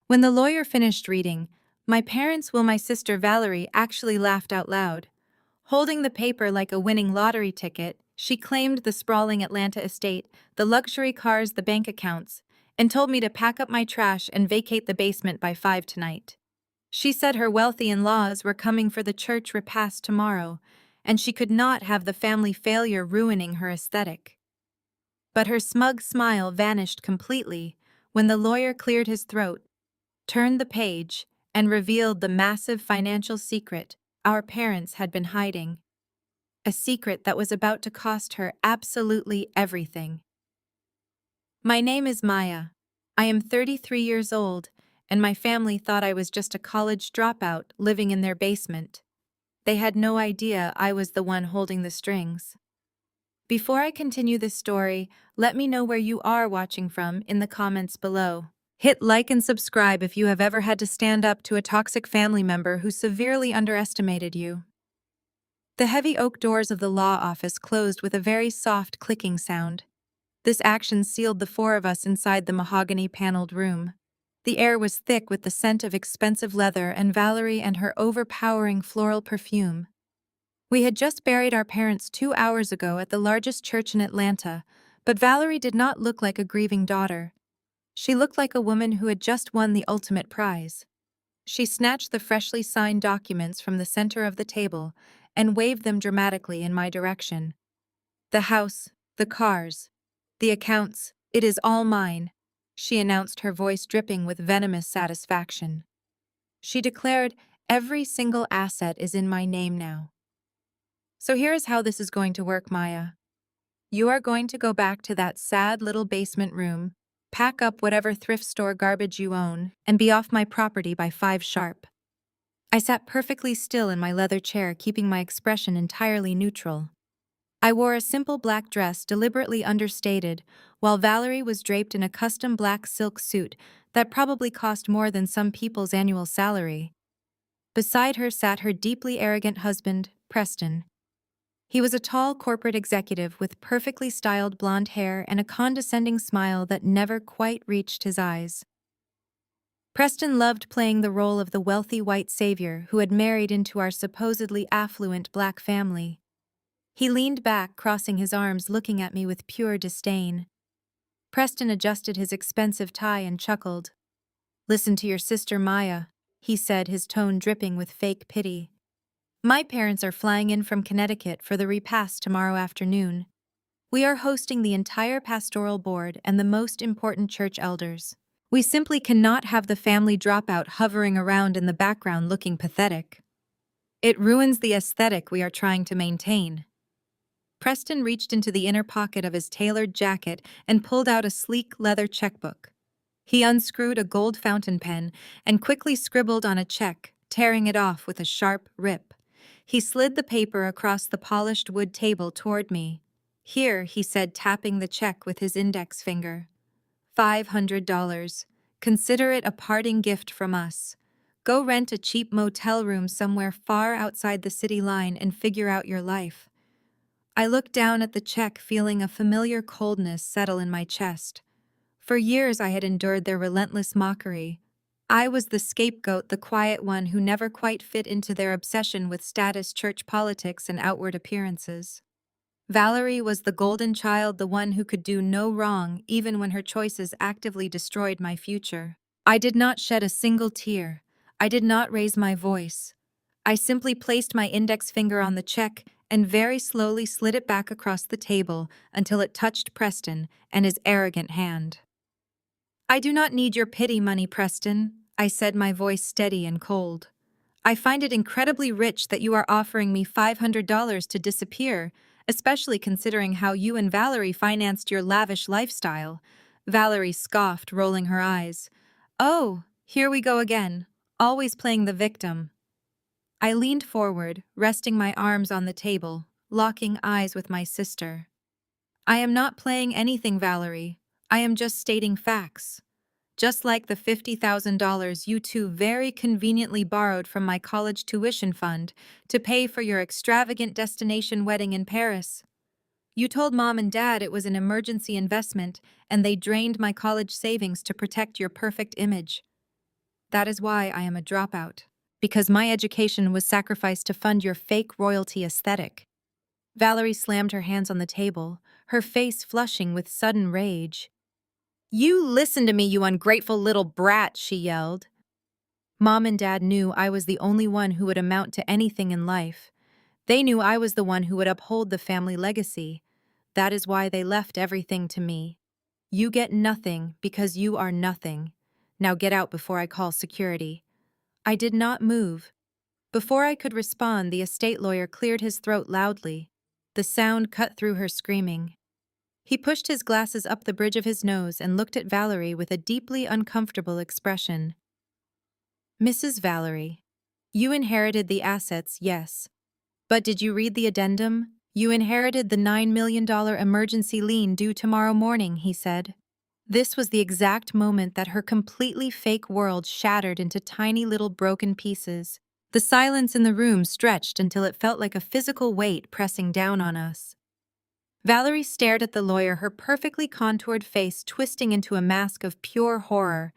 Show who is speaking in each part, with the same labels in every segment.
Speaker 1: When the lawyer finished reading, my parents while my sister Valerie actually laughed out loud. Holding the paper like a winning lottery ticket, she claimed the sprawling Atlanta estate, the luxury cars, the bank accounts, and told me to pack up my trash and vacate the basement by 5 tonight. She said her wealthy in-laws were coming for the church repast tomorrow, and she could not have the family failure ruining her aesthetic. But her smug smile vanished completely when the lawyer cleared his throat, turned the page, and revealed the massive financial secret our parents had been hiding. A secret that was about to cost her absolutely everything. My name is Maya. I am 33 years old, and my family thought I was just a college dropout living in their basement. They had no idea I was the one holding the strings. Before I continue this story, let me know where you are watching from in the comments below. Hit like and subscribe if you have ever had to stand up to a toxic family member who severely underestimated you. The heavy oak doors of the law office closed with a very soft clicking sound. This action sealed the four of us inside the mahogany-paneled room. The air was thick with the scent of expensive leather and Valerie and her overpowering floral perfume. We had just buried our parents 2 hours ago at the largest church in Atlanta, but Valerie did not look like a grieving daughter. She looked like a woman who had just won the ultimate prize. She snatched the freshly signed documents from the center of the table and waved them dramatically in my direction. The house, the cars, the accounts, it is all mine, she announced, her voice dripping with venomous satisfaction. She declared, every single asset is in my name now. So here is how this is going to work, Maya. You are going to go back to that sad little basement room, pack up whatever thrift store garbage you own, and be off my property by 5 sharp. I sat perfectly still in my leather chair, keeping my expression entirely neutral. I wore a simple black dress deliberately understated, while Valerie was draped in a custom black silk suit that probably cost more than some people's annual salary. Beside her sat her deeply arrogant husband, Preston. He was a tall corporate executive with perfectly styled blonde hair and a condescending smile that never quite reached his eyes. Preston loved playing the role of the wealthy white savior who had married into our supposedly affluent black family. He leaned back, crossing his arms, looking at me with pure disdain. Preston adjusted his expensive tie and chuckled. "Listen to your sister Maya," he said, his tone dripping with fake pity. "My parents are flying in from Connecticut for the repast tomorrow afternoon. We are hosting the entire pastoral board and the most important church elders. We simply cannot have the family dropout hovering around in the background looking pathetic. It ruins the aesthetic we are trying to maintain." Preston reached into the inner pocket of his tailored jacket and pulled out a sleek leather checkbook. He unscrewed a gold fountain pen and quickly scribbled on a check, tearing it off with a sharp rip. He slid the paper across the polished wood table toward me. "Here," he said, tapping the check with his index finger. $500. Consider it a parting gift from us. Go rent a cheap motel room somewhere far outside the city line and figure out your life." I looked down at the check, feeling a familiar coldness settle in my chest. For years I had endured their relentless mockery. I was the scapegoat, the quiet one who never quite fit into their obsession with status, church politics, and outward appearances. Valerie was the golden child, the one who could do no wrong, even when her choices actively destroyed my future. I did not shed a single tear. I did not raise my voice. I simply placed my index finger on the check and very slowly slid it back across the table until it touched Preston and his arrogant hand. "I do not need your pity money, Preston," I said, my voice steady and cold. "I find it incredibly rich that you are offering me $500 to disappear, especially considering how you and Valerie financed your lavish lifestyle." Valerie scoffed, rolling her eyes. "Oh, here we go again, always playing the victim." I leaned forward, resting my arms on the table, locking eyes with my sister. "I am not playing anything, Valerie. I am just stating facts. Just like the $50,000 you two very conveniently borrowed from my college tuition fund to pay for your extravagant destination wedding in Paris. You told Mom and Dad it was an emergency investment, and they drained my college savings to protect your perfect image. That is why I am a dropout. Because my education was sacrificed to fund your fake royalty aesthetic. Valerie slammed her hands on the table, her face flushing with sudden rage. You listen to me, you ungrateful little brat, she yelled. Mom and Dad knew I was the only one who would amount to anything in life. They knew I was the one who would uphold the family legacy. That is why they left everything to me. You get nothing because you are nothing. Now get out before I call security. I did not move. Before I could respond, the estate lawyer cleared his throat loudly. The sound cut through her screaming. He pushed his glasses up the bridge of his nose and looked at Valerie with a deeply uncomfortable expression. Mrs. Valerie, you inherited the assets, yes. But did you read the addendum? You inherited the $9 million emergency lien due tomorrow morning, he said. This was the exact moment that her completely fake world shattered into tiny little broken pieces. The silence in the room stretched until it felt like a physical weight pressing down on us. Valerie stared at the lawyer, her perfectly contoured face twisting into a mask of pure horror.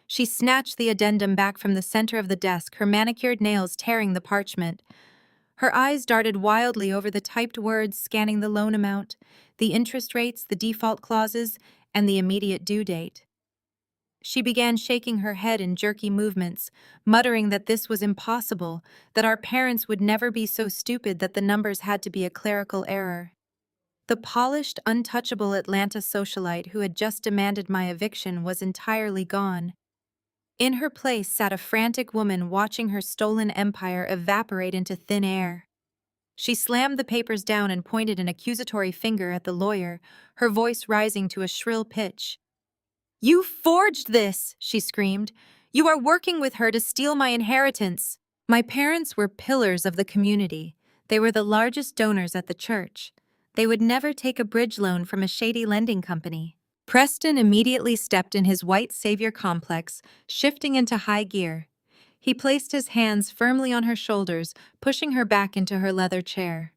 Speaker 1: She snatched the addendum back from the center of the desk, her manicured nails tearing the parchment. Her eyes darted wildly over the typed words, scanning the loan amount, the interest rates, the default clauses, and the immediate due date. She began shaking her head in jerky movements, muttering that this was impossible, that our parents would never be so stupid that the numbers had to be a clerical error. The polished, untouchable Atlanta socialite who had just demanded my eviction was entirely gone. In her place sat a frantic woman watching her stolen empire evaporate into thin air. She slammed the papers down and pointed an accusatory finger at the lawyer, her voice rising to a shrill pitch. You forged this, she screamed. You are working with her to steal my inheritance. My parents were pillars of the community. They were the largest donors at the church. They would never take a bridge loan from a shady lending company. Preston immediately stepped in his white savior complex, shifting into high gear. He placed his hands firmly on her shoulders, pushing her back into her leather chair.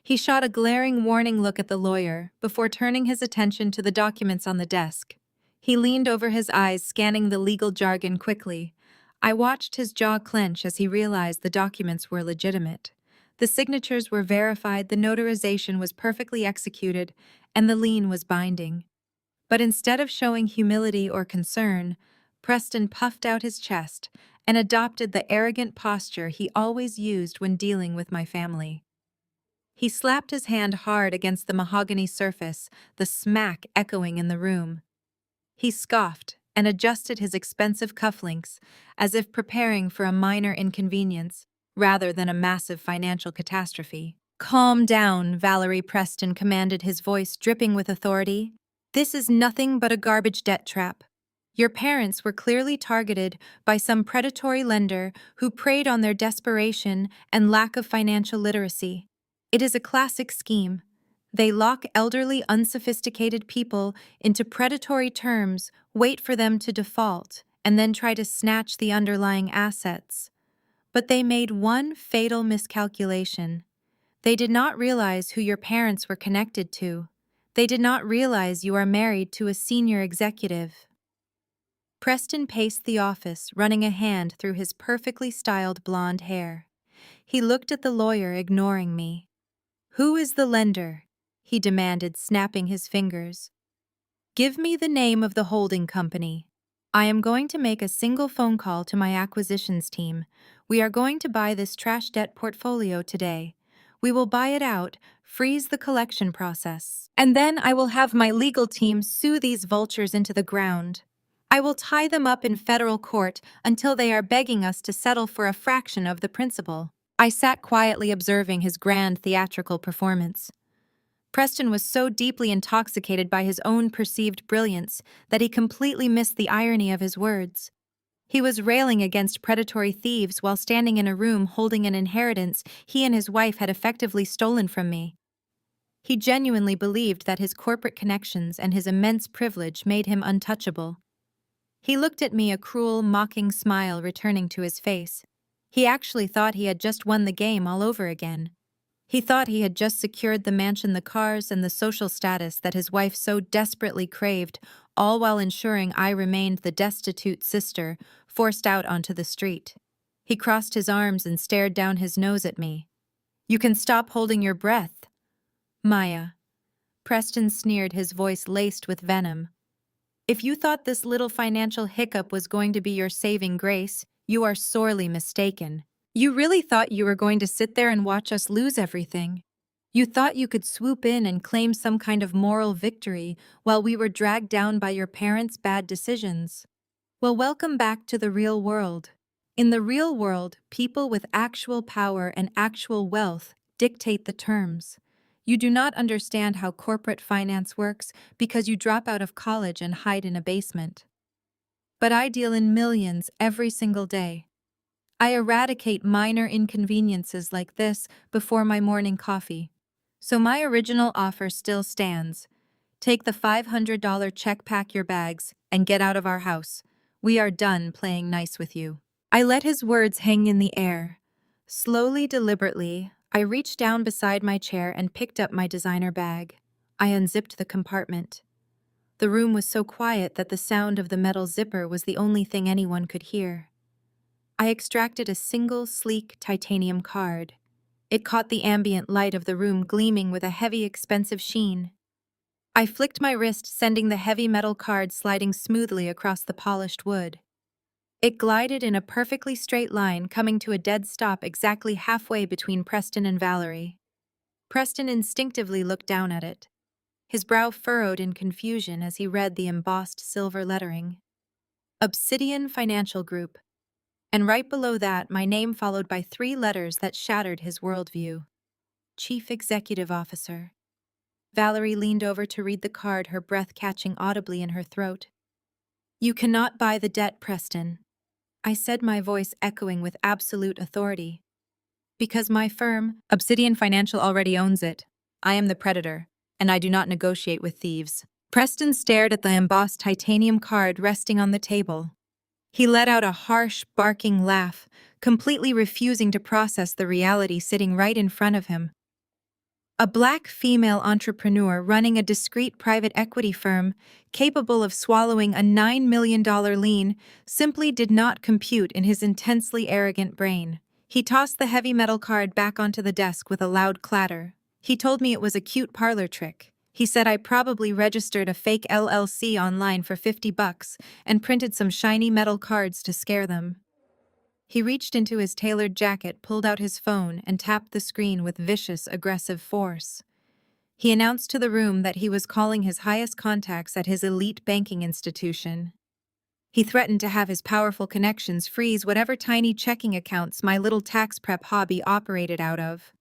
Speaker 1: He shot a glaring warning look at the lawyer before turning his attention to the documents on the desk. He leaned over his eyes, scanning the legal jargon quickly. I watched his jaw clench as he realized the documents were legitimate. The signatures were verified, the notarization was perfectly executed, and the lien was binding. But instead of showing humility or concern, Preston puffed out his chest and adopted the arrogant posture he always used when dealing with my family. He slapped his hand hard against the mahogany surface, the smack echoing in the room. He scoffed and adjusted his expensive cufflinks, as if preparing for a minor inconvenience rather than a massive financial catastrophe. Calm down, Valerie Preston commanded, his voice dripping with authority. This is nothing but a garbage debt trap. Your parents were clearly targeted by some predatory lender who preyed on their desperation and lack of financial literacy. It is a classic scheme. They lock elderly, unsophisticated people into predatory terms, wait for them to default, and then try to snatch the underlying assets. But they made one fatal miscalculation. They did not realize who your parents were connected to. They did not realize you are married to a senior executive. Preston paced the office, running a hand through his perfectly styled blonde hair. He looked at the lawyer, ignoring me. Who is the lender? He demanded, snapping his fingers. Give me the name of the holding company. I am going to make a single phone call to my acquisitions team. We are going to buy this trash debt portfolio today. We will buy it out, freeze the collection process, and then I will have my legal team sue these vultures into the ground. I will tie them up in federal court until they are begging us to settle for a fraction of the principal. I sat quietly observing his grand theatrical performance. Preston was so deeply intoxicated by his own perceived brilliance that he completely missed the irony of his words. He was railing against predatory thieves while standing in a room holding an inheritance he and his wife had effectively stolen from me. He genuinely believed that his corporate connections and his immense privilege made him untouchable. He looked at me, a cruel, mocking smile returning to his face. He actually thought he had just won the game all over again. He thought he had just secured the mansion, the cars, and the social status that his wife so desperately craved, all while ensuring I remained the destitute sister forced out onto the street. He crossed his arms and stared down his nose at me. "You can stop holding your breath, Maya." Preston sneered, his voice laced with venom. "If you thought this little financial hiccup was going to be your saving grace, you are sorely mistaken. You really thought you were going to sit there and watch us lose everything. You thought you could swoop in and claim some kind of moral victory while we were dragged down by your parents' bad decisions. Well, welcome back to the real world. In the real world, people with actual power and actual wealth dictate the terms. You do not understand how corporate finance works because you drop out of college and hide in a basement. But I deal in millions every single day. I eradicate minor inconveniences like this before my morning coffee. So my original offer still stands. Take the $500 check, pack your bags, and get out of our house. We are done playing nice with you." I let his words hang in the air. Slowly, deliberately, I reached down beside my chair and picked up my designer bag. I unzipped the compartment. The room was so quiet that the sound of the metal zipper was the only thing anyone could hear. I extracted a single, sleek titanium card. It caught the ambient light of the room gleaming with a heavy, expensive sheen. I flicked my wrist, sending the heavy metal card sliding smoothly across the polished wood. It glided in a perfectly straight line, coming to a dead stop exactly halfway between Preston and Valerie. Preston instinctively looked down at it. His brow furrowed in confusion as he read the embossed silver lettering. Obsidian Financial Group. And right below that, my name followed by 3 letters that shattered his worldview. Chief Executive Officer. Valerie leaned over to read the card, her breath catching audibly in her throat. "You cannot buy the debt, Preston," I said, my voice echoing with absolute authority. "Because my firm, Obsidian Financial, already owns it. I am the predator, and I do not negotiate with thieves." Preston stared at the embossed titanium card resting on the table. He let out a harsh, barking laugh, completely refusing to process the reality sitting right in front of him. A black female entrepreneur running a discreet private equity firm, capable of swallowing a $9 million lien, simply did not compute in his intensely arrogant brain. He tossed the heavy metal card back onto the desk with a loud clatter. He told me it was a cute parlor trick. He said I probably registered a fake LLC online for $50 and printed some shiny metal cards to scare them. He reached into his tailored jacket, pulled out his phone, and tapped the screen with vicious, aggressive force. He announced to the room that he was calling his highest contacts at his elite banking institution. He threatened to have his powerful connections freeze whatever tiny checking accounts my little tax prep hobby operated out of.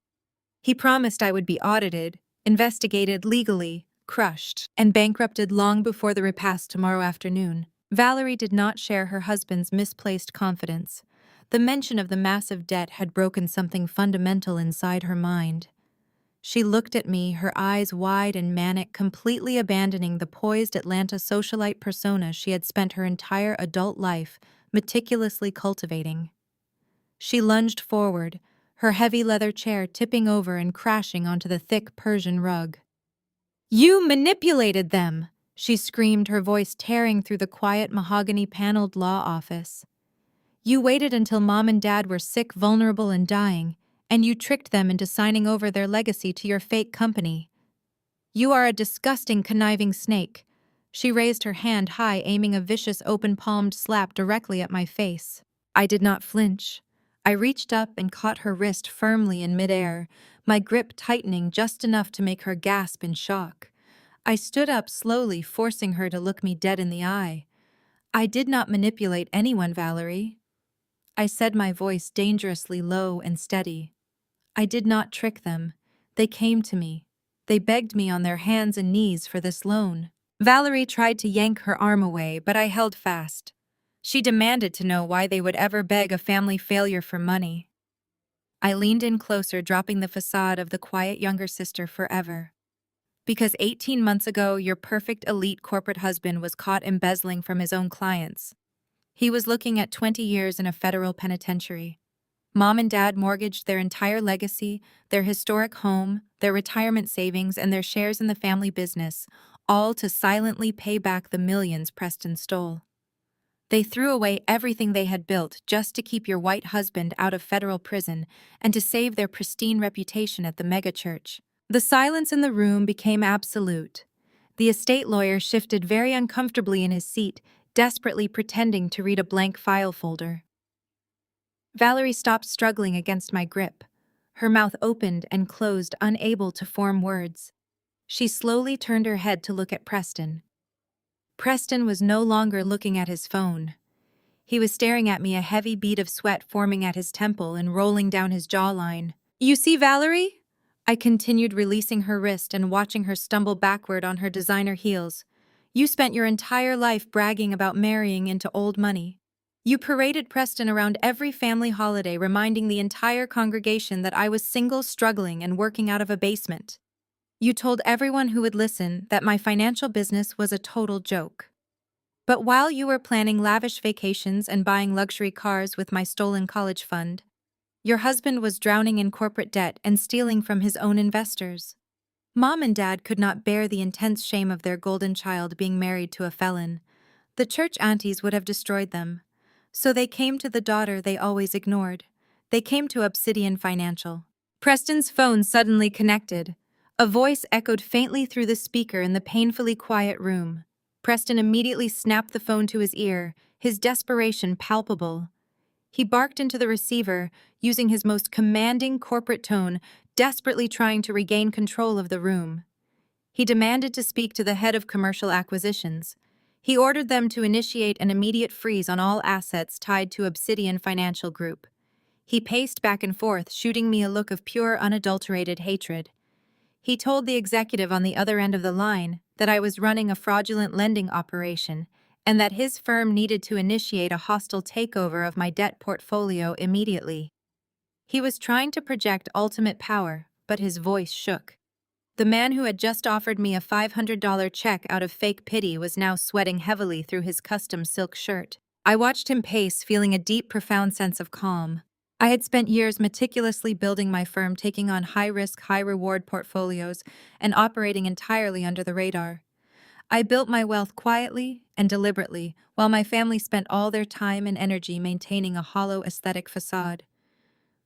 Speaker 1: He promised I would be audited, investigated legally, crushed, and bankrupted long before the repast tomorrow afternoon. Valerie did not share her husband's misplaced confidence. The mention of the massive debt had broken something fundamental inside her mind. She looked at me, her eyes wide and manic, completely abandoning the poised Atlanta socialite persona she had spent her entire adult life meticulously cultivating. She lunged forward, her heavy leather chair tipping over and crashing onto the thick Persian rug. "You manipulated them!" she screamed, her voice tearing through the quiet mahogany-paneled law office. "You waited until Mom and Dad were sick, vulnerable, and dying, and you tricked them into signing over their legacy to your fake company. You are a disgusting, conniving snake." She raised her hand high, aiming a vicious, open-palmed slap directly at my face. I did not flinch. I reached up and caught her wrist firmly in midair, my grip tightening just enough to make her gasp in shock. I stood up slowly, forcing her to look me dead in the eye. "I did not manipulate anyone, Valerie," I said, my voice dangerously low and steady. "I did not trick them. They came to me. They begged me on their hands and knees for this loan." Valerie tried to yank her arm away, but I held fast. She demanded to know why they would ever beg a family failure for money. I leaned in closer, dropping the facade of the quiet younger sister forever. "Because 18 months ago, your perfect elite corporate husband was caught embezzling from his own clients. He was looking at 20 years in a federal penitentiary. Mom and Dad mortgaged their entire legacy, their historic home, their retirement savings, and their shares in the family business, all to silently pay back the millions Preston stole. They threw away everything they had built just to keep your white husband out of federal prison and to save their pristine reputation at the megachurch. The silence in the room became absolute. The estate lawyer shifted very uncomfortably in his seat, desperately pretending to read a blank file folder. Valerie stopped struggling against my grip. Her mouth opened and closed, unable to form words. She slowly turned her head to look at Preston. Preston was no longer looking at his phone. He was staring at me, a heavy bead of sweat forming at his temple and rolling down his jawline. "You see, Valerie?" I continued, releasing her wrist and watching her stumble backward on her designer heels. "You spent your entire life bragging about marrying into old money. You paraded Preston around every family holiday, reminding the entire congregation that I was single, struggling, and working out of a basement. You told everyone who would listen that my financial business was a total joke. But while you were planning lavish vacations and buying luxury cars with my stolen college fund, your husband was drowning in corporate debt and stealing from his own investors. Mom and Dad could not bear the intense shame of their golden child being married to a felon. The church aunties would have destroyed them. So they came to the daughter they always ignored. They came to Obsidian Financial." Preston's phone suddenly connected. A voice echoed faintly through the speaker in the painfully quiet room. Preston immediately snapped the phone to his ear, his desperation palpable. He barked into the receiver, using his most commanding corporate tone, desperately trying to regain control of the room. He demanded to speak to the head of commercial acquisitions. He ordered them to initiate an immediate freeze on all assets tied to Obsidian Financial Group. He paced back and forth, shooting me a look of pure, unadulterated hatred. He told the executive on the other end of the line that I was running a fraudulent lending operation and that his firm needed to initiate a hostile takeover of my debt portfolio immediately. He was trying to project ultimate power, but his voice shook. The man who had just offered me a $500 check out of fake pity was now sweating heavily through his custom silk shirt. I watched him pace, feeling a deep, profound sense of calm. I had spent years meticulously building my firm, taking on high-risk, high-reward portfolios and operating entirely under the radar. I built my wealth quietly and deliberately, while my family spent all their time and energy maintaining a hollow aesthetic facade.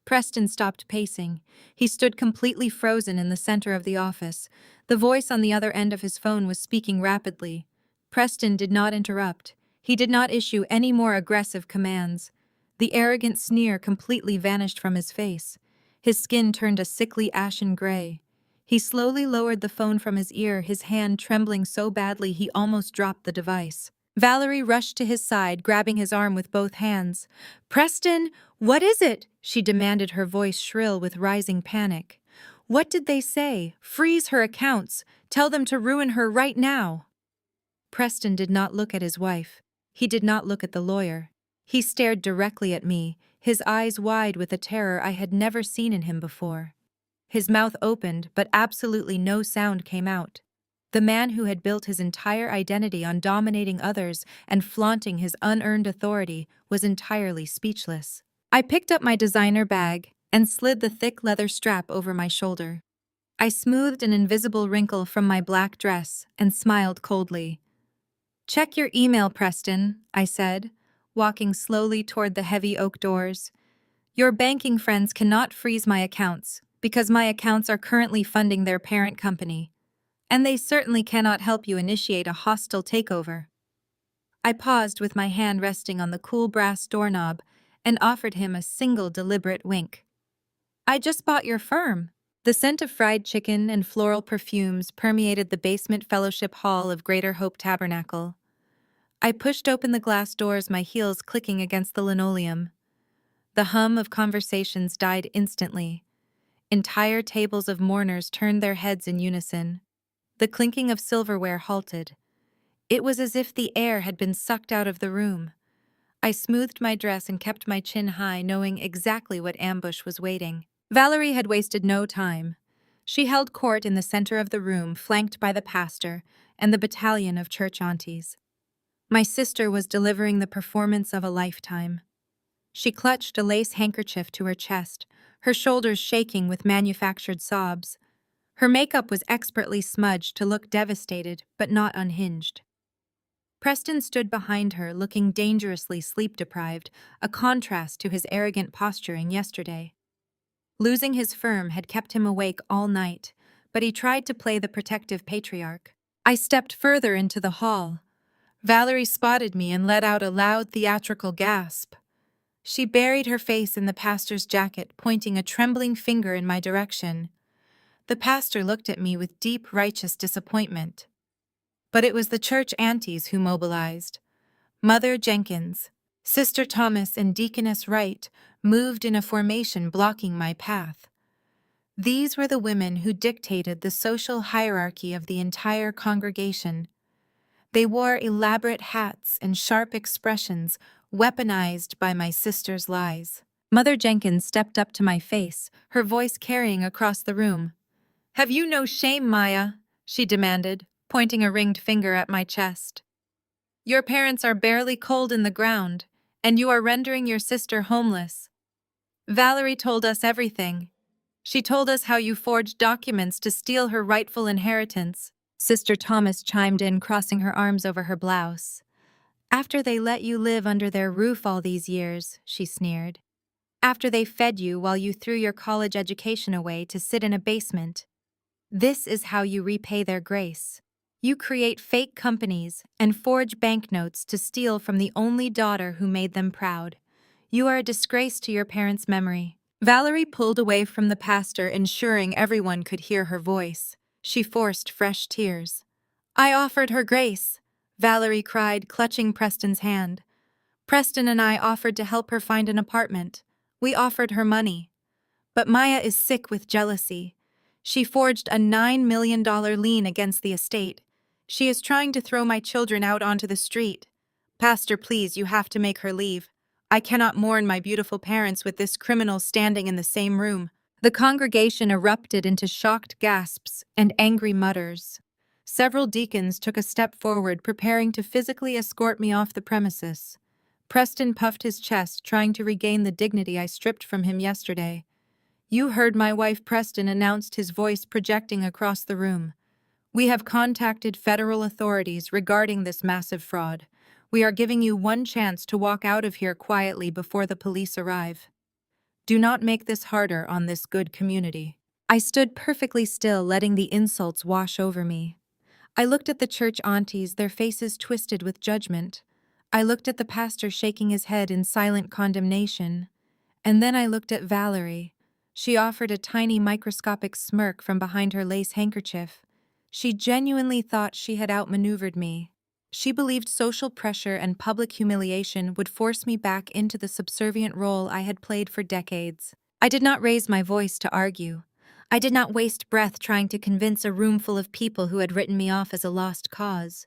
Speaker 1: Preston stopped pacing. He stood completely frozen in the center of the office. The voice on the other end of his phone was speaking rapidly. Preston did not interrupt. He did not issue any more aggressive commands. The arrogant sneer completely vanished from his face. His skin turned a sickly ashen gray. He slowly lowered the phone from his ear, his hand trembling so badly he almost dropped the device. Valerie rushed to his side, grabbing his arm with both hands. "Preston, what is it?" she demanded, her voice shrill with rising panic. "What did they say? Freeze her accounts. Tell them to ruin her right now." Preston did not look at his wife. He did not look at the lawyer. He stared directly at me, his eyes wide with a terror I had never seen in him before. His mouth opened, but absolutely no sound came out. The man who had built his entire identity on dominating others and flaunting his unearned authority was entirely speechless. I picked up my designer bag and slid the thick leather strap over my shoulder. I smoothed an invisible wrinkle from my black dress and smiled coldly. "Check your email, Preston," I said, walking slowly toward the heavy oak doors. "Your banking friends cannot freeze my accounts because my accounts are currently funding their parent company. And they certainly cannot help you initiate a hostile takeover." I paused with my hand resting on the cool brass doorknob and offered him a single deliberate wink. "I just bought your firm." The scent of fried chicken and floral perfumes permeated the basement fellowship hall of Greater Hope Tabernacle. I pushed open the glass doors, my heels clicking against the linoleum. The hum of conversations died instantly. Entire tables of mourners turned their heads in unison. The clinking of silverware halted. It was as if the air had been sucked out of the room. I smoothed my dress and kept my chin high, knowing exactly what ambush was waiting. Valerie had wasted no time. She held court in the center of the room, flanked by the pastor and the battalion of church aunties. My sister was delivering the performance of a lifetime. She clutched a lace handkerchief to her chest, her shoulders shaking with manufactured sobs. Her makeup was expertly smudged to look devastated but not unhinged. Preston stood behind her, looking dangerously sleep-deprived, a contrast to his arrogant posturing yesterday. Losing his firm had kept him awake all night, but he tried to play the protective patriarch. I stepped further into the hall. Valerie spotted me and let out a loud theatrical gasp. She buried her face in the pastor's jacket, pointing a trembling finger in my direction. The pastor looked at me with deep, righteous disappointment. But it was the church aunties who mobilized. Mother Jenkins, Sister Thomas, and Deaconess Wright moved in a formation blocking my path. These were the women who dictated the social hierarchy of the entire congregation. They wore elaborate hats and sharp expressions, weaponized by my sister's lies. Mother Jenkins stepped up to my face, her voice carrying across the room. "Have you no shame, Maya?" she demanded, pointing a ringed finger at my chest. "Your parents are barely cold in the ground, and you are rendering your sister homeless. Valerie told us everything. She told us how you forged documents to steal her rightful inheritance." Sister Thomas chimed in, crossing her arms over her blouse. "After they let you live under their roof all these years," she sneered. "After they fed you while you threw your college education away to sit in a basement. This is how you repay their grace. You create fake companies and forge banknotes to steal from the only daughter who made them proud. You are a disgrace to your parents' memory." Valerie pulled away from the pastor, ensuring everyone could hear her voice. She forced fresh tears. "I offered her grace," Valerie cried, clutching Preston's hand. "Preston and I offered to help her find an apartment. We offered her money. But Maya is sick with jealousy. She forged a $9 million lien against the estate. She is trying to throw my children out onto the street. Pastor, please, you have to make her leave. I cannot mourn my beautiful parents with this criminal standing in the same room." The congregation erupted into shocked gasps and angry mutters. Several deacons took a step forward, preparing to physically escort me off the premises. Preston puffed his chest, trying to regain the dignity I stripped from him yesterday. "You heard my wife," Preston announced, his voice projecting across the room. "We have contacted federal authorities regarding this massive fraud. We are giving you one chance to walk out of here quietly before the police arrive. Do not make this harder on this good community." I stood perfectly still, letting the insults wash over me. I looked at the church aunties, their faces twisted with judgment. I looked at the pastor shaking his head in silent condemnation. And then I looked at Valerie. She offered a tiny microscopic smirk from behind her lace handkerchief. She genuinely thought she had outmaneuvered me. She believed social pressure and public humiliation would force me back into the subservient role I had played for decades. I did not raise my voice to argue. I did not waste breath trying to convince a room full of people who had written me off as a lost cause.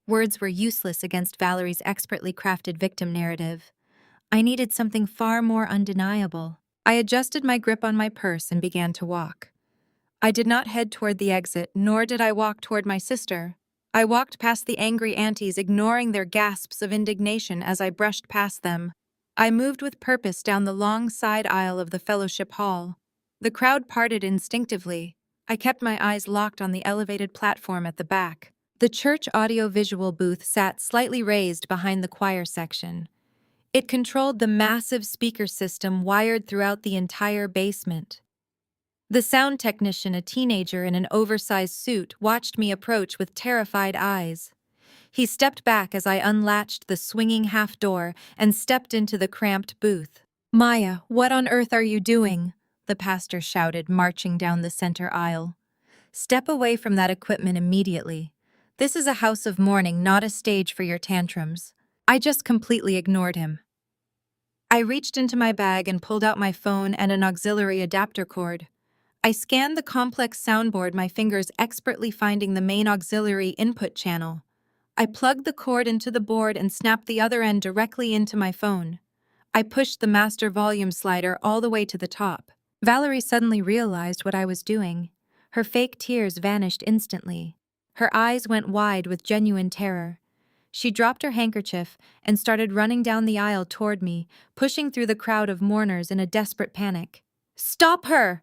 Speaker 1: Words were useless against Valerie's expertly crafted victim narrative. I needed something far more undeniable. I adjusted my grip on my purse and began to walk. I did not head toward the exit, nor did I walk toward my sister. I walked past the angry aunties, ignoring their gasps of indignation as I brushed past them. I moved with purpose down the long side aisle of the fellowship hall. The crowd parted instinctively. I kept my eyes locked on the elevated platform at the back. The church audio-visual booth sat slightly raised behind the choir section. It controlled the massive speaker system wired throughout the entire basement. The sound technician, a teenager in an oversized suit, watched me approach with terrified eyes. He stepped back as I unlatched the swinging half door and stepped into the cramped booth. "Maya, what on earth are you doing?" the pastor shouted, marching down the center aisle. "Step away from that equipment immediately. This is a house of mourning, not a stage for your tantrums." I just completely ignored him. I reached into my bag and pulled out my phone and an auxiliary adapter cord. I scanned the complex soundboard, my fingers expertly finding the main auxiliary input channel. I plugged the cord into the board and snapped the other end directly into my phone. I pushed the master volume slider all the way to the top. Valerie suddenly realized what I was doing. Her fake tears vanished instantly. Her eyes went wide with genuine terror. She dropped her handkerchief and started running down the aisle toward me, pushing through the crowd of mourners in a desperate panic. "Stop her!"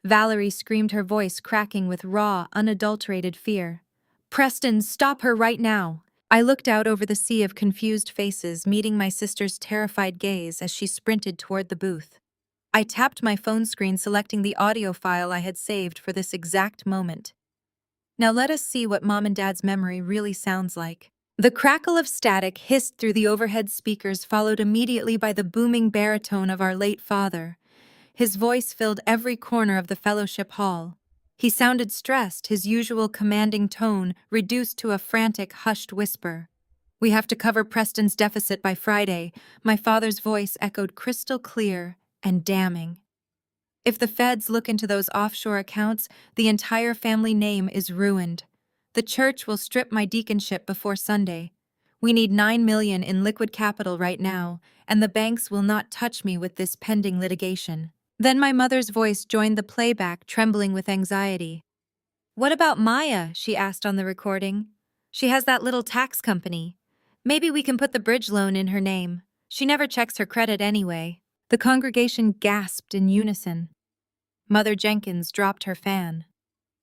Speaker 1: Valerie screamed, her voice cracking with raw, unadulterated fear. "Preston, stop her right now. I looked out over the sea of confused faces, meeting my sister's terrified gaze as she sprinted toward the booth. I tapped my phone screen, selecting the audio file I had saved for this exact moment. Now let us see what Mom and Dad's memory really sounds like. The crackle of static hissed through the overhead speakers, followed immediately by the booming baritone of our late father. His voice filled every corner of the fellowship hall. He sounded stressed, his usual commanding tone reduced to a frantic, hushed whisper. "We have to cover Preston's deficit by Friday." My father's voice echoed crystal clear and damning. "If the feds look into those offshore accounts, the entire family name is ruined. The church will strip my deaconship before Sunday. We need $9 million in liquid capital right now, and the banks will not touch me with this pending litigation." Then my mother's voice joined the playback, trembling with anxiety. "What about Maya?" she asked on the recording. "She has that little tax company. Maybe we can put the bridge loan in her name. She never checks her credit anyway." The congregation gasped in unison. Mother Jenkins dropped her fan.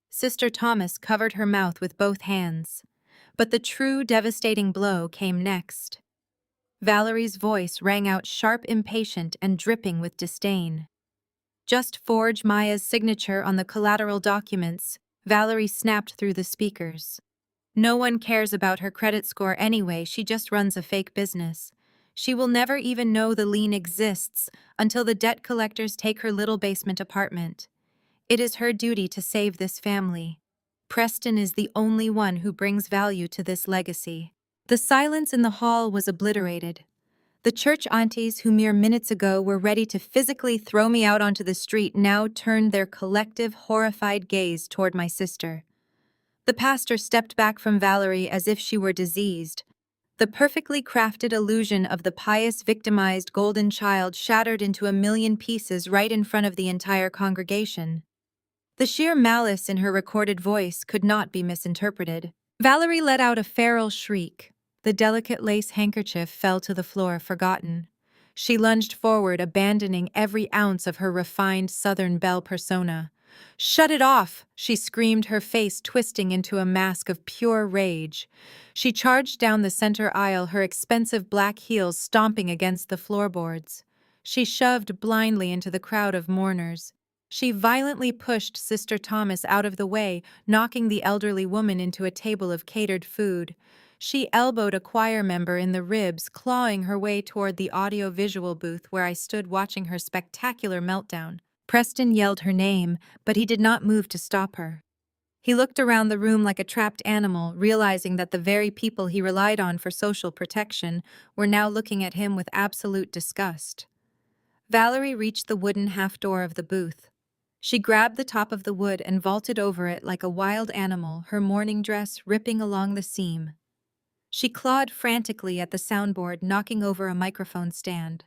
Speaker 1: Sister Thomas covered her mouth with both hands. But the true devastating blow came next. Valerie's voice rang out sharp, impatient, and dripping with disdain. "Just forge Maya's signature on the collateral documents," Valerie snapped through the speakers. "No one cares about her credit score anyway, she just runs a fake business. She will never even know the lien exists until the debt collectors take her little basement apartment. It is her duty to save this family. Preston is the only one who brings value to this legacy." The silence in the hall was obliterated. The church aunties who mere minutes ago were ready to physically throw me out onto the street now turned their collective, horrified gaze toward my sister. The pastor stepped back from Valerie as if she were diseased. The perfectly crafted illusion of the pious, victimized golden child shattered into a million pieces right in front of the entire congregation. The sheer malice in her recorded voice could not be misinterpreted. Valerie let out a feral shriek. The delicate lace handkerchief fell to the floor, forgotten. She lunged forward, abandoning every ounce of her refined Southern belle persona. "Shut it off!" she screamed, her face twisting into a mask of pure rage. She charged down the center aisle, her expensive black heels stomping against the floorboards. She shoved blindly into the crowd of mourners. She violently pushed Sister Thomas out of the way, knocking the elderly woman into a table of catered food. She elbowed a choir member in the ribs, clawing her way toward the audio-visual booth where I stood watching her spectacular meltdown. Preston yelled her name, but he did not move to stop her. He looked around the room like a trapped animal, realizing that the very people he relied on for social protection were now looking at him with absolute disgust. Valerie reached the wooden half-door of the booth. She grabbed the top of the wood and vaulted over it like a wild animal, her mourning dress ripping along the seam. She clawed frantically at the soundboard, knocking over a microphone stand.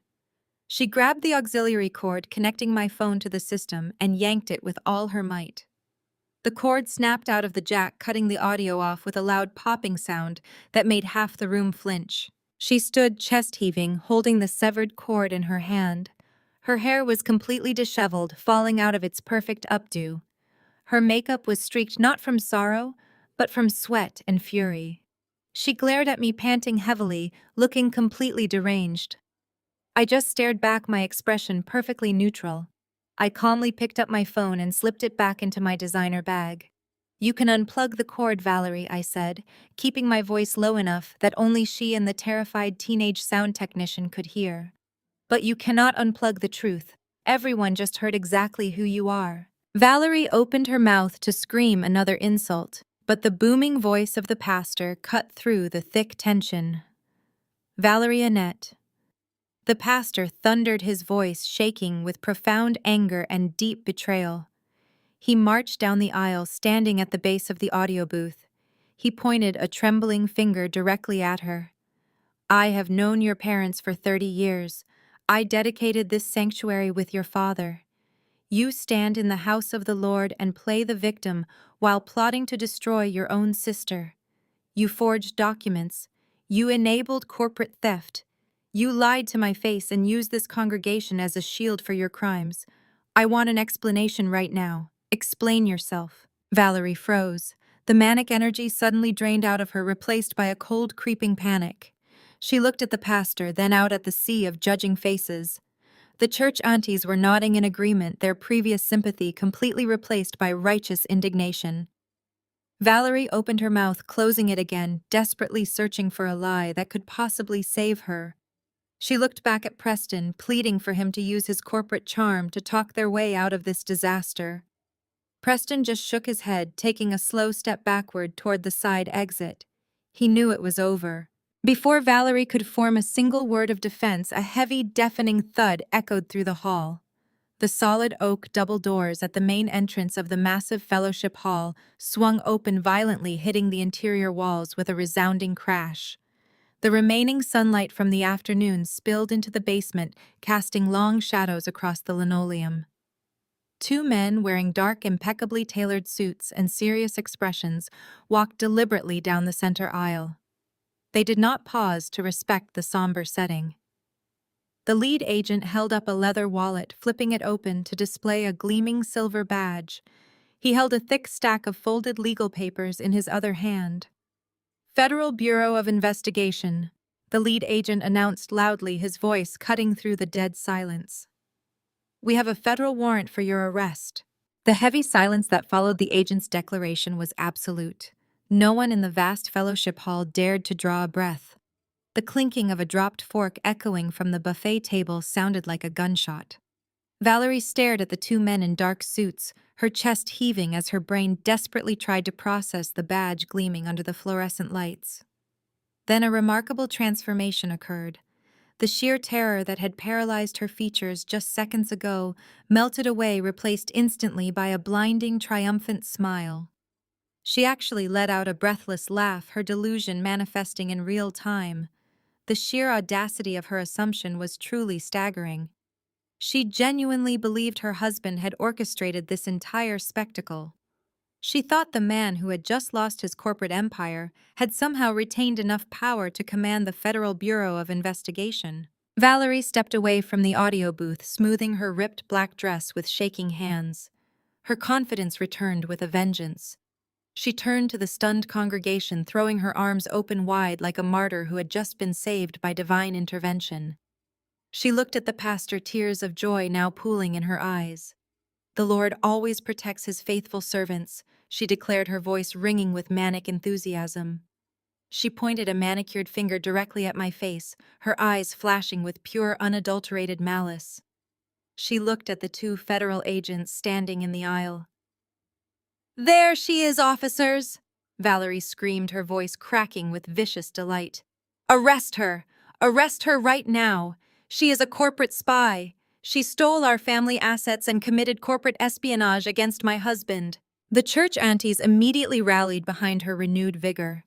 Speaker 1: She grabbed the auxiliary cord connecting my phone to the system and yanked it with all her might. The cord snapped out of the jack, cutting the audio off with a loud popping sound that made half the room flinch. She stood chest-heaving, holding the severed cord in her hand. Her hair was completely disheveled, falling out of its perfect updo. Her makeup was streaked not from sorrow, but from sweat and fury. She glared at me, panting heavily, looking completely deranged. I just stared back, my expression perfectly neutral. I calmly picked up my phone and slipped it back into my designer bag. "You can unplug the cord, Valerie," I said, keeping my voice low enough that only she and the terrified teenage sound technician could hear. "But you cannot unplug the truth. Everyone just heard exactly who you are." Valerie opened her mouth to scream another insult, but the booming voice of the pastor cut through the thick tension. "Valerie Annette." The pastor thundered, his voice shaking with profound anger and deep betrayal. He marched down the aisle, standing at the base of the audio booth. He pointed a trembling finger directly at her. "I have known your parents for 30 years. I dedicated this sanctuary with your father. You stand in the house of the Lord and play the victim while plotting to destroy your own sister. You forged documents. You enabled corporate theft. You lied to my face and used this congregation as a shield for your crimes. I want an explanation right now. Explain yourself." Valerie froze. The manic energy suddenly drained out of her, replaced by a cold, creeping panic. She looked at the pastor, then out at the sea of judging faces. The church aunties were nodding in agreement, their previous sympathy completely replaced by righteous indignation. Valerie opened her mouth, closing it again, desperately searching for a lie that could possibly save her. She looked back at Preston, pleading for him to use his corporate charm to talk their way out of this disaster. Preston just shook his head, taking a slow step backward toward the side exit. He knew it was over. Before Valerie could form a single word of defense, a heavy, deafening thud echoed through the hall. The solid oak double doors at the main entrance of the massive fellowship hall swung open violently, hitting the interior walls with a resounding crash. The remaining sunlight from the afternoon spilled into the basement, casting long shadows across the linoleum. Two men wearing dark, impeccably tailored suits and serious expressions walked deliberately down the center aisle. They did not pause to respect the somber setting. The lead agent held up a leather wallet, flipping it open to display a gleaming silver badge. He held a thick stack of folded legal papers in his other hand. Federal Bureau of Investigation, the lead agent announced loudly, his voice cutting through the dead silence. We have a federal warrant for your arrest. The heavy silence that followed the agent's declaration was absolute. No one in the vast fellowship hall dared to draw a breath. The clinking of a dropped fork echoing from the buffet table sounded like a gunshot. Valerie stared at the two men in dark suits, her chest heaving as her brain desperately tried to process the badge gleaming under the fluorescent lights. Then a remarkable transformation occurred. The sheer terror that had paralyzed her features just seconds ago melted away, replaced instantly by a blinding, triumphant smile. She actually let out a breathless laugh, her delusion manifesting in real time. The sheer audacity of her assumption was truly staggering. She genuinely believed her husband had orchestrated this entire spectacle. She thought the man who had just lost his corporate empire had somehow retained enough power to command the Federal Bureau of Investigation. Valerie stepped away from the audio booth, smoothing her ripped black dress with shaking hands. Her confidence returned with a vengeance. She turned to the stunned congregation, throwing her arms open wide like a martyr who had just been saved by divine intervention. She looked at the pastor, tears of joy now pooling in her eyes. The Lord always protects his faithful servants, she declared, her voice ringing with manic enthusiasm. She pointed a manicured finger directly at my face, her eyes flashing with pure, unadulterated malice. She looked at the two federal agents standing in the aisle. "There she is, officers!" Valerie screamed, her voice cracking with vicious delight. "Arrest her! Arrest her right now! She is a corporate spy! She stole our family assets and committed corporate espionage against my husband." The church aunties immediately rallied behind her renewed vigor.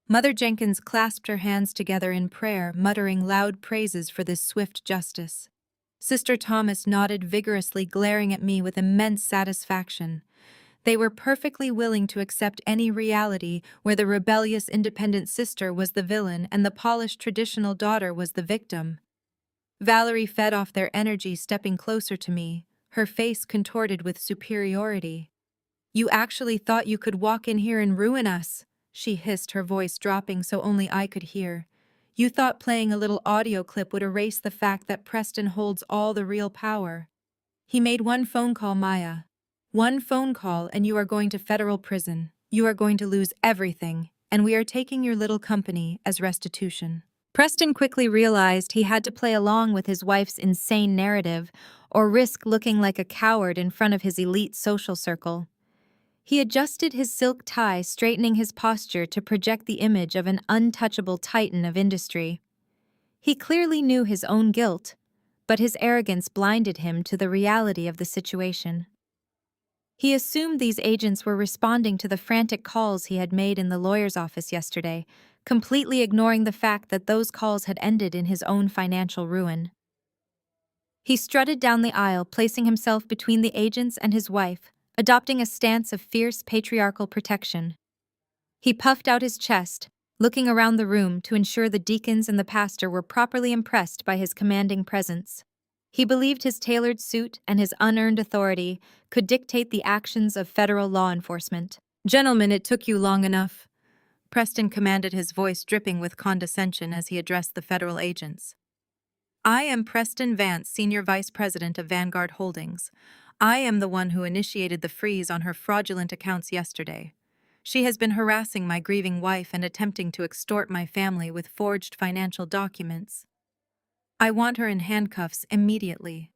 Speaker 1: Mother Jenkins clasped her hands together in prayer, muttering loud praises for this swift justice. Sister Thomas nodded vigorously, glaring at me with immense satisfaction. They were perfectly willing to accept any reality where the rebellious independent sister was the villain and the polished traditional daughter was the victim. Valerie fed off their energy, stepping closer to me, her face contorted with superiority. "You actually thought you could walk in here and ruin us," she hissed, her voice dropping so only I could hear. "You thought playing a little audio clip would erase the fact that Preston holds all the real power. He made one phone call, Maya. One phone call and you are going to federal prison. You are going to lose everything, and we are taking your little company as restitution." Preston quickly realized he had to play along with his wife's insane narrative or risk looking like a coward in front of his elite social circle. He adjusted his silk tie, straightening his posture to project the image of an untouchable titan of industry. He clearly knew his own guilt, but his arrogance blinded him to the reality of the situation. He assumed these agents were responding to the frantic calls he had made in the lawyer's office yesterday, completely ignoring the fact that those calls had ended in his own financial ruin. He strutted down the aisle, placing himself between the agents and his wife, adopting a stance of fierce patriarchal protection. He puffed out his chest, looking around the room to ensure the deacons and the pastor were properly impressed by his commanding presence. He believed his tailored suit and his unearned authority could dictate the actions of federal law enforcement. Gentlemen, it took you long enough. Preston commanded, his voice dripping with condescension as he addressed the federal agents. I am Preston Vance, Senior Vice President of Vanguard Holdings. I am the one who initiated the freeze on her fraudulent accounts yesterday. She has been harassing my grieving wife and attempting to extort my family with forged financial documents. I want her in handcuffs immediately.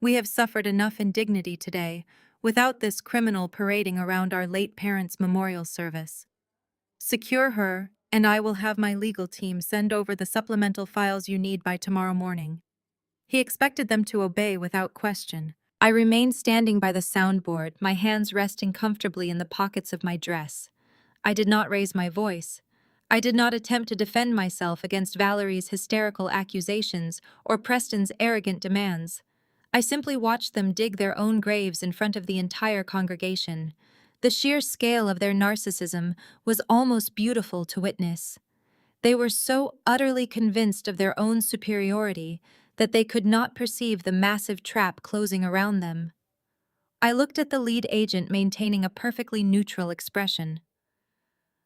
Speaker 1: We have suffered enough indignity today, without this criminal parading around our late parents' memorial service. Secure her, and I will have my legal team send over the supplemental files you need by tomorrow morning. He expected them to obey without question. I remained standing by the soundboard, my hands resting comfortably in the pockets of my dress. I did not raise my voice. I did not attempt to defend myself against Valerie's hysterical accusations or Preston's arrogant demands. I simply watched them dig their own graves in front of the entire congregation. The sheer scale of their narcissism was almost beautiful to witness. They were so utterly convinced of their own superiority that they could not perceive the massive trap closing around them. I looked at the lead agent, maintaining a perfectly neutral expression.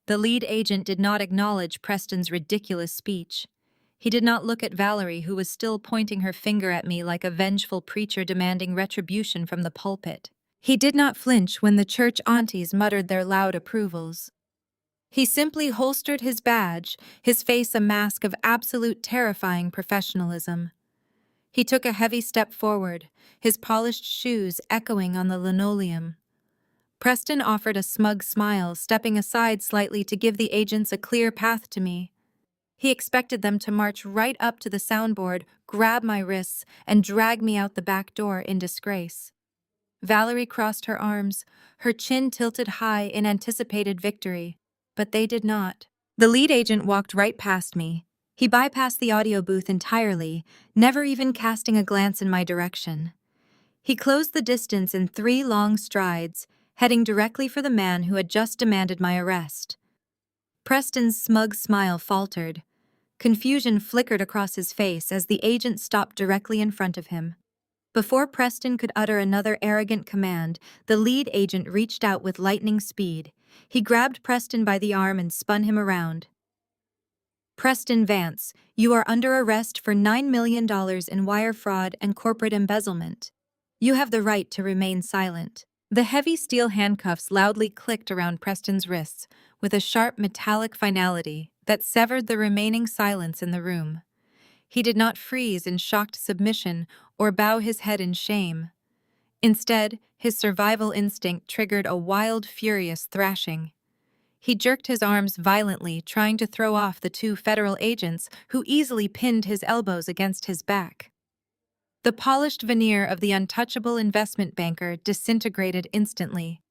Speaker 1: The lead agent did not acknowledge Preston's ridiculous speech. He did not look at Valerie, who was still pointing her finger at me like a vengeful preacher demanding retribution from the pulpit. He did not flinch when the church aunties muttered their loud approvals. He simply holstered his badge, his face a mask of absolute terrifying professionalism. He took a heavy step forward, his polished shoes echoing on the linoleum. Preston offered a smug smile, stepping aside slightly to give the agents a clear path to me. He expected them to march right up to the soundboard, grab my wrists, and drag me out the back door in disgrace. Valerie crossed her arms, her chin tilted high in anticipated victory, but they did not. The lead agent walked right past me. He bypassed the audio booth entirely, never even casting a glance in my direction. He closed the distance in 3 long strides, heading directly for the man who had just demanded my arrest. Preston's smug smile faltered. Confusion flickered across his face as the agent stopped directly in front of him. Before Preston could utter another arrogant command, the lead agent reached out with lightning speed. He grabbed Preston by the arm and spun him around. Preston Vance, you are under arrest for $9 million in wire fraud and corporate embezzlement. You have the right to remain silent. The heavy steel handcuffs loudly clicked around Preston's wrists with a sharp metallic finality that severed the remaining silence in the room. He did not freeze in shocked submission or bow his head in shame. Instead, his survival instinct triggered a wild, furious thrashing. He jerked his arms violently, trying to throw off the 2 federal agents who easily pinned his elbows against his back. The polished veneer of the untouchable investment banker disintegrated instantly.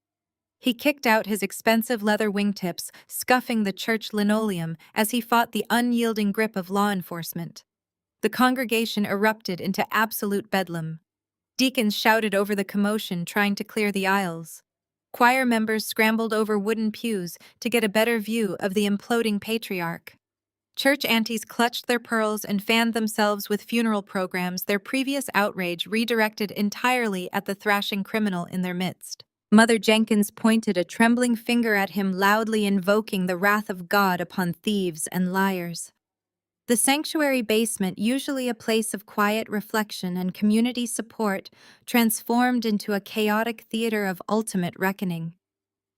Speaker 1: He kicked out his expensive leather wingtips, scuffing the church linoleum as he fought the unyielding grip of law enforcement. The congregation erupted into absolute bedlam. Deacons shouted over the commotion, trying to clear the aisles. Choir members scrambled over wooden pews to get a better view of the imploding patriarch. Church aunties clutched their pearls and fanned themselves with funeral programs, their previous outrage redirected entirely at the thrashing criminal in their midst. Mother Jenkins pointed a trembling finger at him, loudly invoking the wrath of God upon thieves and liars. The sanctuary basement, usually a place of quiet reflection and community support, transformed into a chaotic theater of ultimate reckoning.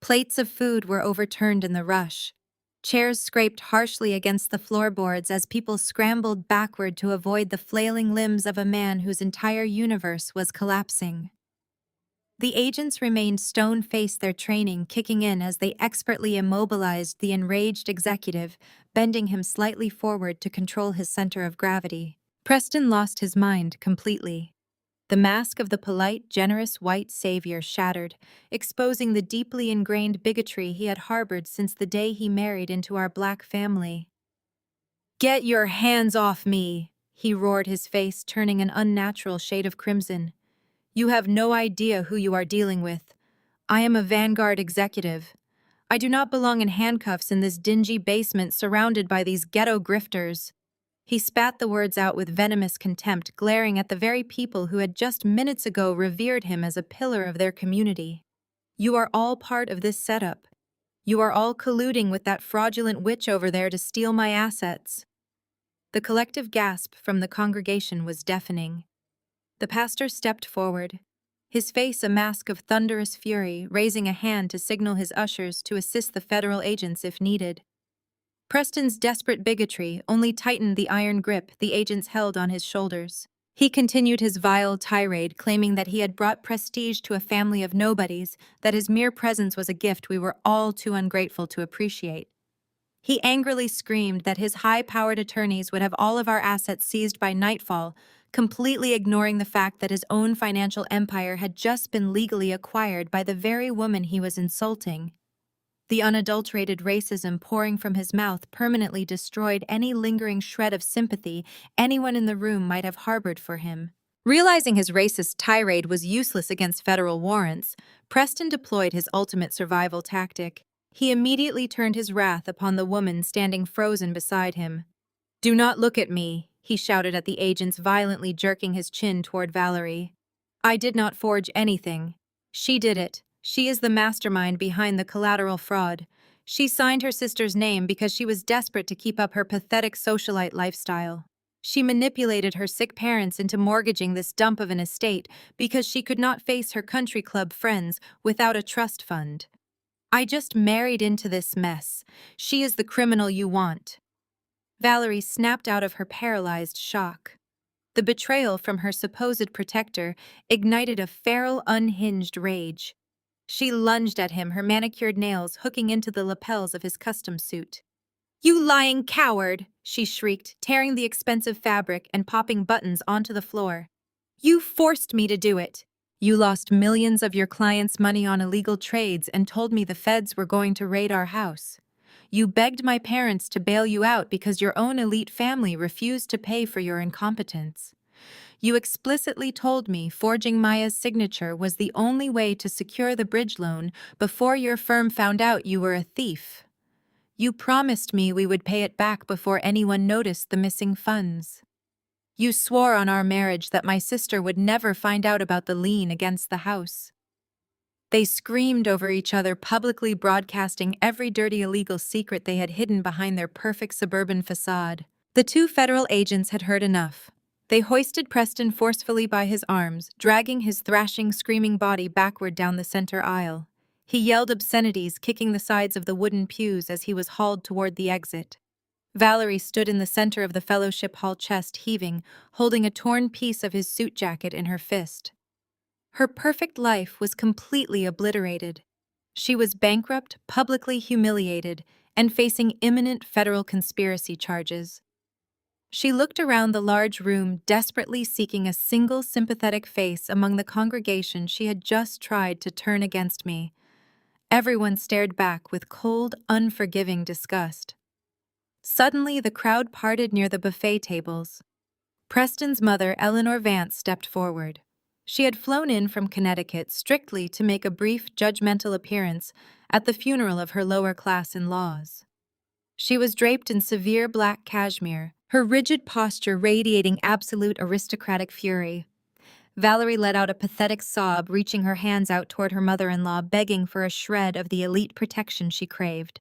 Speaker 1: Plates of food were overturned in the rush. Chairs scraped harshly against the floorboards as people scrambled backward to avoid the flailing limbs of a man whose entire universe was collapsing. The agents remained stone-faced, their training kicking in as they expertly immobilized the enraged executive, bending him slightly forward to control his center of gravity. Preston lost his mind completely. The mask of the polite, generous white savior shattered, exposing the deeply ingrained bigotry he had harbored since the day he married into our black family. "Get your hands off me!" he roared, his face turning an unnatural shade of crimson. "You have no idea who you are dealing with. I am a Vanguard executive. I do not belong in handcuffs in this dingy basement surrounded by these ghetto grifters." He spat the words out with venomous contempt, glaring at the very people who had just minutes ago revered him as a pillar of their community. "You are all part of this setup. You are all colluding with that fraudulent witch over there to steal my assets." The collective gasp from the congregation was deafening. The pastor stepped forward, his face a mask of thunderous fury, raising a hand to signal his ushers to assist the federal agents if needed. Preston's desperate bigotry only tightened the iron grip the agents held on his shoulders. He continued his vile tirade, claiming that he had brought prestige to a family of nobodies, that his mere presence was a gift we were all too ungrateful to appreciate. He angrily screamed that his high-powered attorneys would have all of our assets seized by nightfall, completely ignoring the fact that his own financial empire had just been legally acquired by the very woman he was insulting. The unadulterated racism pouring from his mouth permanently destroyed any lingering shred of sympathy anyone in the room might have harbored for him. Realizing his racist tirade was useless against federal warrants, Preston deployed his ultimate survival tactic. He immediately turned his wrath upon the woman standing frozen beside him. "Do not look at me," he shouted at the agents, violently jerking his chin toward Valerie. "I did not forge anything. She did it. She is the mastermind behind the collateral fraud. She signed her sister's name because she was desperate to keep up her pathetic socialite lifestyle. She manipulated her sick parents into mortgaging this dump of an estate because she could not face her country club friends without a trust fund. I just married into this mess. She is the criminal you want." Valerie snapped out of her paralyzed shock. The betrayal from her supposed protector ignited a feral, unhinged rage. She lunged at him, her manicured nails hooking into the lapels of his custom suit. "You lying coward!" she shrieked, tearing the expensive fabric and popping buttons onto the floor. "You forced me to do it. You lost millions of your clients' money on illegal trades and told me the feds were going to raid our house. You begged my parents to bail you out because your own elite family refused to pay for your incompetence. You explicitly told me forging Maya's signature was the only way to secure the bridge loan before your firm found out you were a thief. You promised me we would pay it back before anyone noticed the missing funds. You swore on our marriage that my sister would never find out about the lien against the house." They screamed over each other, publicly broadcasting every dirty illegal secret they had hidden behind their perfect suburban facade. The two federal agents had heard enough. They hoisted Preston forcefully by his arms, dragging his thrashing, screaming body backward down the center aisle. He yelled obscenities, kicking the sides of the wooden pews as he was hauled toward the exit. Valerie stood in the center of the fellowship hall, chest heaving, holding a torn piece of his suit jacket in her fist. Her perfect life was completely obliterated. She was bankrupt, publicly humiliated, and facing imminent federal conspiracy charges. She looked around the large room, desperately seeking a single sympathetic face among the congregation she had just tried to turn against me. Everyone stared back with cold, unforgiving disgust. Suddenly, the crowd parted near the buffet tables. Preston's mother, Eleanor Vance, stepped forward. She had flown in from Connecticut strictly to make a brief, judgmental appearance at the funeral of her lower-class in-laws. She was draped in severe black cashmere, her rigid posture radiating absolute aristocratic fury. Valerie let out a pathetic sob, reaching her hands out toward her mother-in-law, begging for a shred of the elite protection she craved.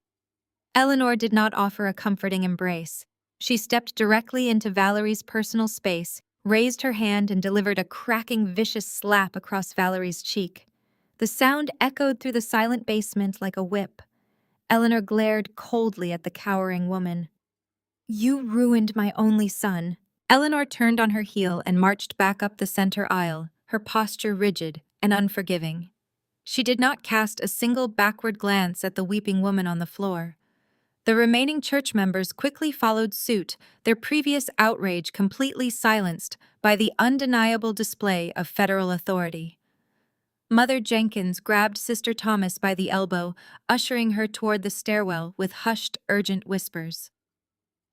Speaker 1: Eleanor did not offer a comforting embrace. She stepped directly into Valerie's personal space, raised her hand, and delivered a cracking, vicious slap across Valerie's cheek. The sound echoed through the silent basement like a whip. Eleanor glared coldly at the cowering woman. "You ruined my only son." Eleanor turned on her heel and marched back up the center aisle, her posture rigid and unforgiving. She did not cast a single backward glance at the weeping woman on the floor. The remaining church members quickly followed suit, their previous outrage completely silenced by the undeniable display of federal authority. Mother Jenkins grabbed Sister Thomas by the elbow, ushering her toward the stairwell with hushed, urgent whispers.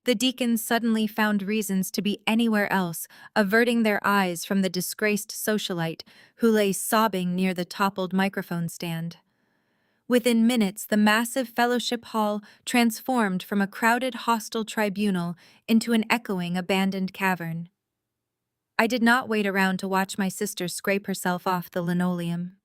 Speaker 1: The deacons suddenly found reasons to be anywhere else, averting their eyes from the disgraced socialite who lay sobbing near the toppled microphone stand. Within minutes, the massive fellowship hall transformed from a crowded, hostile tribunal into an echoing, abandoned cavern. I did not wait around to watch my sister scrape herself off the linoleum.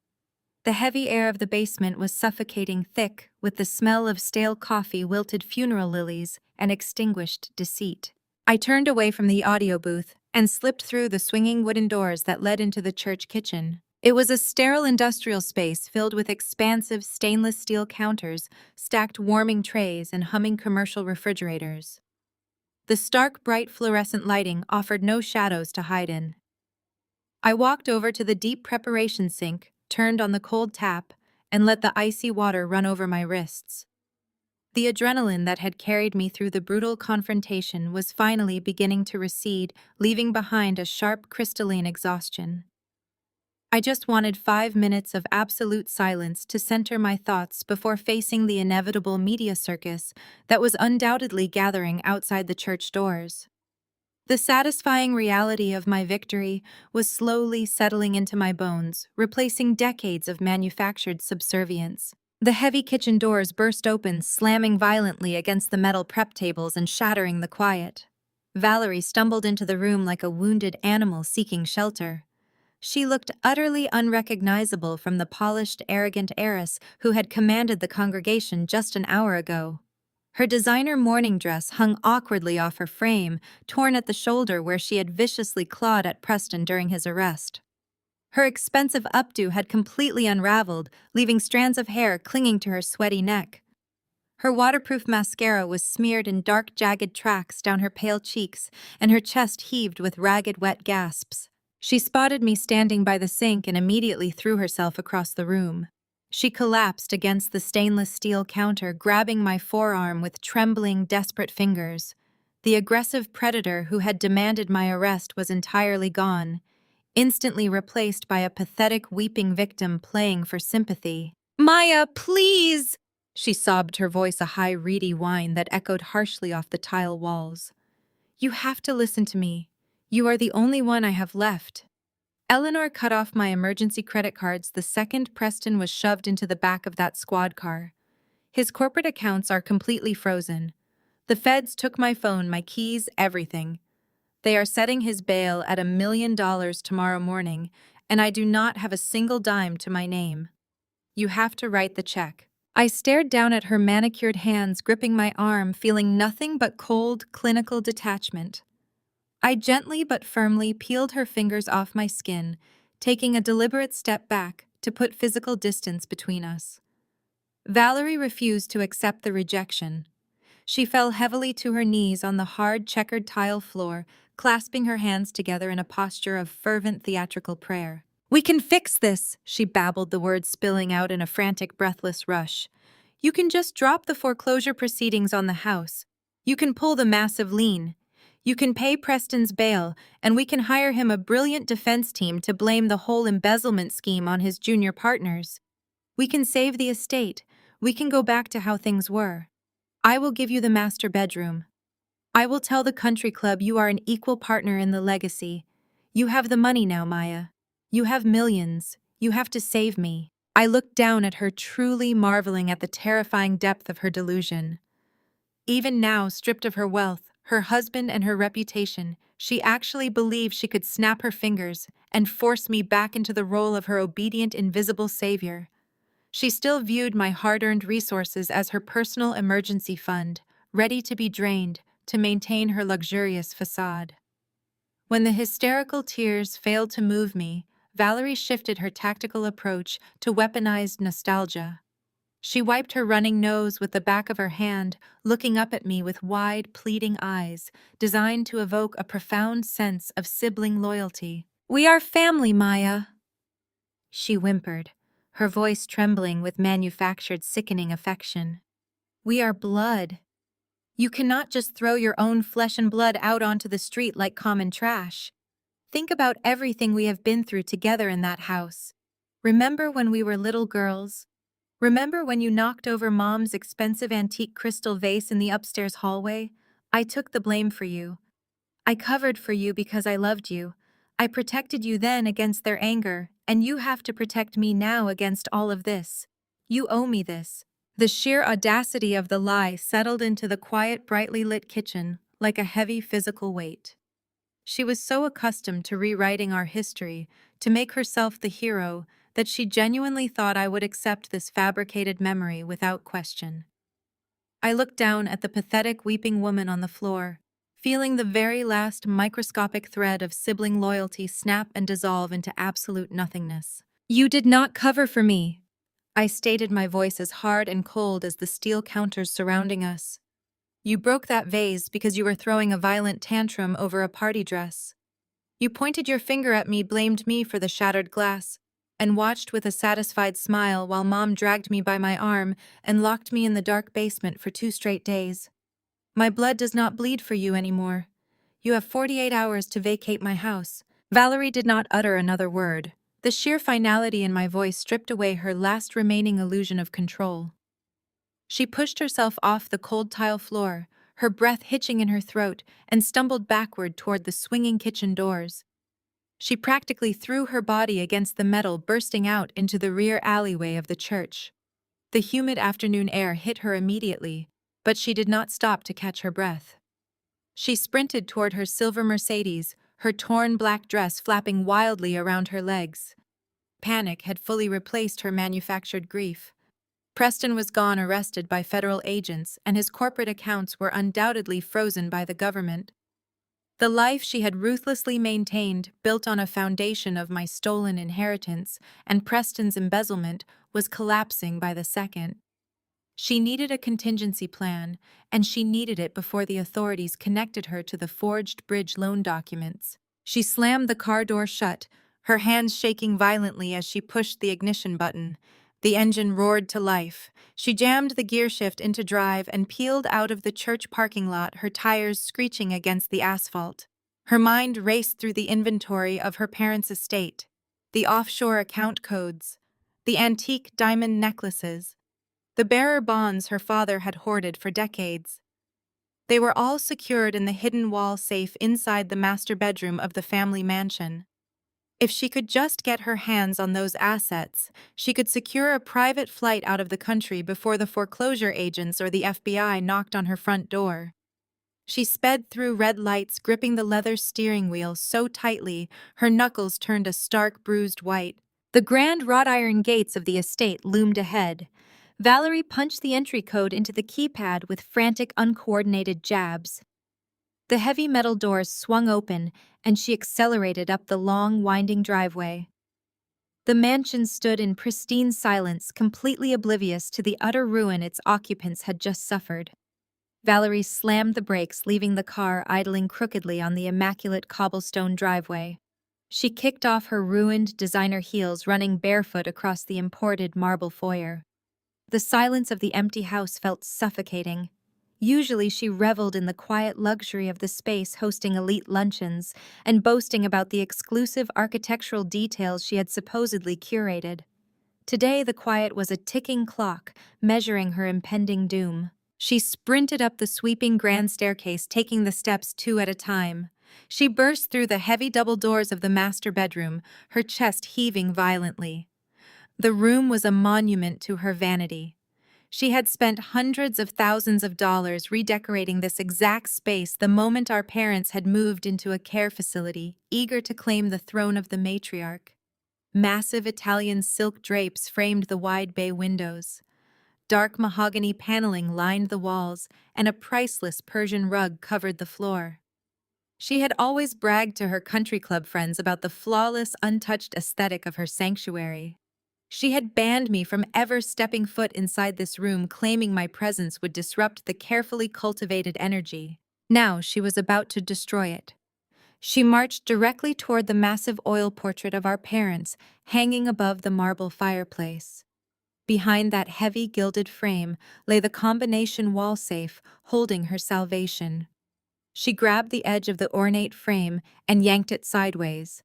Speaker 1: The heavy air of the basement was suffocating thick with the smell of stale coffee, wilted funeral lilies, and extinguished deceit. I turned away from the audio booth and slipped through the swinging wooden doors that led into the church kitchen. It was a sterile industrial space filled with expansive stainless steel counters, stacked warming trays, and humming commercial refrigerators. The stark, bright fluorescent lighting offered no shadows to hide in. I walked over to the deep preparation sink, turned on the cold tap, and let the icy water run over my wrists. The adrenaline that had carried me through the brutal confrontation was finally beginning to recede, leaving behind a sharp, crystalline exhaustion. I just wanted 5 minutes of absolute silence to center my thoughts before facing the inevitable media circus that was undoubtedly gathering outside the church doors. The satisfying reality of my victory was slowly settling into my bones, replacing decades of manufactured subservience. The heavy kitchen doors burst open, slamming violently against the metal prep tables and shattering the quiet. Valerie stumbled into the room like a wounded animal seeking shelter. She looked utterly unrecognizable from the polished, arrogant heiress who had commanded the congregation just an hour ago. Her designer morning dress hung awkwardly off her frame, torn at the shoulder where she had viciously clawed at Preston during his arrest. Her expensive updo had completely unraveled, leaving strands of hair clinging to her sweaty neck. Her waterproof mascara was smeared in dark, jagged tracks down her pale cheeks, and her chest heaved with ragged, wet gasps. She spotted me standing by the sink and immediately threw herself across the room. She collapsed against the stainless steel counter, grabbing my forearm with trembling, desperate fingers. The aggressive predator who had demanded my arrest was entirely gone, instantly replaced by a pathetic, weeping victim playing for sympathy. "Maya, please!" She sobbed, her voice a high, reedy whine that echoed harshly off the tile walls. "You have to listen to me. You are the only one I have left." Eleanor cut off my emergency credit cards the second Preston was shoved into the back of that squad car. His corporate accounts are completely frozen. The feds took my phone, my keys, everything. They are setting his bail at $1 million tomorrow morning, and I do not have a single dime to my name. You have to write the check. I stared down at her manicured hands gripping my arm, feeling nothing but cold, clinical detachment. I gently but firmly peeled her fingers off my skin, taking a deliberate step back to put physical distance between us. Valerie refused to accept the rejection. She fell heavily to her knees on the hard, checkered tile floor, clasping her hands together in a posture of fervent theatrical prayer. "We can fix this," she babbled, the words spilling out in a frantic, breathless rush. "You can just drop the foreclosure proceedings on the house. You can pull the massive lien. You can pay Preston's bail, and we can hire him a brilliant defense team to blame the whole embezzlement scheme on his junior partners. We can save the estate. We can go back to how things were. I will give you the master bedroom. I will tell the country club you are an equal partner in the legacy. You have the money now, Maya. You have millions. You have to save me." I looked down at her, truly marveling at the terrifying depth of her delusion. Even now, stripped of her wealth, her husband, and her reputation, she actually believed she could snap her fingers and force me back into the role of her obedient, invisible savior. She still viewed my hard-earned resources as her personal emergency fund, ready to be drained to maintain her luxurious facade. When the hysterical tears failed to move me, Valerie shifted her tactical approach to weaponized nostalgia. She wiped her running nose with the back of her hand, looking up at me with wide, pleading eyes, designed to evoke a profound sense of sibling loyalty. "We are family, Maya," she whimpered, her voice trembling with manufactured, sickening affection. "We are blood. You cannot just throw your own flesh and blood out onto the street like common trash. Think about everything we have been through together in that house. Remember when we were little girls? Remember when you knocked over Mom's expensive antique crystal vase in the upstairs hallway? I took the blame for you. I covered for you because I loved you. I protected you then against their anger, and you have to protect me now against all of this. You owe me this." The sheer audacity of the lie settled into the quiet, brightly lit kitchen like a heavy physical weight. She was so accustomed to rewriting our history, to make herself the hero, that she genuinely thought I would accept this fabricated memory without question. I looked down at the pathetic weeping woman on the floor, feeling the very last microscopic thread of sibling loyalty snap and dissolve into absolute nothingness. "You did not cover for me," I stated, my voice as hard and cold as the steel counters surrounding us. "You broke that vase because you were throwing a violent tantrum over a party dress. You pointed your finger at me, blamed me for the shattered glass, and watched with a satisfied smile while Mom dragged me by my arm and locked me in the dark basement for 2 straight days. My blood does not bleed for you anymore. You have 48 hours to vacate my house." Valerie did not utter another word. The sheer finality in my voice stripped away her last remaining illusion of control. She pushed herself off the cold tile floor, her breath hitching in her throat, and stumbled backward toward the swinging kitchen doors. She practically threw her body against the metal, bursting out into the rear alleyway of the church. The humid afternoon air hit her immediately, but she did not stop to catch her breath. She sprinted toward her silver Mercedes, her torn black dress flapping wildly around her legs. Panic had fully replaced her manufactured grief. Preston was gone, arrested by federal agents, and his corporate accounts were undoubtedly frozen by the government. The life she had ruthlessly maintained, built on a foundation of my stolen inheritance and Preston's embezzlement, was collapsing by the second. She needed a contingency plan, and she needed it before the authorities connected her to the forged bridge loan documents. She slammed the car door shut, her hands shaking violently as she pushed the ignition button. The engine roared to life. She jammed the gear shift into drive and peeled out of the church parking lot, her tires screeching against the asphalt. Her mind raced through the inventory of her parents' estate, the offshore account codes, the antique diamond necklaces, the bearer bonds her father had hoarded for decades. They were all secured in the hidden wall safe inside the master bedroom of the family mansion. If she could just get her hands on those assets, she could secure a private flight out of the country before the foreclosure agents or the FBI knocked on her front door. She sped through red lights, gripping the leather steering wheel so tightly her knuckles turned a stark bruised white. The grand wrought iron gates of the estate loomed ahead. Valerie punched the entry code into the keypad with frantic, uncoordinated jabs. The heavy metal doors swung open, and she accelerated up the long, winding driveway. The mansion stood in pristine silence, completely oblivious to the utter ruin its occupants had just suffered. Valerie slammed the brakes, leaving the car idling crookedly on the immaculate cobblestone driveway. She kicked off her ruined designer heels, running barefoot across the imported marble foyer. The silence of the empty house felt suffocating. Usually she reveled in the quiet luxury of the space, hosting elite luncheons and boasting about the exclusive architectural details she had supposedly curated. Today the quiet was a ticking clock, measuring her impending doom. She sprinted up the sweeping grand staircase, taking the steps 2 at a time. She burst through the heavy double doors of the master bedroom, her chest heaving violently. The room was a monument to her vanity. She had spent hundreds of thousands of dollars redecorating this exact space the moment our parents had moved into a care facility, eager to claim the throne of the matriarch. Massive Italian silk drapes framed the wide bay windows. Dark mahogany paneling lined the walls, and a priceless Persian rug covered the floor. She had always bragged to her country club friends about the flawless, untouched aesthetic of her sanctuary. She had banned me from ever stepping foot inside this room, claiming my presence would disrupt the carefully cultivated energy. Now she was about to destroy it. She marched directly toward the massive oil portrait of our parents, hanging above the marble fireplace. Behind that heavy gilded frame lay the combination wall safe, holding her salvation. She grabbed the edge of the ornate frame and yanked it sideways.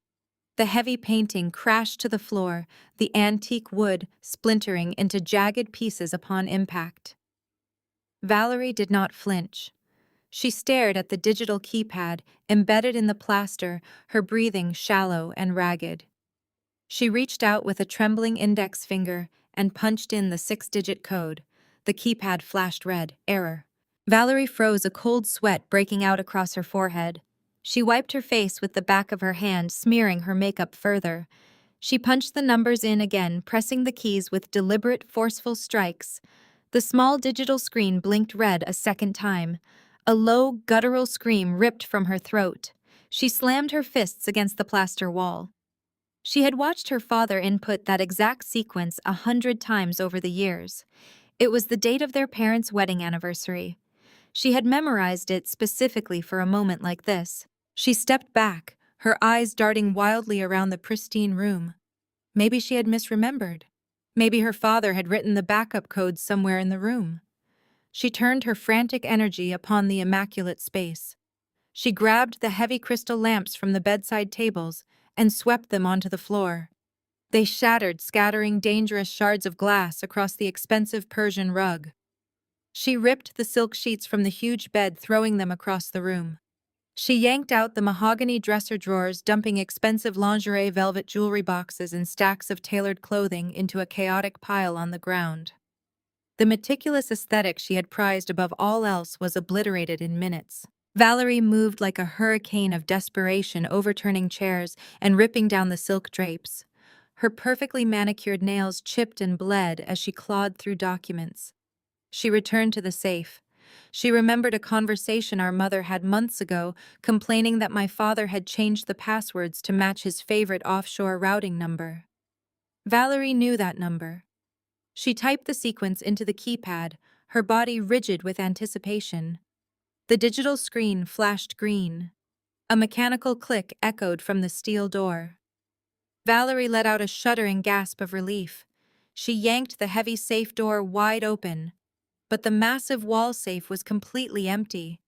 Speaker 1: The heavy painting crashed to the floor, the antique wood splintering into jagged pieces upon impact. Valerie did not flinch. She stared at the digital keypad embedded in the plaster, her breathing shallow and ragged. She reached out with a trembling index finger and punched in the 6-digit code. The keypad flashed red, error. Valerie froze, a cold sweat breaking out across her forehead. She wiped her face with the back of her hand, smearing her makeup further. She punched the numbers in again, pressing the keys with deliberate, forceful strikes. The small digital screen blinked red a second time. A low, guttural scream ripped from her throat. She slammed her fists against the plaster wall. She had watched her father input that exact sequence 100 times over the years. It was the date of their parents' wedding anniversary. She had memorized it specifically for a moment like this. She stepped back, her eyes darting wildly around the pristine room. Maybe she had misremembered. Maybe her father had written the backup code somewhere in the room. She turned her frantic energy upon the immaculate space. She grabbed the heavy crystal lamps from the bedside tables and swept them onto the floor. They shattered, scattering dangerous shards of glass across the expensive Persian rug. She ripped the silk sheets from the huge bed, throwing them across the room. She yanked out the mahogany dresser drawers, dumping expensive lingerie, velvet jewelry boxes, and stacks of tailored clothing into a chaotic pile on the ground. The meticulous aesthetic she had prized above all else was obliterated in minutes. Valerie moved like a hurricane of desperation, overturning chairs and ripping down the silk drapes. Her perfectly manicured nails chipped and bled as she clawed through documents. She returned to the safe. She remembered a conversation our mother had months ago, complaining that my father had changed the passwords to match his favorite offshore routing number. Valerie knew that number. She typed the sequence into the keypad, her body rigid with anticipation. The digital screen flashed green. A mechanical click echoed from the steel door. Valerie let out a shuddering gasp of relief. She yanked the heavy safe door wide open. But the massive wall safe was completely empty.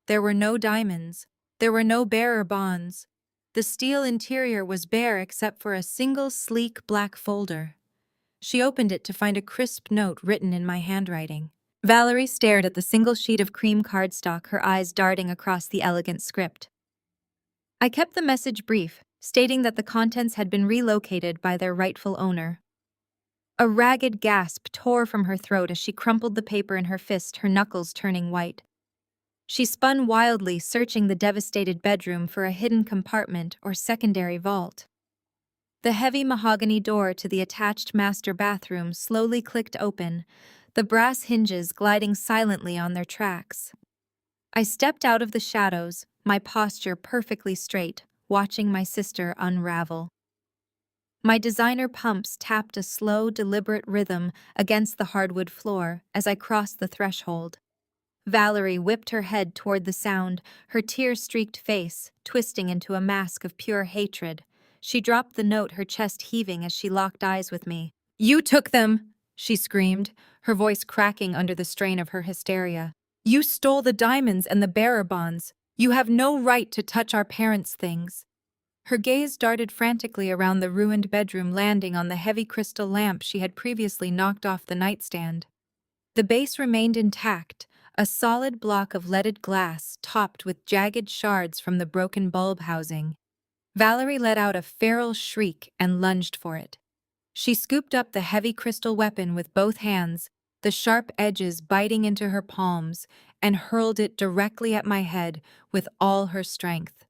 Speaker 1: There were no diamonds. There were no bearer bonds. The steel interior was bare except for a single sleek black folder. She opened it to find a crisp note written in my handwriting. Valerie stared at the single sheet of cream cardstock, her eyes darting across the elegant script. I kept the message brief, stating that the contents had been relocated by their rightful owner. A ragged gasp tore from her throat as she crumpled the paper in her fist, her knuckles turning white. She spun wildly, searching the devastated bedroom for a hidden compartment or secondary vault. The heavy mahogany door to the attached master bathroom slowly clicked open, the brass hinges gliding silently on their tracks. I stepped out of the shadows, my posture perfectly straight, watching my sister unravel. My designer pumps tapped a slow, deliberate rhythm against the hardwood floor as I crossed the threshold. Valerie whipped her head toward the sound, her tear-streaked face twisting into a mask of pure hatred. She dropped the note, her chest heaving as she locked eyes with me. "You took them!" she screamed, her voice cracking under the strain of her hysteria. "You stole the diamonds and the bearer bonds. You have no right to touch our parents' things." Her gaze darted frantically around the ruined bedroom, landing on the heavy crystal lamp she had previously knocked off the nightstand. The base remained intact, a solid block of leaded glass topped with jagged shards from the broken bulb housing. Valerie let out a feral shriek and lunged for it. She scooped up the heavy crystal weapon with both hands, the sharp edges biting into her palms, and hurled it directly at my head with all her strength.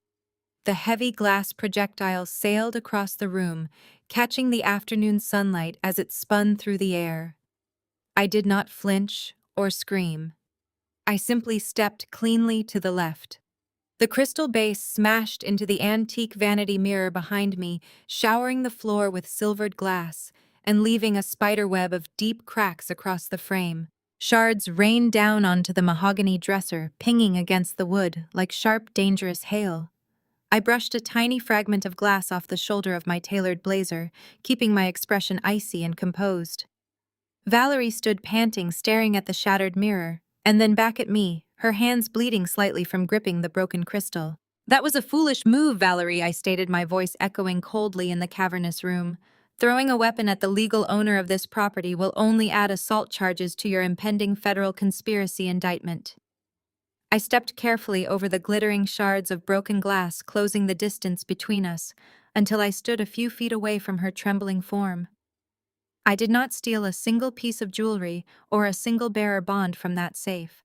Speaker 1: The heavy glass projectile sailed across the room, catching the afternoon sunlight as it spun through the air. I did not flinch or scream. I simply stepped cleanly to the left. The crystal base smashed into the antique vanity mirror behind me, showering the floor with silvered glass and leaving a spiderweb of deep cracks across the frame. Shards rained down onto the mahogany dresser, pinging against the wood like sharp, dangerous hail. I brushed a tiny fragment of glass off the shoulder of my tailored blazer, keeping my expression icy and composed. Valerie stood panting, staring at the shattered mirror, and then back at me, her hands bleeding slightly from gripping the broken crystal. "That was a foolish move, Valerie," I stated, my voice echoing coldly in the cavernous room. "Throwing a weapon at the legal owner of this property will only add assault charges to your impending federal conspiracy indictment." I stepped carefully over the glittering shards of broken glass, closing the distance between us, until I stood a few feet away from her trembling form. I did not steal a single piece of jewelry or a single bearer bond from that safe.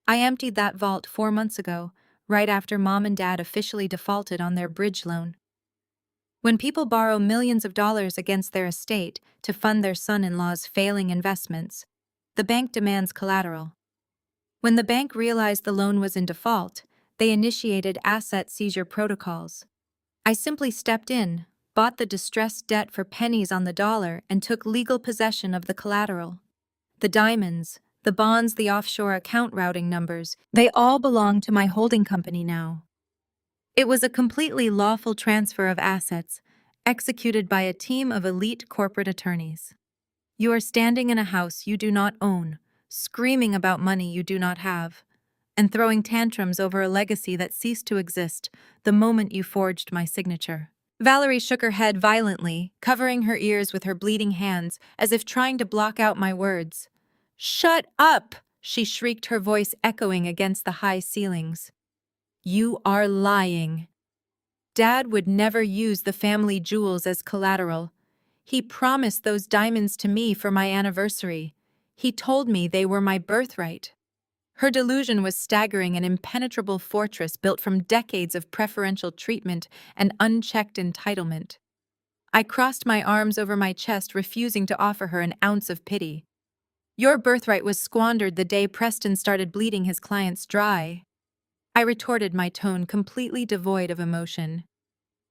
Speaker 1: I emptied that vault 4 months ago, right after Mom and Dad officially defaulted on their bridge loan. When people borrow millions of dollars against their estate to fund their son-in-law's failing investments, the bank demands collateral. When the bank realized the loan was in default, they initiated asset seizure protocols. I simply stepped in, bought the distressed debt for pennies on the dollar, and took legal possession of the collateral. The diamonds, the bonds, the offshore account routing numbers, they all belong to my holding company now. It was a completely lawful transfer of assets, executed by a team of elite corporate attorneys. You are standing in a house you do not own, screaming about money you do not have, and throwing tantrums over a legacy that ceased to exist the moment you forged my signature. Valerie shook her head violently, covering her ears with her bleeding hands as if trying to block out my words. "Shut up!" she shrieked, her voice echoing against the high ceilings. "You are lying. Dad would never use the family jewels as collateral. He promised those diamonds to me for my anniversary. He told me they were my birthright." Her delusion was staggering, an impenetrable fortress built from decades of preferential treatment and unchecked entitlement. I crossed my arms over my chest, refusing to offer her an ounce of pity. "Your birthright was squandered the day Preston started bleeding his clients dry," I retorted, my tone completely devoid of emotion.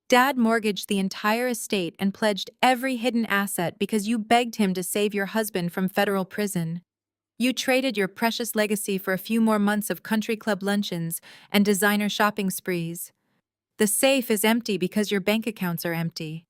Speaker 1: "Dad mortgaged the entire estate and pledged every hidden asset because you begged him to save your husband from federal prison. You traded your precious legacy for a few more months of country club luncheons and designer shopping sprees. The safe is empty because your bank accounts are empty.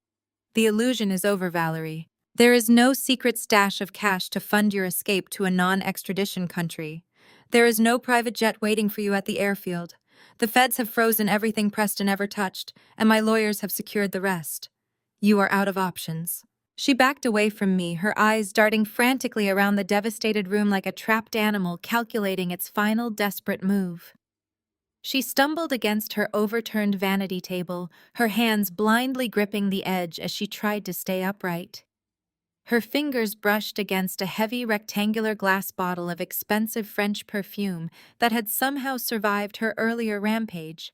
Speaker 1: The illusion is over, Valerie. There is no secret stash of cash to fund your escape to a non-extradition country. There is no private jet waiting for you at the airfield. The feds have frozen everything Preston ever touched, and my lawyers have secured the rest. You are out of options." She backed away from me, her eyes darting frantically around the devastated room like a trapped animal calculating its final desperate move. She stumbled against her overturned vanity table, her hands blindly gripping the edge as she tried to stay upright. Her fingers brushed against a heavy rectangular glass bottle of expensive French perfume that had somehow survived her earlier rampage.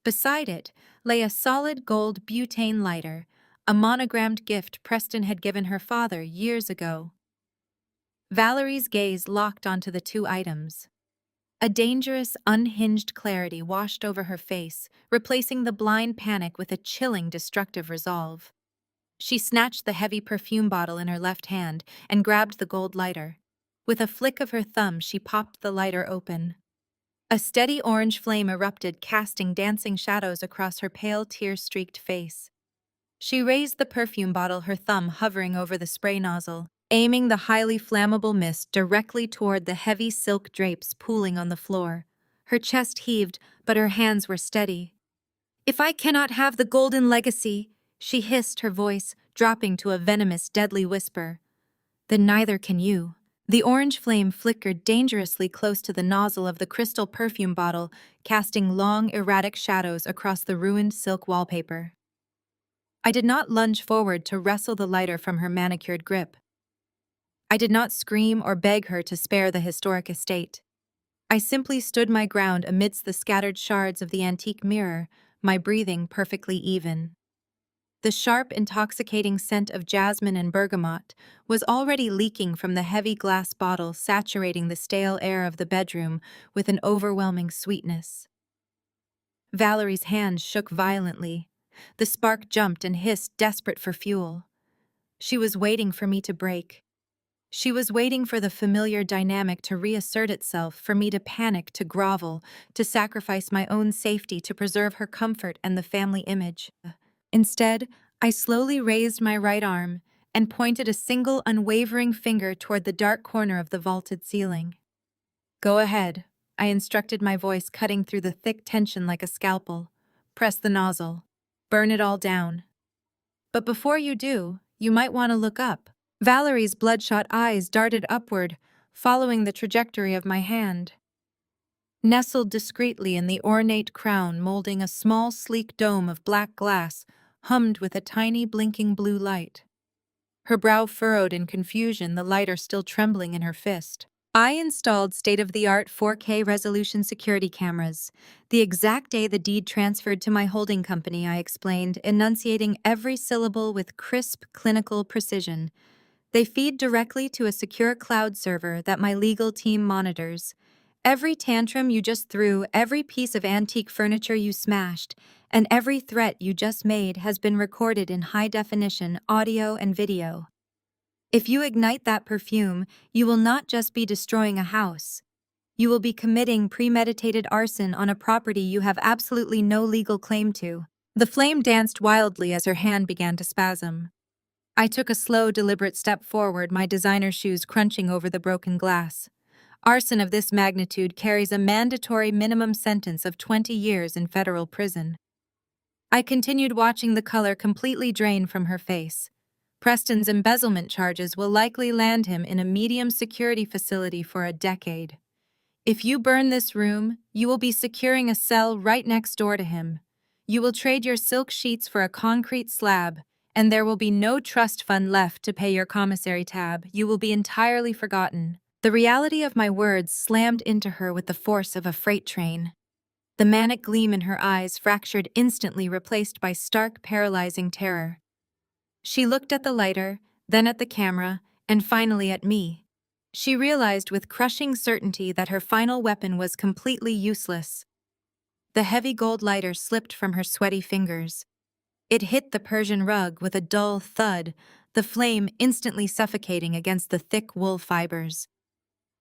Speaker 1: Beside it lay a solid gold butane lighter, a monogrammed gift Preston had given her father years ago. Valerie's gaze locked onto the two items. A dangerous, unhinged clarity washed over her face, replacing the blind panic with a chilling, destructive resolve. She snatched the heavy perfume bottle in her left hand and grabbed the gold lighter. With a flick of her thumb, she popped the lighter open. A steady orange flame erupted, casting dancing shadows across her pale, tear-streaked face. She raised the perfume bottle, her thumb hovering over the spray nozzle, aiming the highly flammable mist directly toward the heavy silk drapes pooling on the floor. Her chest heaved, but her hands were steady. "If I cannot have the golden legacy," she hissed, her voice dropping to a venomous, deadly whisper, "then neither can you." The orange flame flickered dangerously close to the nozzle of the crystal perfume bottle, casting long, erratic shadows across the ruined silk wallpaper. I did not lunge forward to wrestle the lighter from her manicured grip. I did not scream or beg her to spare the historic estate. I simply stood my ground amidst the scattered shards of the antique mirror, my breathing perfectly even. The sharp, intoxicating scent of jasmine and bergamot was already leaking from the heavy glass bottle, saturating the stale air of the bedroom with an overwhelming sweetness. Valerie's hand shook violently. The spark jumped and hissed, desperate for fuel. She was waiting for me to break. She was waiting for the familiar dynamic to reassert itself, for me to panic, to grovel, to sacrifice my own safety to preserve her comfort and the family image. Instead, I slowly raised my right arm and pointed a single unwavering finger toward the dark corner of the vaulted ceiling. "Go ahead," I instructed, my voice cutting through the thick tension like a scalpel. "Press the nozzle. Burn it all down. But before you do, you might want to look up." Valerie's bloodshot eyes darted upward, following the trajectory of my hand. Nestled discreetly in the ornate crown molding a small, sleek dome of black glass, hummed with a tiny, blinking blue light. Her brow furrowed in confusion, the lighter still trembling in her fist. I installed state-of-the-art 4K resolution security cameras. The exact day the deed transferred to my holding company, I explained, enunciating every syllable with crisp, clinical precision. They feed directly to a secure cloud server that my legal team monitors. Every tantrum you just threw, every piece of antique furniture you smashed, and every threat you just made has been recorded in high-definition audio and video. If you ignite that perfume, you will not just be destroying a house. You will be committing premeditated arson on a property you have absolutely no legal claim to. The flame danced wildly as her hand began to spasm. I took a slow, deliberate step forward, my designer shoes crunching over the broken glass. Arson of this magnitude carries a mandatory minimum sentence of 20 years in federal prison. I continued watching the color completely drain from her face. Preston's embezzlement charges will likely land him in a medium security facility for a decade. If you burn this room, you will be securing a cell right next door to him. You will trade your silk sheets for a concrete slab, and there will be no trust fund left to pay your commissary tab. You will be entirely forgotten. The reality of my words slammed into her with the force of a freight train. The manic gleam in her eyes fractured instantly, replaced by stark, paralyzing terror. She looked at the lighter, then at the camera, and finally at me. She realized with crushing certainty that her final weapon was completely useless. The heavy gold lighter slipped from her sweaty fingers. It hit the Persian rug with a dull thud, the flame instantly suffocating against the thick wool fibers.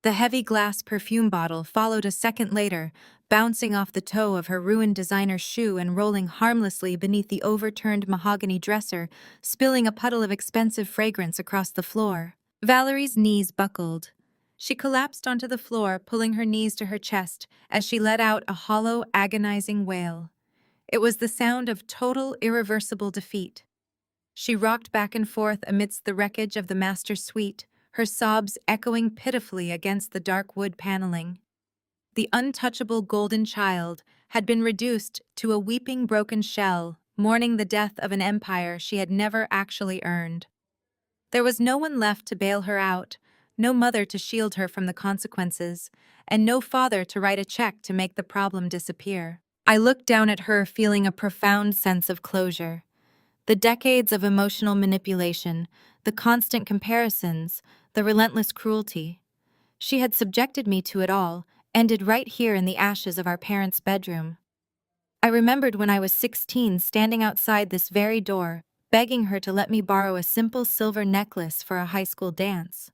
Speaker 1: The heavy glass perfume bottle followed a second later, bouncing off the toe of her ruined designer shoe and rolling harmlessly beneath the overturned mahogany dresser, spilling a puddle of expensive fragrance across the floor. Valerie's knees buckled. She collapsed onto the floor, pulling her knees to her chest as she let out a hollow, agonizing wail. It was the sound of total, irreversible defeat. She rocked back and forth amidst the wreckage of the master suite, her sobs echoing pitifully against the dark wood paneling. The untouchable golden child had been reduced to a weeping broken shell, mourning the death of an empire she had never actually earned. There was no one left to bail her out, no mother to shield her from the consequences, and no father to write a check to make the problem disappear. I looked down at her, feeling a profound sense of closure. The decades of emotional manipulation, the constant comparisons, the relentless cruelty. She had subjected me to it all, ended right here in the ashes of our parents' bedroom. I remembered when I was 16 standing outside this very door, begging her to let me borrow a simple silver necklace for a high school dance.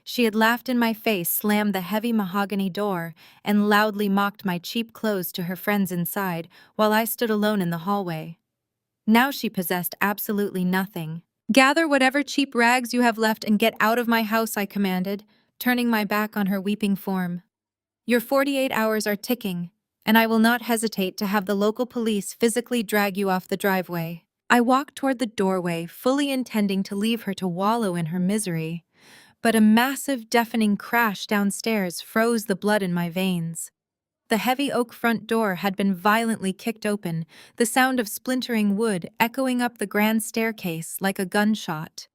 Speaker 1: She had laughed in my face, slammed the heavy mahogany door, and loudly mocked my cheap clothes to her friends inside while I stood alone in the hallway. Now she possessed absolutely nothing. "Gather whatever cheap rags you have left and get out of my house," I commanded, turning my back on her weeping form. "Your 48 hours are ticking, and I will not hesitate to have the local police physically drag you off the driveway." I walked toward the doorway, fully intending to leave her to wallow in her misery, but a massive, deafening crash downstairs froze the blood in my veins. The heavy oak front door had been violently kicked open, the sound of splintering wood echoing up the grand staircase like a gunshot.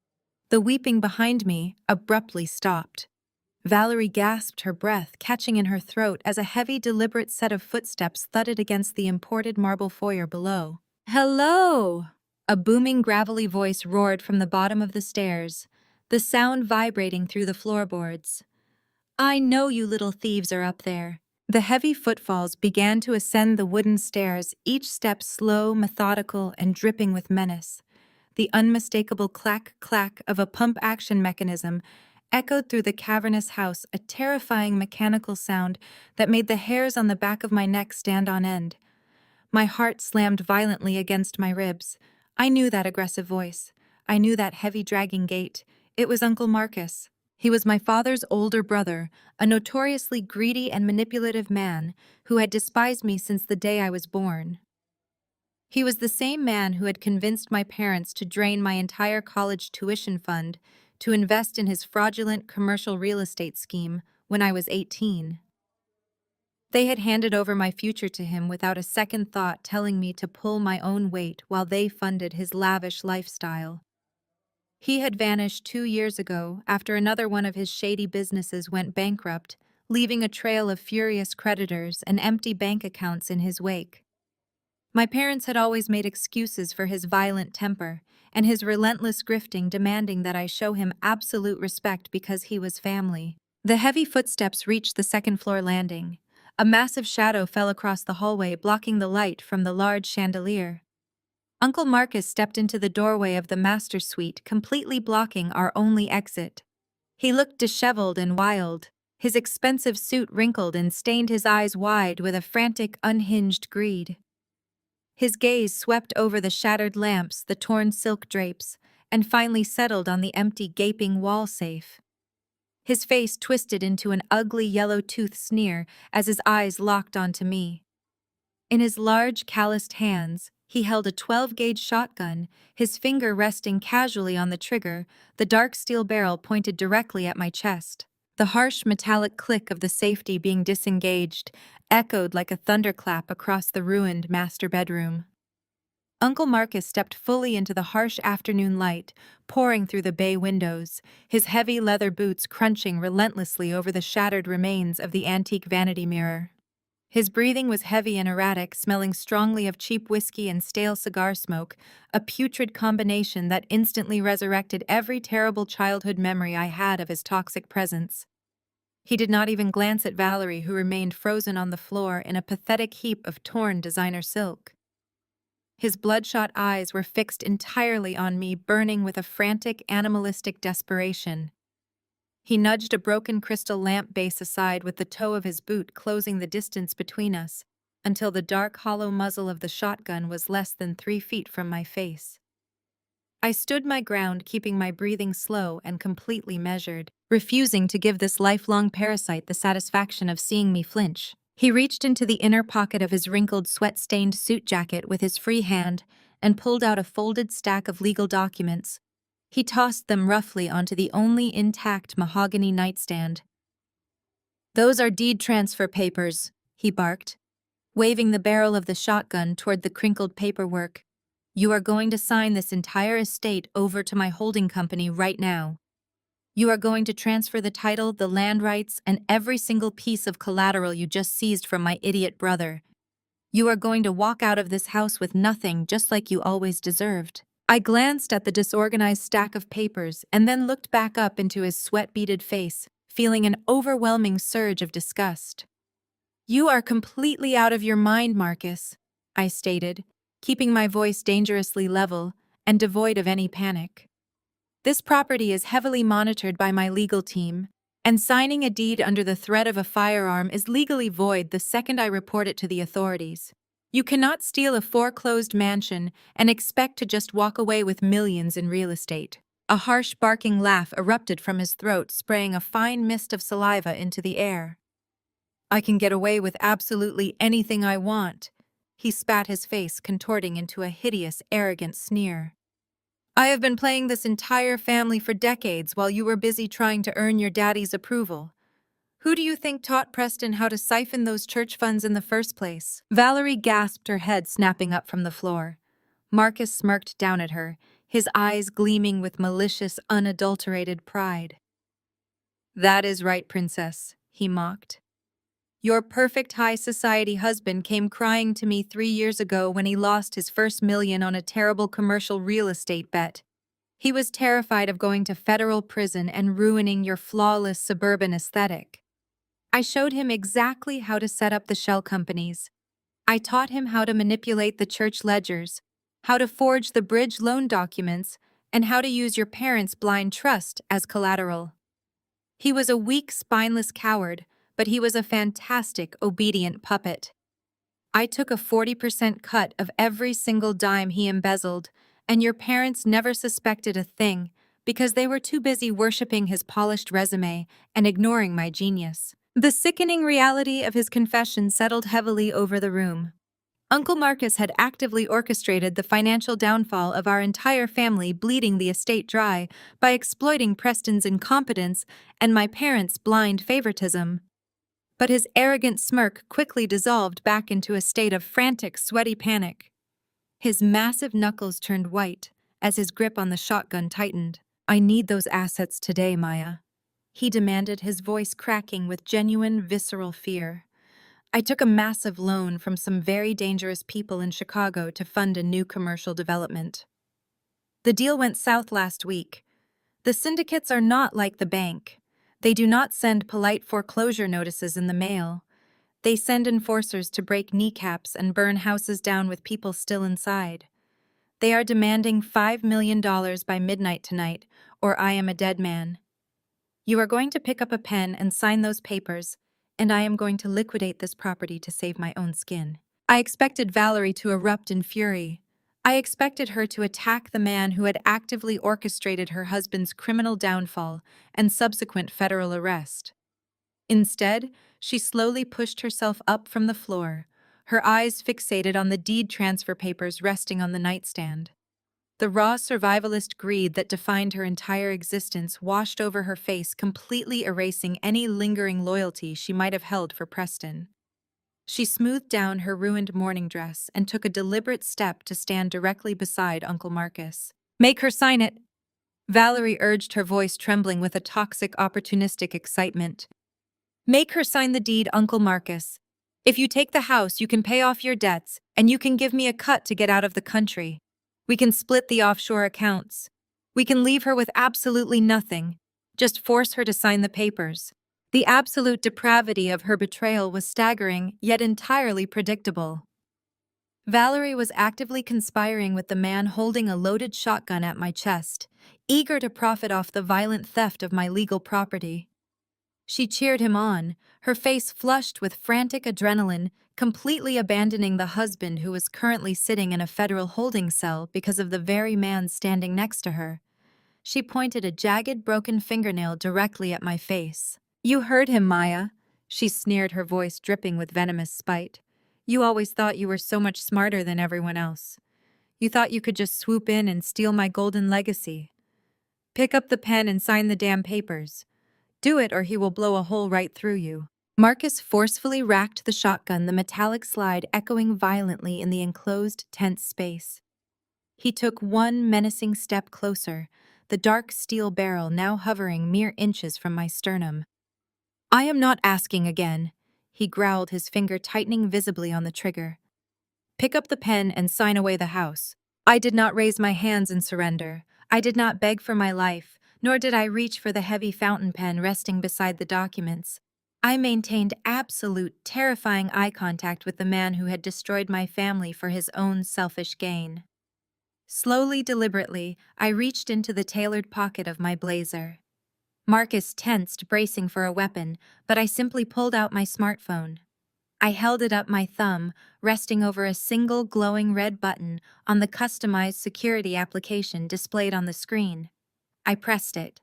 Speaker 1: The weeping behind me abruptly stopped. Valerie gasped, her breath catching in her throat as a heavy, deliberate set of footsteps thudded against the imported marble foyer below. "Hello!" A booming, gravelly voice roared from the bottom of the stairs, the sound vibrating through the floorboards. "I know you little thieves are up there." The heavy footfalls began to ascend the wooden stairs, each step slow, methodical, and dripping with menace. The unmistakable clack-clack of a pump-action mechanism echoed through the cavernous house, a terrifying mechanical sound that made the hairs on the back of my neck stand on end. My heart slammed violently against my ribs. I knew that aggressive voice. I knew that heavy, dragging gait. It was Uncle Marcus. He was my father's older brother, a notoriously greedy and manipulative man who had despised me since the day I was born. He was the same man who had convinced my parents to drain my entire college tuition fund to invest in his fraudulent commercial real estate scheme when I was 18. They had handed over my future to him without a second thought, telling me to pull my own weight while they funded his lavish lifestyle. He had vanished 2 years ago after another one of his shady businesses went bankrupt, leaving a trail of furious creditors and empty bank accounts in his wake. My parents had always made excuses for his violent temper and his relentless grifting, demanding that I show him absolute respect because he was family. The heavy footsteps reached the second-floor landing. A massive shadow fell across the hallway, blocking the light from the large chandelier. Uncle Marcus stepped into the doorway of the master suite, completely blocking our only exit. He looked disheveled and wild. His expensive suit wrinkled and stained his eyes wide with a frantic, unhinged greed. His gaze swept over the shattered lamps, the torn silk drapes, and finally settled on the empty, gaping wall safe. His face twisted into an ugly yellow-toothed sneer as his eyes locked onto me. In his large, calloused hands, he held a 12-gauge shotgun, his finger resting casually on the trigger, the dark steel barrel pointed directly at my chest. The harsh metallic click of the safety being disengaged echoed like a thunderclap across the ruined master bedroom. Uncle Marcus stepped fully into the harsh afternoon light, pouring through the bay windows, his heavy leather boots crunching relentlessly over the shattered remains of the antique vanity mirror. His breathing was heavy and erratic, smelling strongly of cheap whiskey and stale cigar smoke, a putrid combination that instantly resurrected every terrible childhood memory I had of his toxic presence. He did not even glance at Valerie, who remained frozen on the floor in a pathetic heap of torn designer silk. His bloodshot eyes were fixed entirely on me, burning with a frantic, animalistic desperation. He nudged a broken crystal lamp base aside with the toe of his boot, closing the distance between us, until the dark, hollow muzzle of the shotgun was less than 3 feet from my face. I stood my ground, keeping my breathing slow and completely measured, refusing to give this lifelong parasite the satisfaction of seeing me flinch. He reached into the inner pocket of his wrinkled, sweat-stained suit jacket with his free hand and pulled out a folded stack of legal documents. He tossed them roughly onto the only intact mahogany nightstand. "Those are deed transfer papers," he barked, waving the barrel of the shotgun toward the crinkled paperwork. "You are going to sign this entire estate over to my holding company right now. You are going to transfer the title, the land rights, and every single piece of collateral you just seized from my idiot brother. You are going to walk out of this house with nothing, just like you always deserved." I glanced at the disorganized stack of papers and then looked back up into his sweat-beaded face, feeling an overwhelming surge of disgust. "You are completely out of your mind, Marcus," I stated, keeping my voice dangerously level and devoid of any panic. "This property is heavily monitored by my legal team, and signing a deed under the threat of a firearm is legally void the second I report it to the authorities. You cannot steal a foreclosed mansion and expect to just walk away with millions in real estate." A harsh barking laugh erupted from his throat, spraying a fine mist of saliva into the air. "I can get away with absolutely anything I want." He spat, his face contorting into a hideous, arrogant sneer. "I have been playing this entire family for decades while you were busy trying to earn your daddy's approval. Who do you think taught Preston how to siphon those church funds in the first place?" Valerie gasped, her head snapping up from the floor. Marcus smirked down at her, his eyes gleaming with malicious, unadulterated pride. "That is right, princess," he mocked. "Your perfect high society husband came crying to me 3 years ago when he lost his first million on a terrible commercial real estate bet. He was terrified of going to federal prison and ruining your flawless suburban aesthetic. I showed him exactly how to set up the shell companies. I taught him how to manipulate the church ledgers, how to forge the bridge loan documents, and how to use your parents' blind trust as collateral. He was a weak, spineless coward, but he was a fantastic, obedient puppet. I took a 40% cut of every single dime he embezzled, and your parents never suspected a thing because they were too busy worshiping his polished resume and ignoring my genius." The sickening reality of his confession settled heavily over the room. Uncle Marcus had actively orchestrated the financial downfall of our entire family, bleeding the estate dry by exploiting Preston's incompetence and my parents' blind favoritism. But his arrogant smirk quickly dissolved back into a state of frantic, sweaty panic. His massive knuckles turned white as his grip on the shotgun tightened. I need those assets today, Maya. He demanded, his voice cracking with genuine, visceral fear. I took a massive loan from some very dangerous people in Chicago to fund a new commercial development. The deal went south last week. The syndicates are not like the bank. They do not send polite foreclosure notices in the mail. They send enforcers to break kneecaps and burn houses down with people still inside. They are demanding $5 million by midnight tonight, or I am a dead man. You are going to pick up a pen and sign those papers, and I am going to liquidate this property to save my own skin. I expected Valerie to erupt in fury. I expected her to attack the man who had actively orchestrated her husband's criminal downfall and subsequent federal arrest. Instead, she slowly pushed herself up from the floor, her eyes fixated on the deed transfer papers resting on the nightstand. The raw survivalist greed that defined her entire existence washed over her face, completely erasing any lingering loyalty she might have held for Preston. She smoothed down her ruined morning dress and took a deliberate step to stand directly beside Uncle Marcus. "Make her sign it," Valerie urged, her voice trembling with a toxic, opportunistic excitement. "Make her sign the deed, Uncle Marcus. If you take the house, you can pay off your debts, and you can give me a cut to get out of the country. We can split the offshore accounts. We can leave her with absolutely nothing. Just force her to sign the papers." The absolute depravity of her betrayal was staggering, yet entirely predictable. Valerie was actively conspiring with the man holding a loaded shotgun at my chest, eager to profit off the violent theft of my legal property. She cheered him on, her face flushed with frantic adrenaline, completely abandoning the husband who was currently sitting in a federal holding cell because of the very man standing next to her. She pointed a jagged, broken fingernail directly at my face. "You heard him, Maya," she sneered, her voice dripping with venomous spite. "You always thought you were so much smarter than everyone else. You thought you could just swoop in and steal my golden legacy. Pick up the pen and sign the damn papers. Do it, or he will blow a hole right through you." Marcus forcefully racked the shotgun, the metallic slide echoing violently in the enclosed, tense space. He took one menacing step closer, the dark steel barrel now hovering mere inches from my sternum. "I am not asking again," he growled, his finger tightening visibly on the trigger. "Pick up the pen and sign away the house." I did not raise my hands in surrender. I did not beg for my life, nor did I reach for the heavy fountain pen resting beside the documents. I maintained absolute, terrifying eye contact with the man who had destroyed my family for his own selfish gain. Slowly, deliberately, I reached into the tailored pocket of my blazer. Marcus tensed, bracing for a weapon, but I simply pulled out my smartphone. I held it up, my thumb resting over a single glowing red button on the customized security application displayed on the screen. I pressed it.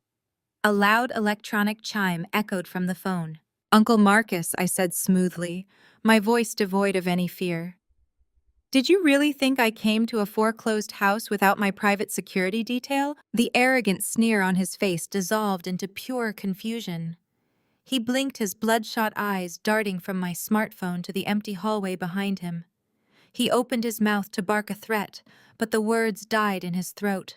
Speaker 1: A loud electronic chime echoed from the phone. "Uncle Marcus," I said smoothly, my voice devoid of any fear. "Did you really think I came to a foreclosed house without my private security detail?" The arrogant sneer on his face dissolved into pure confusion. He blinked, his bloodshot eyes darting from my smartphone to the empty hallway behind him. He opened his mouth to bark a threat, but the words died in his throat.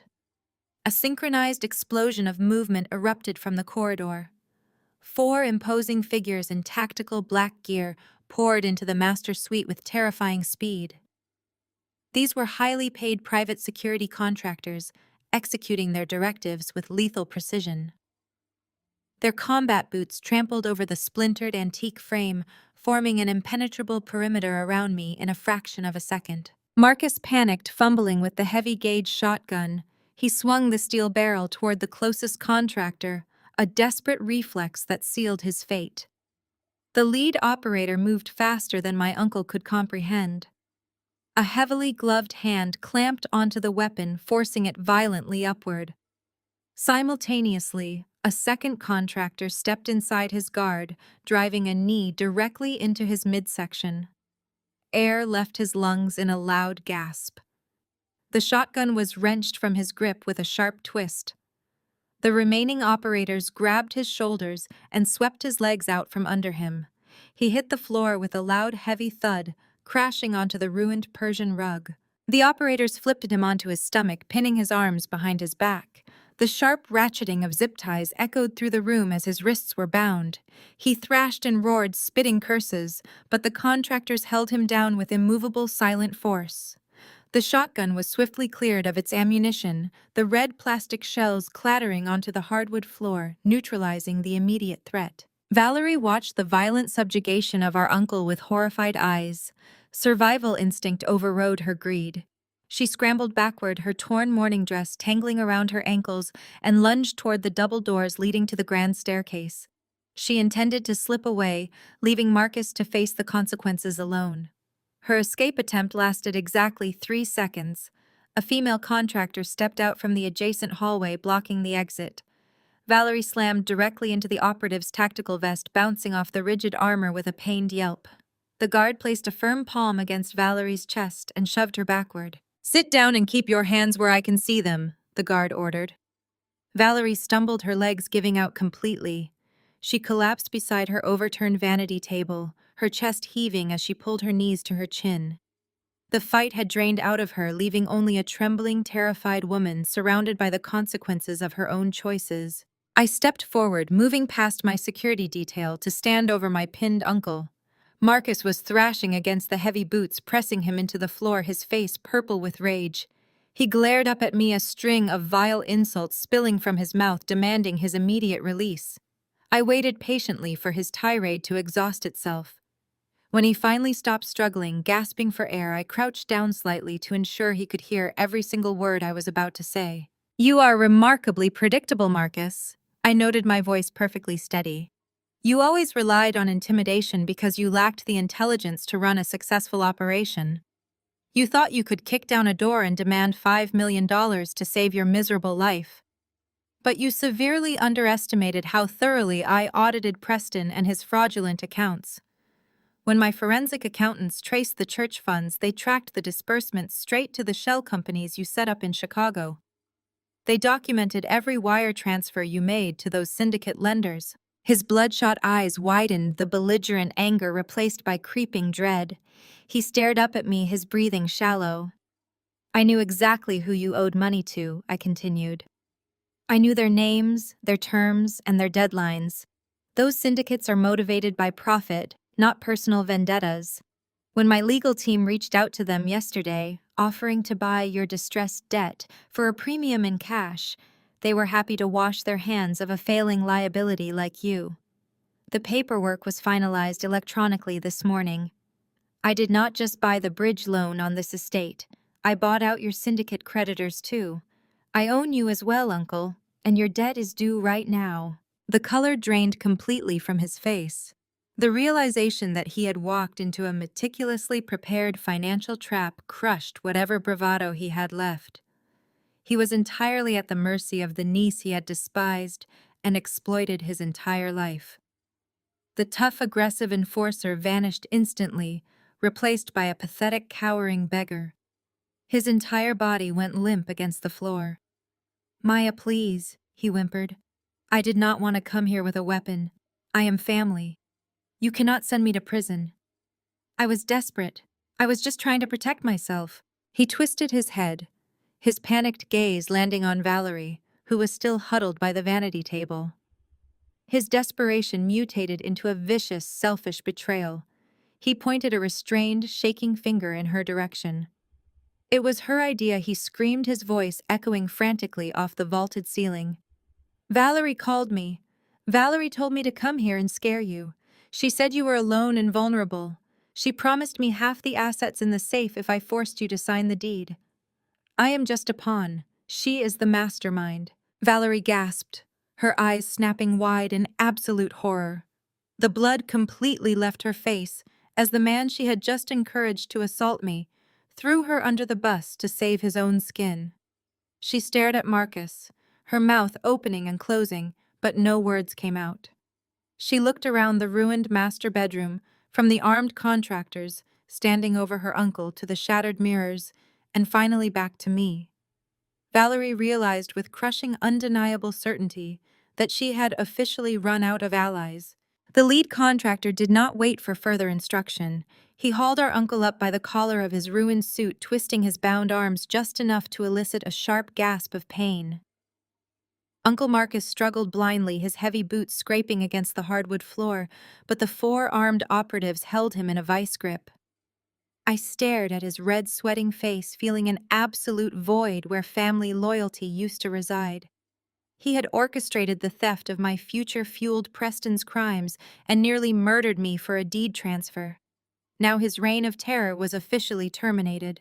Speaker 1: A synchronized explosion of movement erupted from the corridor. 4 imposing figures in tactical black gear poured into the master suite with terrifying speed. These were highly paid private security contractors, executing their directives with lethal precision. Their combat boots trampled over the splintered antique frame, forming an impenetrable perimeter around me in a fraction of a second. Marcus panicked, fumbling with the heavy-gauge shotgun. He swung the steel barrel toward the closest contractor, a desperate reflex that sealed his fate. The lead operator moved faster than my uncle could comprehend. A heavily gloved hand clamped onto the weapon, forcing it violently upward. Simultaneously, a second contractor stepped inside his guard, driving a knee directly into his midsection. Air left his lungs in a loud gasp. The shotgun was wrenched from his grip with a sharp twist. The remaining operators grabbed his shoulders and swept his legs out from under him. He hit the floor with a loud, heavy thud, crashing onto the ruined Persian rug. The operators flipped him onto his stomach, pinning his arms behind his back. The sharp ratcheting of zip ties echoed through the room as his wrists were bound. He thrashed and roared, spitting curses, but the contractors held him down with immovable, silent force. The shotgun was swiftly cleared of its ammunition, the red plastic shells clattering onto the hardwood floor, neutralizing the immediate threat. Valerie watched the violent subjugation of our uncle with horrified eyes. Survival instinct overrode her greed. She scrambled backward, her torn morning dress tangling around her ankles, and lunged toward the double doors leading to the grand staircase. She intended to slip away, leaving Marcus to face the consequences alone. Her escape attempt lasted exactly 3 seconds. A female contractor stepped out from the adjacent hallway, blocking the exit. Valerie slammed directly into the operative's tactical vest, bouncing off the rigid armor with a pained yelp. The guard placed a firm palm against Valerie's chest and shoved her backward. "Sit down and keep your hands where I can see them," the guard ordered. Valerie stumbled, her legs giving out completely. She collapsed beside her overturned vanity table, her chest heaving as she pulled her knees to her chin. The fight had drained out of her, leaving only a trembling, terrified woman surrounded by the consequences of her own choices. I stepped forward, moving past my security detail to stand over my pinned uncle. Marcus was thrashing against the heavy boots, pressing him into the floor, his face purple with rage. He glared up at me, a string of vile insults spilling from his mouth, demanding his immediate release. I waited patiently for his tirade to exhaust itself. When he finally stopped struggling, gasping for air, I crouched down slightly to ensure he could hear every single word I was about to say. "You are remarkably predictable, Marcus." I noted, my voice perfectly steady. "You always relied on intimidation because you lacked the intelligence to run a successful operation. You thought you could kick down a door and demand $5 million to save your miserable life. But you severely underestimated how thoroughly I audited Preston and his fraudulent accounts. When my forensic accountants traced the church funds, they tracked the disbursements straight to the shell companies you set up in Chicago. They documented every wire transfer you made to those syndicate lenders." His bloodshot eyes widened, the belligerent anger replaced by creeping dread. He stared up at me, his breathing shallow. "I knew exactly who you owed money to," I continued. "I knew their names, their terms, and their deadlines. Those syndicates are motivated by profit, not personal vendettas. When my legal team reached out to them yesterday, offering to buy your distressed debt for a premium in cash, they were happy to wash their hands of a failing liability like you. The paperwork was finalized electronically this morning. I did not just buy the bridge loan on this estate. I bought out your syndicate creditors too. I own you as well, Uncle, and your debt is due right now." The color drained completely from his face. The realization that he had walked into a meticulously prepared financial trap crushed whatever bravado he had left. He was entirely at the mercy of the niece he had despised and exploited his entire life. The tough, aggressive enforcer vanished instantly, replaced by a pathetic, cowering beggar. His entire body went limp against the floor. "Maya, please," he whimpered. "I did not want to come here with a weapon. I am family. You cannot send me to prison." I was desperate. I was just trying to protect myself. He twisted his head, his panicked gaze landing on Valerie, who was still huddled by the vanity table. His desperation mutated into a vicious, selfish betrayal. He pointed a restrained, shaking finger in her direction. "It was her idea," he screamed, his voice echoing frantically off the vaulted ceiling. "Valerie called me. Valerie told me to come here and scare you. She said you were alone and vulnerable. She promised me half the assets in the safe if I forced you to sign the deed. I am just a pawn. She is the mastermind." Valerie gasped, her eyes snapping wide in absolute horror. The blood completely left her face as the man she had just encouraged to assault me threw her under the bus to save his own skin. She stared at Marcus, her mouth opening and closing, but no words came out. She looked around the ruined master bedroom, from the armed contractors standing over her uncle to the shattered mirrors, and finally back to me. Valerie realized with crushing, undeniable certainty that she had officially run out of allies. The lead contractor did not wait for further instruction. He hauled our uncle up by the collar of his ruined suit, twisting his bound arms just enough to elicit a sharp gasp of pain. Uncle Marcus struggled blindly, his heavy boots scraping against the hardwood floor, but the four-armed operatives held him in a vice grip. I stared at his red, sweating face, feeling an absolute void where family loyalty used to reside. He had orchestrated the theft of my future-fueled Preston's crimes and nearly murdered me for a deed transfer. Now his reign of terror was officially terminated.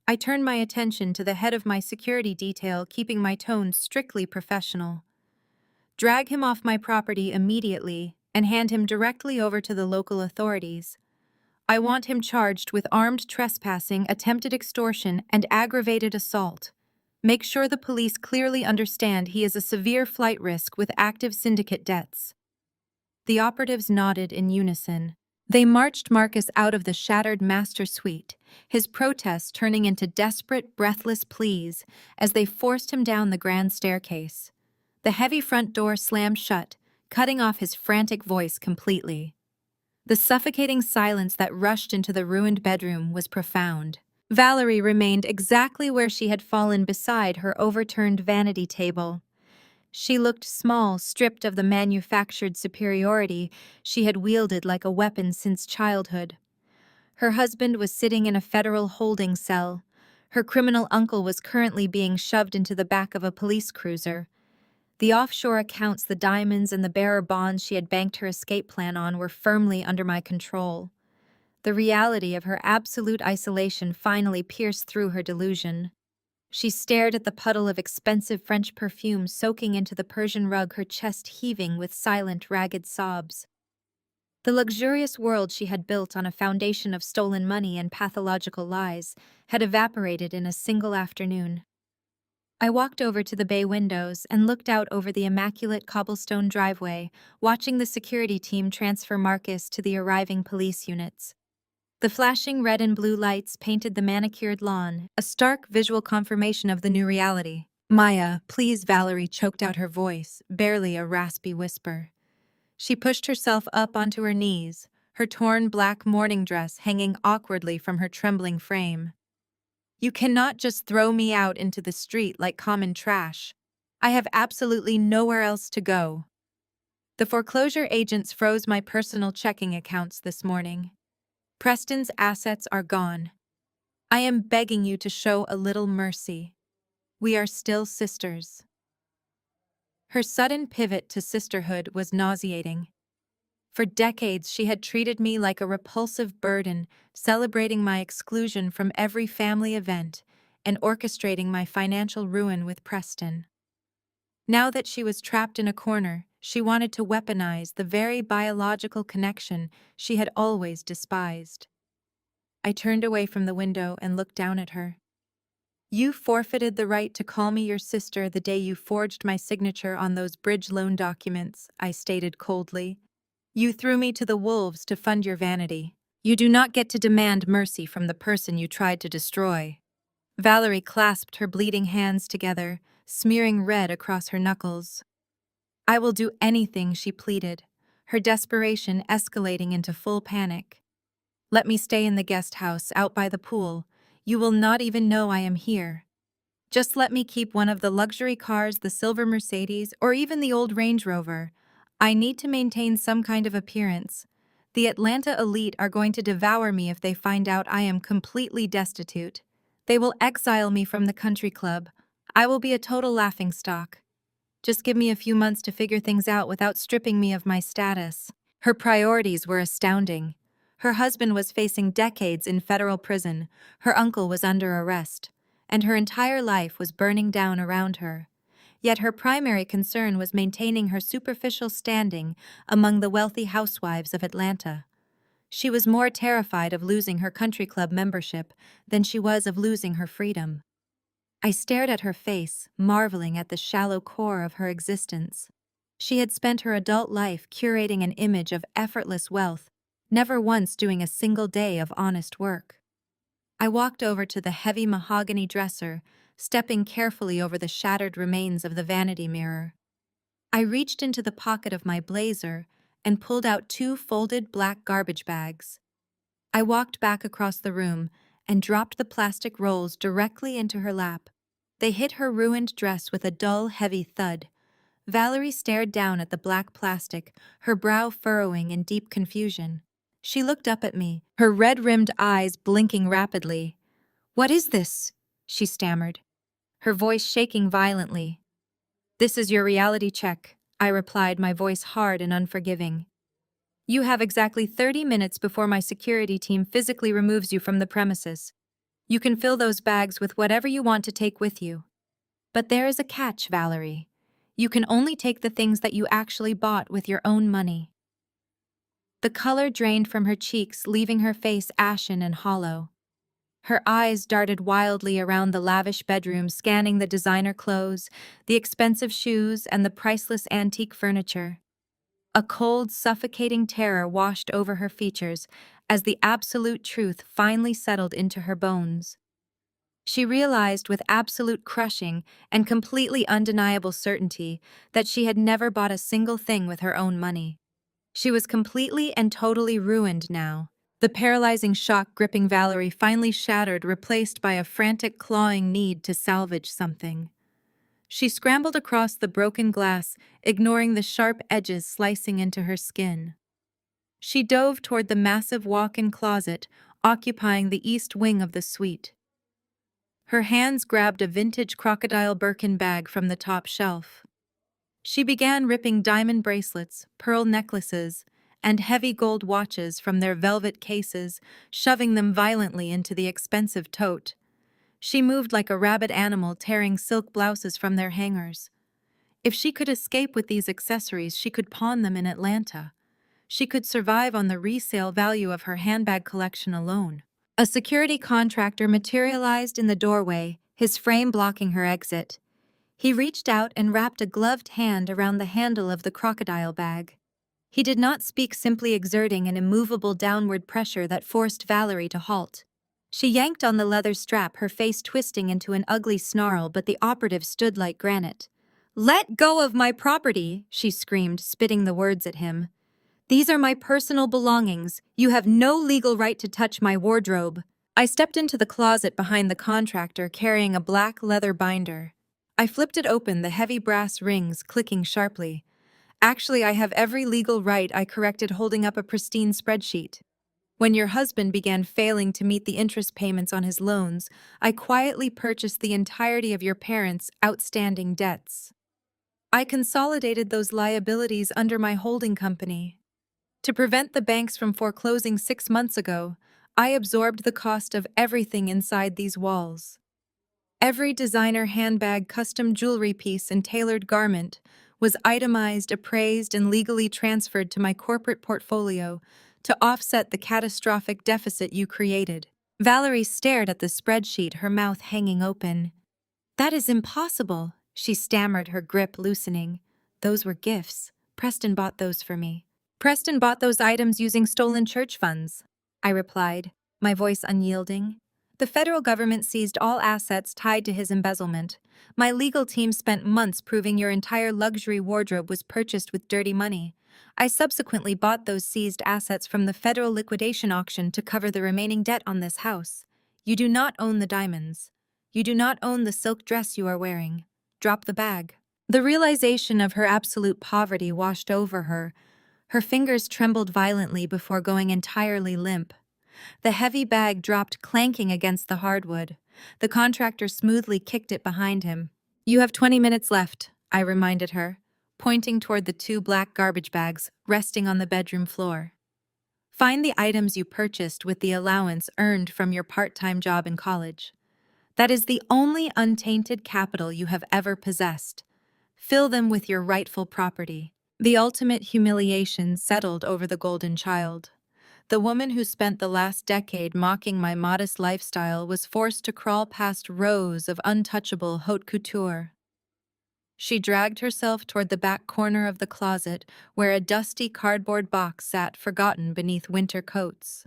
Speaker 1: I turned my attention to the head of my security detail, keeping my tone strictly professional. Drag him off my property immediately and hand him directly over to the local authorities. I want him charged with armed trespassing, attempted extortion, and aggravated assault. Make sure the police clearly understand he is a severe flight risk with active syndicate debts. The operatives nodded in unison. They marched Marcus out of the shattered master suite, his protests turning into desperate, breathless pleas as they forced him down the grand staircase. The heavy front door slammed shut, cutting off his frantic voice completely. The suffocating silence that rushed into the ruined bedroom was profound. Valerie remained exactly where she had fallen beside her overturned vanity table. She looked small, stripped of the manufactured superiority she had wielded like a weapon since childhood. Her husband was sitting in a federal holding cell. Her criminal uncle was currently being shoved into the back of a police cruiser. The offshore accounts, the diamonds, and the bearer bonds she had banked her escape plan on were firmly under my control. The reality of her absolute isolation finally pierced through her delusion. She stared at the puddle of expensive French perfume soaking into the Persian rug, her chest heaving with silent, ragged sobs. The luxurious world she had built on a foundation of stolen money and pathological lies had evaporated in a single afternoon. I walked over to the bay windows and looked out over the immaculate cobblestone driveway, watching the security team transfer Marcus to the arriving police units. The flashing red and blue lights painted the manicured lawn, a stark visual confirmation of the new reality. "Maya, please," Valerie choked out her voice, barely a raspy whisper. She pushed herself up onto her knees, her torn black morning dress hanging awkwardly from her trembling frame. "You cannot just throw me out into the street like common trash. I have absolutely nowhere else to go. The foreclosure agents froze my personal checking accounts this morning. Preston's assets are gone. I am begging you to show a little mercy. We are still sisters." Her sudden pivot to sisterhood was nauseating. For decades, she had treated me like a repulsive burden, celebrating my exclusion from every family event and orchestrating my financial ruin with Preston. Now that she was trapped in a corner, she wanted to weaponize the very biological connection she had always despised. I turned away from the window and looked down at her. "You forfeited the right to call me your sister the day you forged my signature on those bridge loan documents," I stated coldly. "You threw me to the wolves to fund your vanity. You do not get to demand mercy from the person you tried to destroy." Valerie clasped her bleeding hands together, smearing red across her knuckles. "I will do anything," she pleaded, her desperation escalating into full panic. "Let me stay in the guest house out by the pool. You will not even know I am here. Just let me keep one of the luxury cars, the silver Mercedes, or even the old Range Rover. I need to maintain some kind of appearance. The Atlanta elite are going to devour me if they find out I am completely destitute. They will exile me from the country club. I will be a total laughingstock. Just give me a few months to figure things out without stripping me of my status." Her priorities were astounding. Her husband was facing decades in federal prison, her uncle was under arrest, and her entire life was burning down around her. Yet her primary concern was maintaining her superficial standing among the wealthy housewives of Atlanta. She was more terrified of losing her country club membership than she was of losing her freedom. I stared at her face, marveling at the shallow core of her existence. She had spent her adult life curating an image of effortless wealth, never once doing a single day of honest work. I walked over to the heavy mahogany dresser, stepping carefully over the shattered remains of the vanity mirror. I reached into the pocket of my blazer and pulled out 2 folded black garbage bags. I walked back across the room and dropped the plastic rolls directly into her lap. They hit her ruined dress with a dull, heavy thud, Valerie stared down at the black plastic, her brow furrowing in deep confusion. She looked up at me, her red-rimmed eyes blinking rapidly. "What is this?" she stammered, her voice shaking violently. "This is your reality check," I replied, my voice hard and unforgiving. "You have exactly 30 minutes before my security team physically removes you from the premises. You can fill those bags with whatever you want to take with you. But there is a catch, Valerie. You can only take the things that you actually bought with your own money." The color drained from her cheeks, leaving her face ashen and hollow. Her eyes darted wildly around the lavish bedroom, scanning the designer clothes, the expensive shoes, and the priceless antique furniture. A cold, suffocating terror washed over her features as the absolute truth finally settled into her bones. She realized with absolute crushing and completely undeniable certainty that she had never bought a single thing with her own money. She was completely and totally ruined now. The paralyzing shock gripping Valerie finally shattered, replaced by a frantic clawing need to salvage something. She scrambled across the broken glass, ignoring the sharp edges slicing into her skin. She dove toward the massive walk-in closet, occupying the east wing of the suite. Her hands grabbed a vintage crocodile Birkin bag from the top shelf. She began ripping diamond bracelets, pearl necklaces, and heavy gold watches from their velvet cases, shoving them violently into the expensive tote. She moved like a rabid animal, tearing silk blouses from their hangers. If she could escape with these accessories, she could pawn them in Atlanta. She could survive on the resale value of her handbag collection alone. A security contractor materialized in the doorway, his frame blocking her exit. He reached out and wrapped a gloved hand around the handle of the crocodile bag. He did not speak, simply exerting an immovable downward pressure that forced Valerie to halt. She yanked on the leather strap, her face twisting into an ugly snarl, but the operative stood like granite. "Let go of my property," she screamed, spitting the words at him. "These are my personal belongings. You have no legal right to touch my wardrobe." I stepped into the closet behind the contractor, carrying a black leather binder. I flipped it open, the heavy brass rings clicking sharply. "Actually, I have every legal right," I corrected, holding up a pristine spreadsheet. "When your husband began failing to meet the interest payments on his loans, I quietly purchased the entirety of your parents' outstanding debts. I consolidated those liabilities under my holding company. To prevent the banks from foreclosing 6 months ago, I absorbed the cost of everything inside these walls. Every designer handbag, custom jewelry piece, and tailored garment was itemized, appraised, and legally transferred to my corporate portfolio to offset the catastrophic deficit you created." Valerie stared at the spreadsheet, her mouth hanging open. "That is impossible," she stammered, her grip loosening. "Those were gifts. Preston bought those for me." "Preston bought those items using stolen church funds," I replied, my voice unyielding. "The federal government seized all assets tied to his embezzlement. My legal team spent months proving your entire luxury wardrobe was purchased with dirty money. I subsequently bought those seized assets from the federal liquidation auction to cover the remaining debt on this house. You do not own the diamonds. You do not own the silk dress you are wearing. Drop the bag." The realization of her absolute poverty washed over her. Her fingers trembled violently before going entirely limp. The heavy bag dropped clanking against the hardwood. The contractor smoothly kicked it behind him. "You have 20 minutes left," I reminded her, pointing toward the 2 black garbage bags resting on the bedroom floor. "Find the items you purchased with the allowance earned from your part-time job in college. That is the only untainted capital you have ever possessed. Fill them with your rightful property." The ultimate humiliation settled over the golden child. The woman who spent the last decade mocking my modest lifestyle was forced to crawl past rows of untouchable haute couture. She dragged herself toward the back corner of the closet, where a dusty cardboard box sat forgotten beneath winter coats.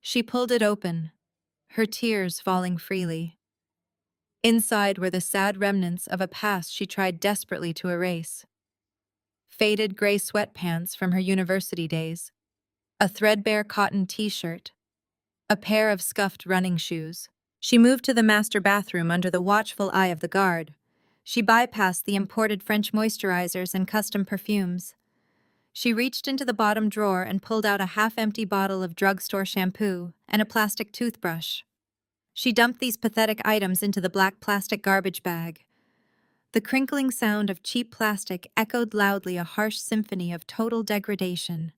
Speaker 1: She pulled it open, her tears falling freely. Inside were the sad remnants of a past she tried desperately to erase. Faded gray sweatpants from her university days, a threadbare cotton t-shirt, a pair of scuffed running shoes. She moved to the master bathroom under the watchful eye of the guard. She bypassed the imported French moisturizers and custom perfumes. She reached into the bottom drawer and pulled out a half-empty bottle of drugstore shampoo and a plastic toothbrush. She dumped these pathetic items into the black plastic garbage bag. The crinkling sound of cheap plastic echoed loudly, a harsh symphony of total degradation.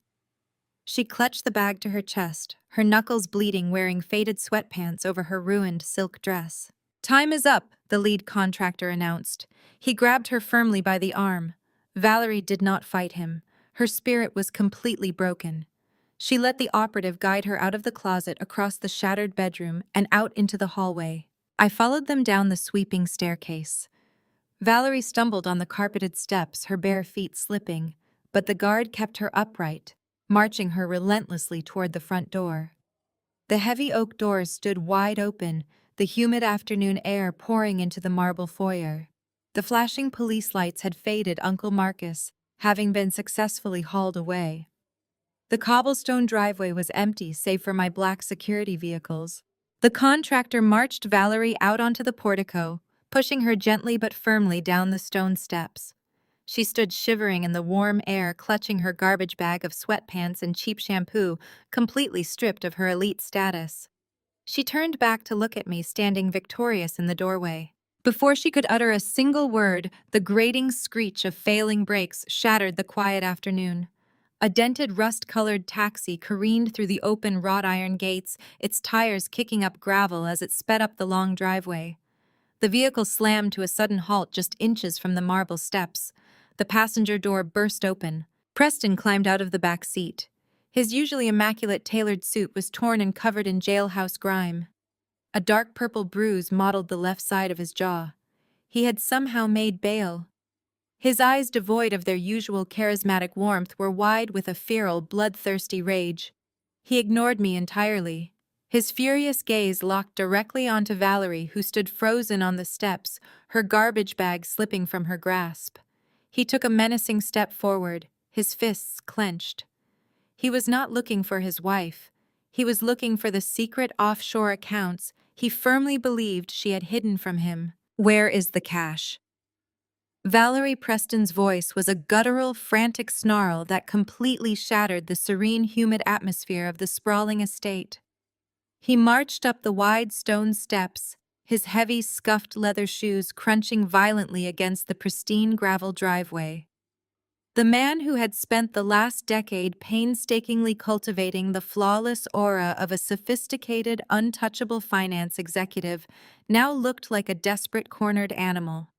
Speaker 1: She clutched the bag to her chest, her knuckles bleeding, wearing faded sweatpants over her ruined silk dress. "Time is up," the lead contractor announced. He grabbed her firmly by the arm. Valerie did not fight him. Her spirit was completely broken. She let the operative guide her out of the closet, across the shattered bedroom, and out into the hallway. I followed them down the sweeping staircase. Valerie stumbled on the carpeted steps, her bare feet slipping, but the guard kept her upright, marching her relentlessly toward the front door. The heavy oak doors stood wide open, the humid afternoon air pouring into the marble foyer. The flashing police lights had faded Uncle Marcus, having been successfully hauled away. The cobblestone driveway was empty save for my black security vehicles. The contractor marched Valerie out onto the portico, pushing her gently but firmly down the stone steps. She stood shivering in the warm air, clutching her garbage bag of sweatpants and cheap shampoo, completely stripped of her elite status. She turned back to look at me, standing victorious in the doorway. Before she could utter a single word, the grating screech of failing brakes shattered the quiet afternoon. A dented, rust-colored taxi careened through the open wrought iron gates, its tires kicking up gravel as it sped up the long driveway. The vehicle slammed to a sudden halt just inches from the marble steps. The passenger door burst open. Preston climbed out of the back seat. His usually immaculate tailored suit was torn and covered in jailhouse grime. A dark purple bruise mottled the left side of his jaw. He had somehow made bail. His eyes, devoid of their usual charismatic warmth, were wide with a feral, bloodthirsty rage. He ignored me entirely. His furious gaze locked directly onto Valerie, who stood frozen on the steps, her garbage bag slipping from her grasp. He took a menacing step forward, his fists clenched. He was not looking for his wife. He was looking for the secret offshore accounts he firmly believed she had hidden from him. "Where is the cash?" Valerie Preston's voice was a guttural, frantic snarl that completely shattered the serene, humid atmosphere of the sprawling estate. He marched up the wide stone steps, his heavy, scuffed leather shoes crunching violently against the pristine gravel driveway. The man who had spent the last decade painstakingly cultivating the flawless aura of a sophisticated, untouchable finance executive now looked like a desperate, cornered animal.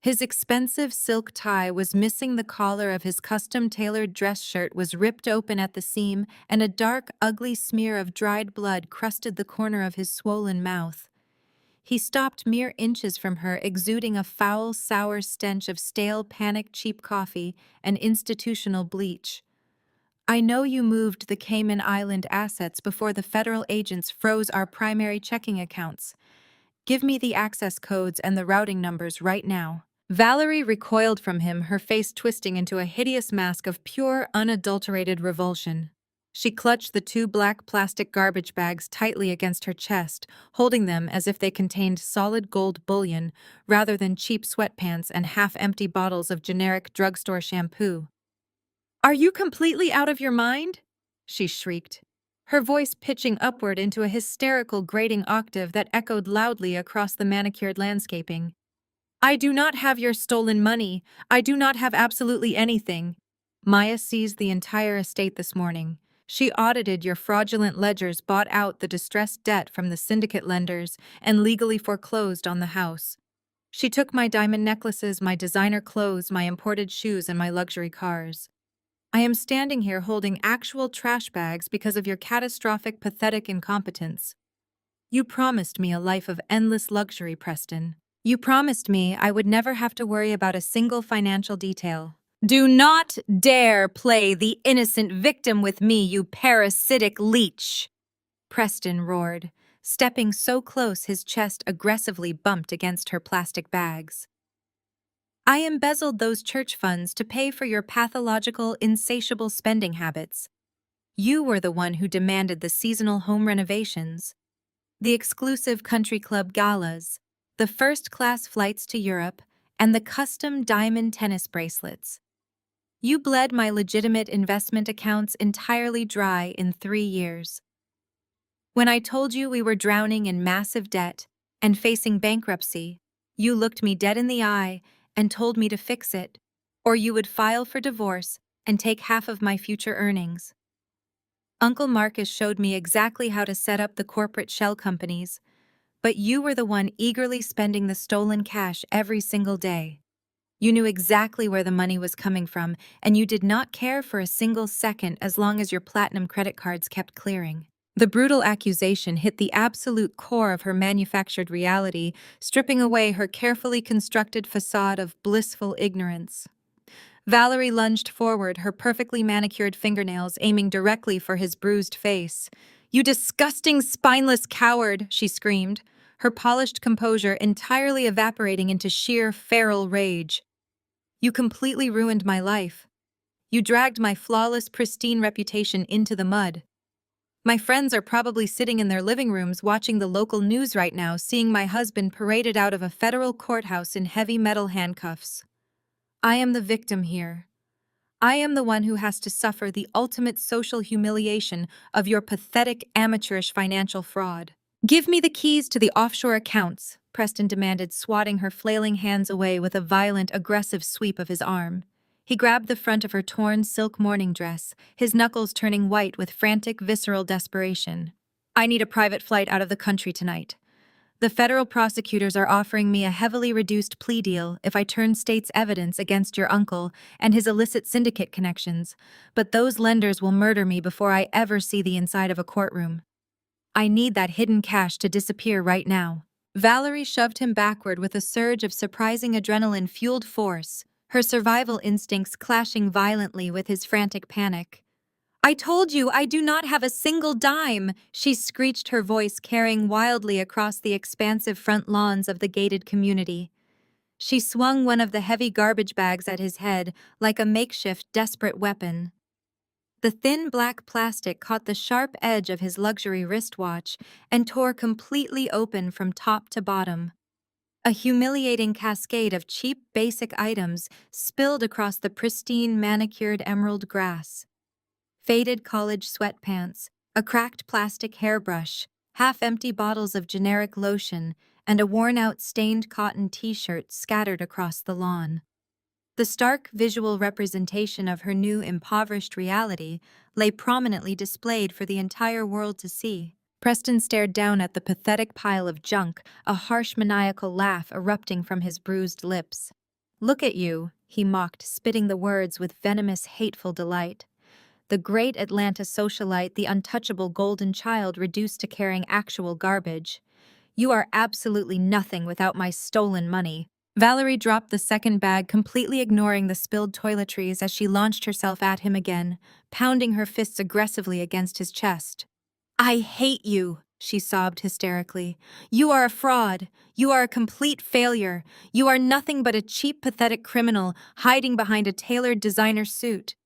Speaker 1: His expensive silk tie was missing, the collar of his custom-tailored dress shirt was ripped open at the seam, and a dark, ugly smear of dried blood crusted the corner of his swollen mouth. He stopped mere inches from her, exuding a foul, sour stench of stale, panicked cheap coffee and institutional bleach. "I know you moved the Cayman Island assets before the federal agents froze our primary checking accounts. Give me the access codes and the routing numbers right now." Valerie recoiled from him, her face twisting into a hideous mask of pure, unadulterated revulsion. She clutched the two black plastic garbage bags tightly against her chest, holding them as if they contained solid gold bullion rather than cheap sweatpants and half-empty bottles of generic drugstore shampoo. "Are you completely out of your mind?" she shrieked, her voice pitching upward into a hysterical, grating octave that echoed loudly across the manicured landscaping. "I do not have your stolen money. I do not have absolutely anything. Maya seized the entire estate this morning. She audited your fraudulent ledgers, bought out the distressed debt from the syndicate lenders, and legally foreclosed on the house. She took my diamond necklaces, my designer clothes, my imported shoes, and my luxury cars. I am standing here holding actual trash bags because of your catastrophic, pathetic incompetence. You promised me a life of endless luxury, Preston. You promised me I would never have to worry about a single financial detail. Do not dare play the innocent victim with me, you parasitic leech!" Preston roared, stepping so close his chest aggressively bumped against her plastic bags. "I embezzled those church funds to pay for your pathological, insatiable spending habits. You were the one who demanded the seasonal home renovations, the exclusive country club galas, the first-class flights to Europe, and the custom diamond tennis bracelets. You bled my legitimate investment accounts entirely dry in 3 years. When I told you we were drowning in massive debt and facing bankruptcy, you looked me dead in the eye and told me to fix it, or you would file for divorce and take half of my future earnings. Uncle Marcus showed me exactly how to set up the corporate shell companies, but you were the one eagerly spending the stolen cash every single day. You knew exactly where the money was coming from, and you did not care for a single second as long as your platinum credit cards kept clearing. The brutal accusation hit the absolute core of her manufactured reality, stripping away her carefully constructed facade of blissful ignorance. Valerie lunged forward, her perfectly manicured fingernails aiming directly for his bruised face. "You disgusting, spineless coward!" she screamed, her polished composure entirely evaporating into sheer feral rage. "You completely ruined my life. You dragged my flawless, pristine reputation into the mud. My friends are probably sitting in their living rooms watching the local news right now, seeing my husband paraded out of a federal courthouse in heavy metal handcuffs. I am the victim here. I am the one who has to suffer the ultimate social humiliation of your pathetic, amateurish financial fraud. Give me the keys to the offshore accounts," Preston demanded, swatting her flailing hands away with a violent, aggressive sweep of his arm. He grabbed the front of her torn silk morning dress, his knuckles turning white with frantic, visceral desperation. "I need a private flight out of the country tonight. The federal prosecutors are offering me a heavily reduced plea deal if I turn state's evidence against your uncle and his illicit syndicate connections, but those lenders will murder me before I ever see the inside of a courtroom. I need that hidden cash to disappear right now." Valerie shoved him backward with a surge of surprising adrenaline-fueled force, her survival instincts clashing violently with his frantic panic. "I told you I do not have a single dime," she screeched, her voice carrying wildly across the expansive front lawns of the gated community. She swung one of the heavy garbage bags at his head like a makeshift, desperate weapon. The thin black plastic caught the sharp edge of his luxury wristwatch and tore completely open from top to bottom. A humiliating cascade of cheap, basic items spilled across the pristine, manicured emerald grass. Faded college sweatpants, a cracked plastic hairbrush, half-empty bottles of generic lotion, and a worn-out stained cotton t-shirt scattered across the lawn. The stark visual representation of her new impoverished reality lay prominently displayed for the entire world to see. Preston stared down at the pathetic pile of junk, a harsh maniacal laugh erupting from his bruised lips. "Look at you," he mocked, spitting the words with venomous, hateful delight. The great Atlanta socialite, the untouchable golden child reduced to carrying actual garbage. "You are absolutely nothing without my stolen money." Valerie dropped the second bag, completely ignoring the spilled toiletries as she launched herself at him again, pounding her fists aggressively against his chest. "I hate you," she sobbed hysterically. "You are a fraud. You are a complete failure. You are nothing but a cheap, pathetic criminal hiding behind a tailored designer suit."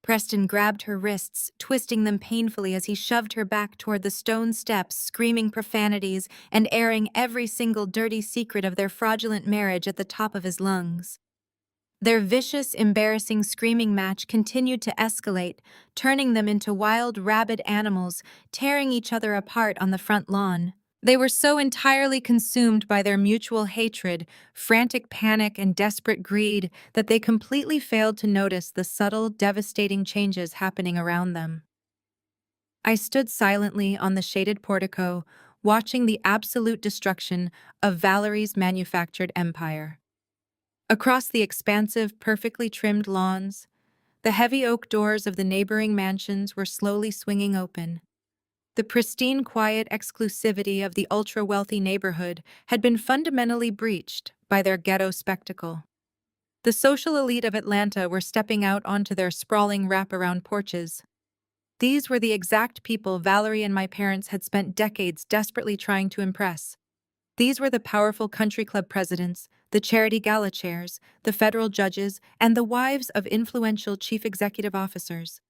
Speaker 1: Preston grabbed her wrists, twisting them painfully as he shoved her back toward the stone steps, screaming profanities and airing every single dirty secret of their fraudulent marriage at the top of his lungs. Their vicious, embarrassing screaming match continued to escalate, turning them into wild, rabid animals, tearing each other apart on the front lawn. They were so entirely consumed by their mutual hatred, frantic panic, and desperate greed that they completely failed to notice the subtle, devastating changes happening around them. I stood silently on the shaded portico, watching the absolute destruction of Valerie's manufactured empire. Across the expansive, perfectly trimmed lawns, the heavy oak doors of the neighboring mansions were slowly swinging open. The pristine, quiet exclusivity of the ultra-wealthy neighborhood had been fundamentally breached by their ghetto spectacle. The social elite of Atlanta were stepping out onto their sprawling wraparound porches. These were the exact people Valerie and my parents had spent decades desperately trying to impress. These were the powerful country club presidents, the charity gala chairs, the federal judges, and the wives of influential chief executive officers.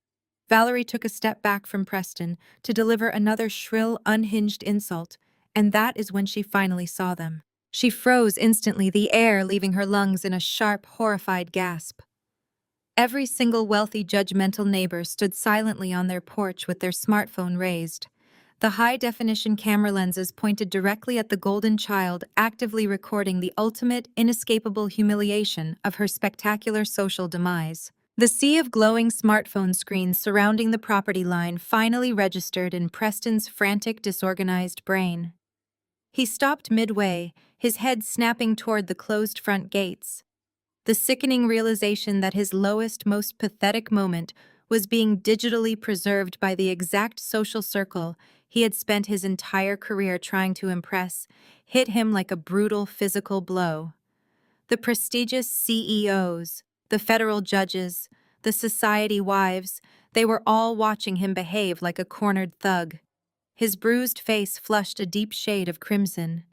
Speaker 1: Valerie took a step back from Preston to deliver another shrill, unhinged insult, and that is when she finally saw them. She froze instantly, the air leaving her lungs in a sharp, horrified gasp. Every single wealthy, judgmental neighbor stood silently on their porch with their smartphone raised. The high-definition camera lenses pointed directly at the golden child, actively recording the ultimate, inescapable humiliation of her spectacular social demise. The sea of glowing smartphone screens surrounding the property line finally registered in Preston's frantic, disorganized brain. He stopped midway, his head snapping toward the closed front gates. The sickening realization that his lowest, most pathetic moment was being digitally preserved by the exact social circle he had spent his entire career trying to impress hit him like a brutal physical blow. The prestigious CEOs, the federal judges, the society wives, they were all watching him behave like a cornered thug. His bruised face flushed a deep shade of crimson.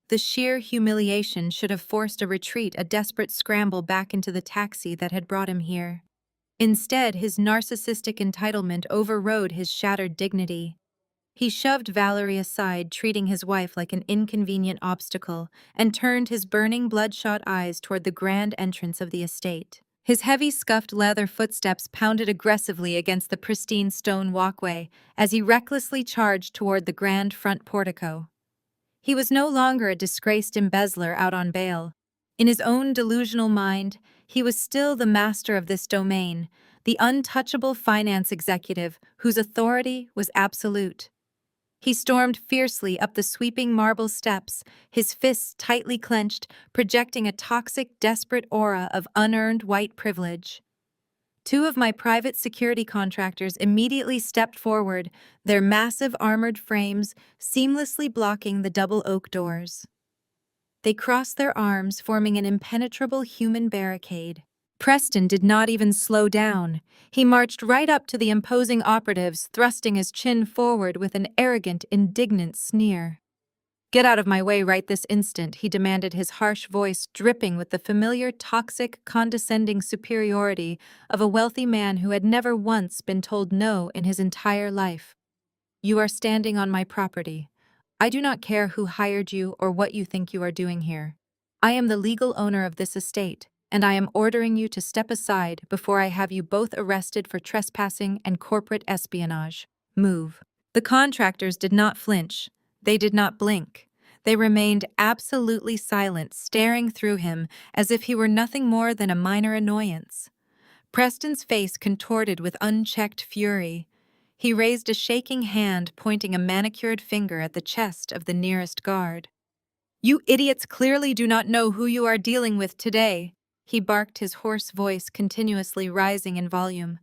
Speaker 1: The sheer humiliation should have forced a retreat, a desperate scramble back into the taxi that had brought him here. Instead, his narcissistic entitlement overrode his shattered dignity. He shoved Valerie aside, treating his wife like an inconvenient obstacle, and turned his burning, bloodshot eyes toward the grand entrance of the estate. His heavy, scuffed leather footsteps pounded aggressively against the pristine stone walkway as he recklessly charged toward the grand front portico. He was no longer a disgraced embezzler out on bail. In his own delusional mind, he was still the master of this domain, the untouchable finance executive whose authority was absolute. He stormed fiercely up the sweeping marble steps, his fists tightly clenched, projecting a toxic, desperate aura of unearned white privilege. Two of my private security contractors immediately stepped forward, their massive armored frames seamlessly blocking the double oak doors. They crossed their arms, forming an impenetrable human barricade. Preston did not even slow down. He marched right up to the imposing operatives, thrusting his chin forward with an arrogant, indignant sneer. "Get out of my way right this instant," he demanded, his harsh voice dripping with the familiar, toxic, condescending superiority of a wealthy man who had never once been told no in his entire life. "You are standing on my property. I do not care who hired you or what you think you are doing here. I am the legal owner of this estate, and I am ordering you to step aside before I have you both arrested for trespassing and corporate espionage. Move." The contractors did not flinch. They did not blink. They remained absolutely silent, staring through him as if he were nothing more than a minor annoyance. Preston's face contorted with unchecked fury. He raised a shaking hand, pointing a manicured finger at the chest of the nearest guard. "You idiots clearly do not know who you are dealing with today," he barked, his hoarse voice continuously rising in volume.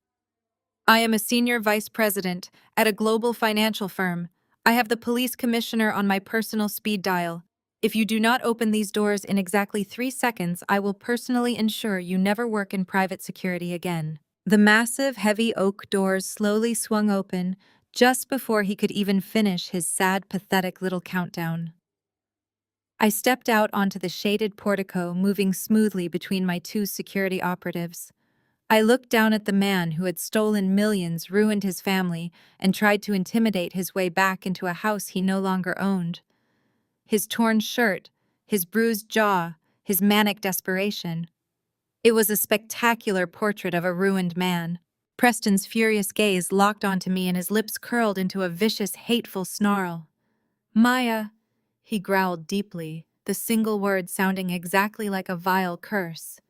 Speaker 1: "I am a senior vice president at a global financial firm. I have the police commissioner on my personal speed dial. If you do not open these doors in exactly 3 seconds, I will personally ensure you never work in private security again." The massive, heavy oak doors slowly swung open just before he could even finish his sad, pathetic little countdown. I stepped out onto the shaded portico, moving smoothly between my two security operatives. I looked down at the man who had stolen millions, ruined his family, and tried to intimidate his way back into a house he no longer owned. His torn shirt, his bruised jaw, his manic desperation. It was a spectacular portrait of a ruined man. Preston's furious gaze locked onto me and his lips curled into a vicious, hateful snarl. "Maya," he growled deeply, the single word sounding exactly like a vile curse.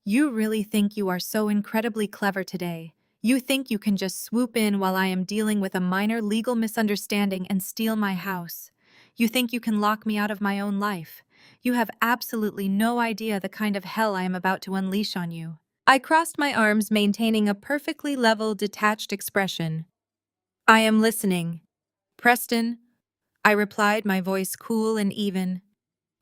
Speaker 1: "You really think you are so incredibly clever today? You think you can just swoop in while I am dealing with a minor legal misunderstanding and steal my house? You think you can lock me out of my own life? You have absolutely no idea the kind of hell I am about to unleash on you." I crossed my arms, maintaining a perfectly level, detached expression. "I am listening." "Preston," I replied, my voice cool and even.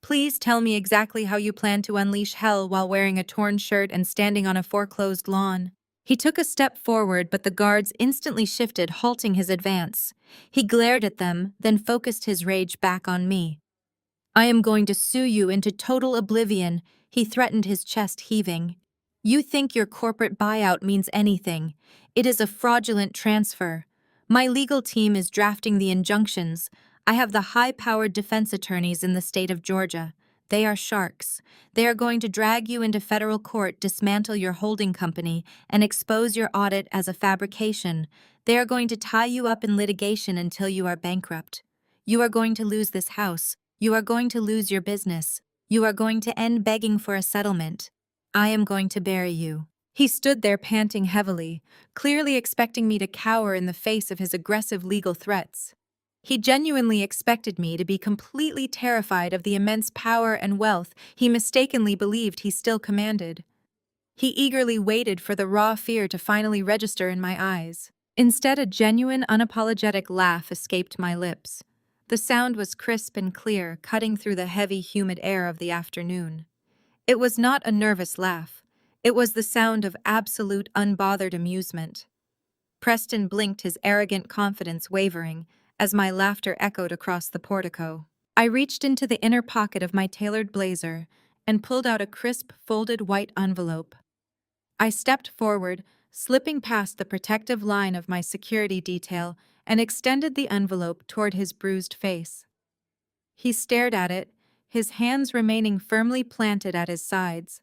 Speaker 1: "Please tell me exactly how you plan to unleash hell while wearing a torn shirt and standing on a foreclosed lawn." He took a step forward, but the guards instantly shifted, halting his advance. He glared at them, then focused his rage back on me. "I am going to sue you into total oblivion," he threatened, his chest heaving. "You think your corporate buyout means anything. It is a fraudulent transfer. My legal team is drafting the injunctions. I have the high-powered defense attorneys in the state of Georgia. They are sharks. They are going to drag you into federal court, dismantle your holding company, and expose your audit as a fabrication. They are going to tie you up in litigation until you are bankrupt. You are going to lose this house. You are going to lose your business. You are going to end begging for a settlement. I am going to bury you. He stood there panting heavily, clearly expecting me to cower in the face of his aggressive legal threats. He genuinely expected me to be completely terrified of the immense power and wealth he mistakenly believed he still commanded. He eagerly waited for the raw fear to finally register in my eyes. Instead, a genuine, unapologetic laugh escaped my lips. The sound was crisp and clear, cutting through the heavy, humid air of the afternoon. It was not a nervous laugh. It was the sound of absolute, unbothered amusement. Preston blinked, his arrogant confidence wavering, as my laughter echoed across the portico. I reached into the inner pocket of my tailored blazer and pulled out a crisp, folded white envelope. I stepped forward, slipping past the protective line of my security detail, and extended the envelope toward his bruised face. He stared at it, his hands remaining firmly planted at his sides.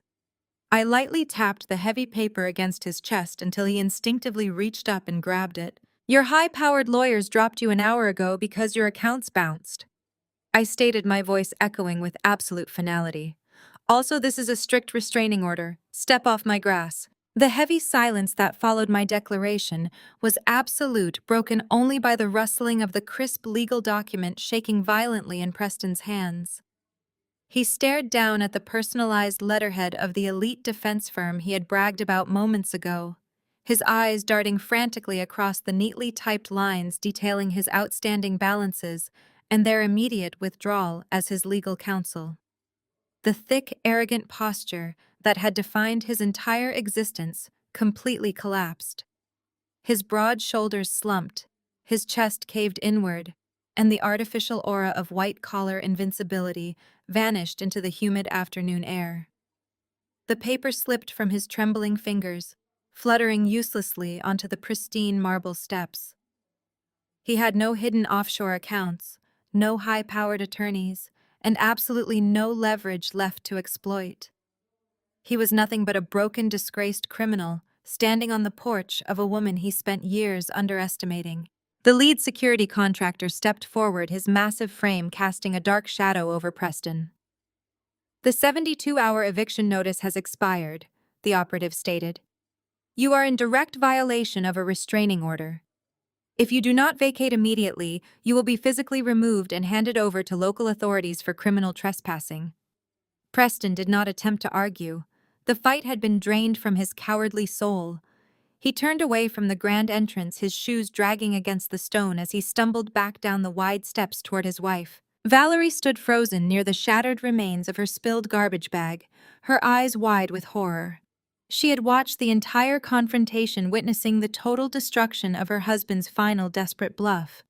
Speaker 1: I lightly tapped the heavy paper against his chest until he instinctively reached up and grabbed it. Your high-powered lawyers dropped you an hour ago because your accounts bounced, I stated, my voice echoing with absolute finality. Also, this is a strict restraining order. Step off my grass. The heavy silence that followed my declaration was absolute, broken only by the rustling of the crisp legal document shaking violently in Preston's hands. He stared down at the personalized letterhead of the elite defense firm he had bragged about moments ago, his eyes darting frantically across the neatly typed lines detailing his outstanding balances and their immediate withdrawal as his legal counsel. The thick, arrogant posture that had defined his entire existence completely collapsed. His broad shoulders slumped, his chest caved inward, and the artificial aura of white-collar invincibility vanished into the humid afternoon air. The paper slipped from his trembling fingers, fluttering uselessly onto the pristine marble steps. He had no hidden offshore accounts, no high-powered attorneys, and absolutely no leverage left to exploit. He was nothing but a broken, disgraced criminal, standing on the porch of a woman he spent years underestimating. The lead security contractor stepped forward, his massive frame casting a dark shadow over Preston. The 72-hour eviction notice has expired, the operative stated. You are in direct violation of a restraining order. If you do not vacate immediately, you will be physically removed and handed over to local authorities for criminal trespassing. Preston did not attempt to argue. The fight had been drained from his cowardly soul. He turned away from the grand entrance, his shoes dragging against the stone as he stumbled back down the wide steps toward his wife. Valerie stood frozen near the shattered remains of her spilled garbage bag, her eyes wide with horror. She had watched the entire confrontation, witnessing the total destruction of her husband's final desperate bluff.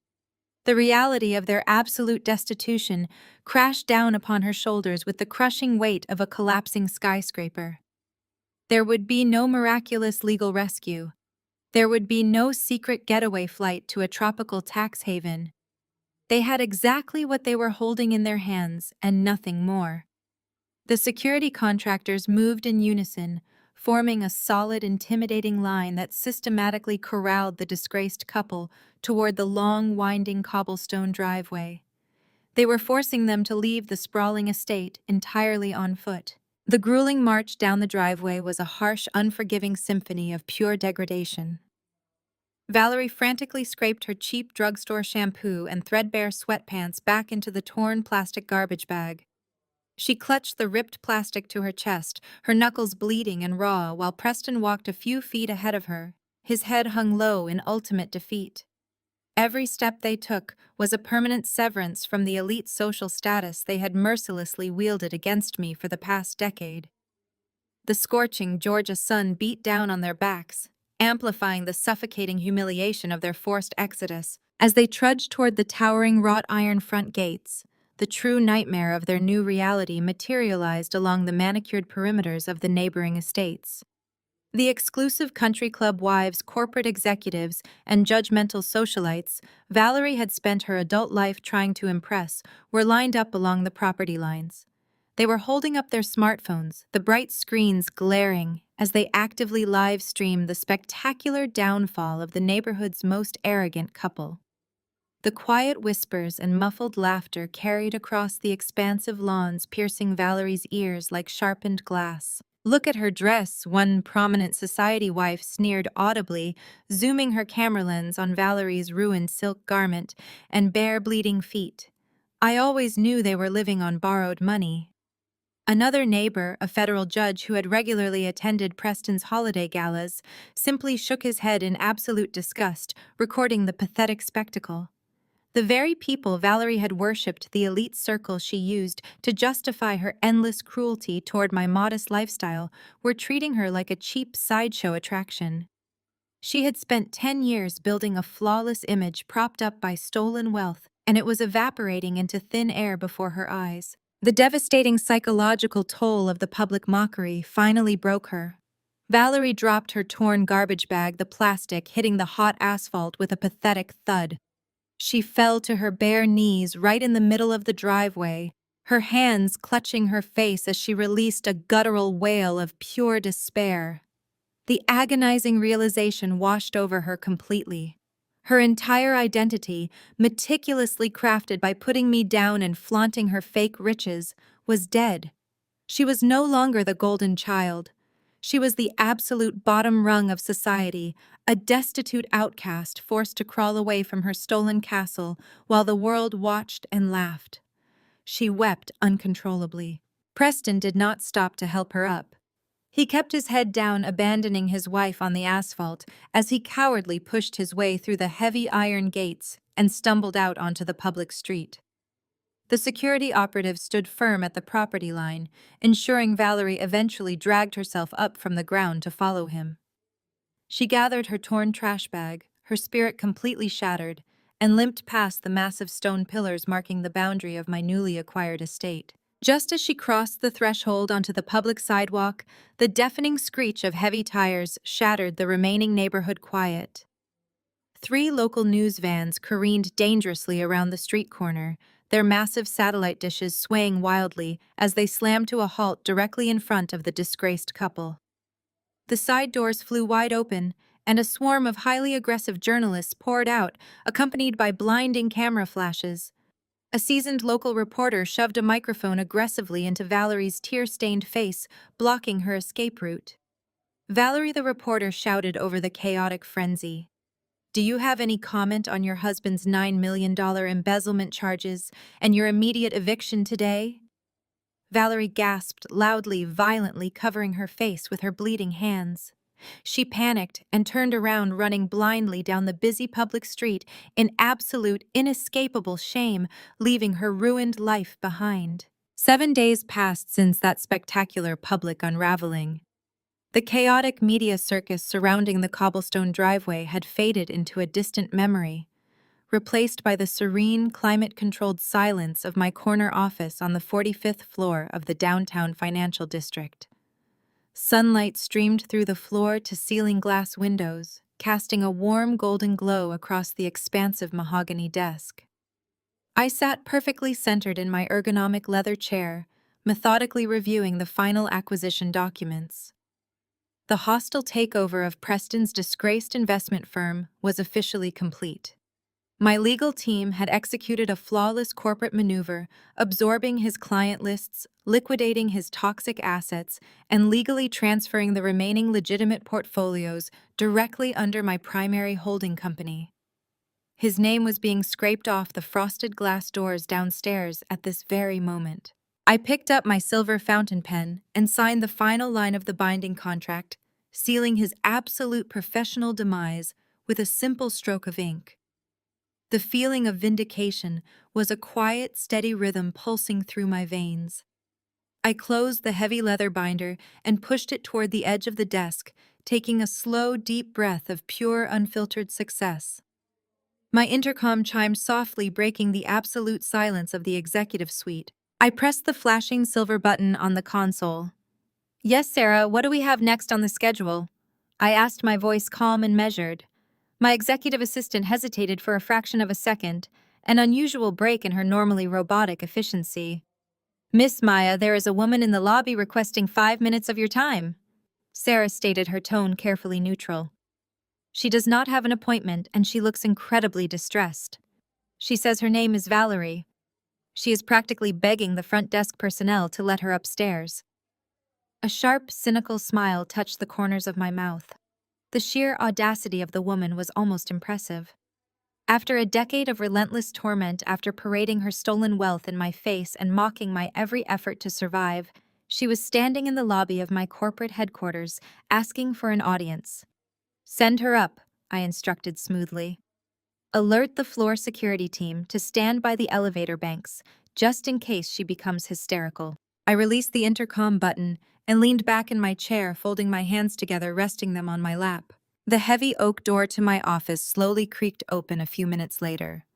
Speaker 1: The reality of their absolute destitution crashed down upon her shoulders with the crushing weight of a collapsing skyscraper. There would be no miraculous legal rescue. There would be no secret getaway flight to a tropical tax haven. They had exactly what they were holding in their hands, and nothing more. The security contractors moved in unison, forming a solid, intimidating line that systematically corralled the disgraced couple toward the long, winding cobblestone driveway. They were forcing them to leave the sprawling estate entirely on foot. The grueling march down the driveway was a harsh, unforgiving symphony of pure degradation. Valerie frantically scraped her cheap drugstore shampoo and threadbare sweatpants back into the torn plastic garbage bag. She clutched the ripped plastic to her chest, her knuckles bleeding and raw, while Preston walked a few feet ahead of her, his head hung low in ultimate defeat. Every step they took was a permanent severance from the elite social status they had mercilessly wielded against me for the past decade. The scorching Georgia sun beat down on their backs, amplifying the suffocating humiliation of their forced exodus. As they trudged toward the towering wrought iron front gates, the true nightmare of their new reality materialized along the manicured perimeters of the neighboring estates. The exclusive country club wives, corporate executives, and judgmental socialites Valerie had spent her adult life trying to impress were lined up along the property lines. They were holding up their smartphones, the bright screens glaring, as they actively live streamed the spectacular downfall of the neighborhood's most arrogant couple. The quiet whispers and muffled laughter carried across the expansive lawns, piercing Valerie's ears like sharpened glass. "Look at her dress," one prominent society wife sneered audibly, zooming her camera lens on Valerie's ruined silk garment and bare bleeding feet. "I always knew they were living on borrowed money." Another neighbor, a federal judge who had regularly attended Preston's holiday galas, simply shook his head in absolute disgust, recording the pathetic spectacle. The very people Valerie had worshipped, the elite circle she used to justify her endless cruelty toward my modest lifestyle, were treating her like a cheap sideshow attraction. She had spent 10 years building a flawless image propped up by stolen wealth, and it was evaporating into thin air before her eyes. The devastating psychological toll of the public mockery finally broke her. Valerie dropped her torn garbage bag, the plastic hitting the hot asphalt with a pathetic thud. She fell to her bare knees right in the middle of the driveway, her hands clutching her face as she released a guttural wail of pure despair. The agonizing realization washed over her completely. Her entire identity, meticulously crafted by putting me down and flaunting her fake riches, was dead. She was no longer the golden child. She was the absolute bottom rung of society, a destitute outcast forced to crawl away from her stolen castle while the world watched and laughed. She wept uncontrollably. Preston did not stop to help her up. He kept his head down, abandoning his wife on the asphalt as he cowardly pushed his way through the heavy iron gates and stumbled out onto the public street. The security operative stood firm at the property line, ensuring Valerie eventually dragged herself up from the ground to follow him. She gathered her torn trash bag, her spirit completely shattered, and limped past the massive stone pillars marking the boundary of my newly acquired estate. Just as she crossed the threshold onto the public sidewalk, the deafening screech of heavy tires shattered the remaining neighborhood quiet. 3 local news vans careened dangerously around the street corner, their massive satellite dishes swaying wildly as they slammed to a halt directly in front of the disgraced couple. The side doors flew wide open, and a swarm of highly aggressive journalists poured out, accompanied by blinding camera flashes. A seasoned local reporter shoved a microphone aggressively into Valerie's tear-stained face, blocking her escape route. Valerie the reporter shouted over the chaotic frenzy. "Do you have any comment on your husband's $9 million embezzlement charges and your immediate eviction today?" Valerie gasped loudly, violently covering her face with her bleeding hands. She panicked and turned around, running blindly down the busy public street in absolute, inescapable shame, leaving her ruined life behind. 7 days passed since that spectacular public unraveling. The chaotic media circus surrounding the cobblestone driveway had faded into a distant memory, replaced by the serene, climate-controlled silence of my corner office on the 45th floor of the downtown financial district. Sunlight streamed through the floor-to-ceiling glass windows, casting a warm golden glow across the expansive mahogany desk. I sat perfectly centered in my ergonomic leather chair, methodically reviewing the final acquisition documents. The hostile takeover of Preston's disgraced investment firm was officially complete. My legal team had executed a flawless corporate maneuver, absorbing his client lists, liquidating his toxic assets, and legally transferring the remaining legitimate portfolios directly under my primary holding company. His name was being scraped off the frosted glass doors downstairs at this very moment. I picked up my silver fountain pen and signed the final line of the binding contract, sealing his absolute professional demise with a simple stroke of ink. The feeling of vindication was a quiet, steady rhythm pulsing through my veins. I closed the heavy leather binder and pushed it toward the edge of the desk, taking a slow, deep breath of pure, unfiltered success. My intercom chimed softly, breaking the absolute silence of the executive suite. I pressed the flashing silver button on the console. "Yes, Sarah, what do we have next on the schedule?" I asked, my voice calm and measured. My executive assistant hesitated for a fraction of a second, an unusual break in her normally robotic efficiency. Miss Maya, there is a woman in the lobby requesting 5 minutes of your time. Sarah stated, her tone carefully neutral. She does not have an appointment and she looks incredibly distressed. She says her name is Valerie. She is practically begging the front desk personnel to let her upstairs. A sharp, cynical smile touched the corners of my mouth. The sheer audacity of the woman was almost impressive. After a decade of relentless torment, after parading her stolen wealth in my face and mocking my every effort to survive, she was standing in the lobby of my corporate headquarters, asking for an audience. "Send her up," I instructed smoothly. "Alert the floor security team to stand by the elevator banks, just in case she becomes hysterical." I released the intercom button and leaned back in my chair, folding my hands together, resting them on my lap. The heavy oak door to my office slowly creaked open a few minutes later.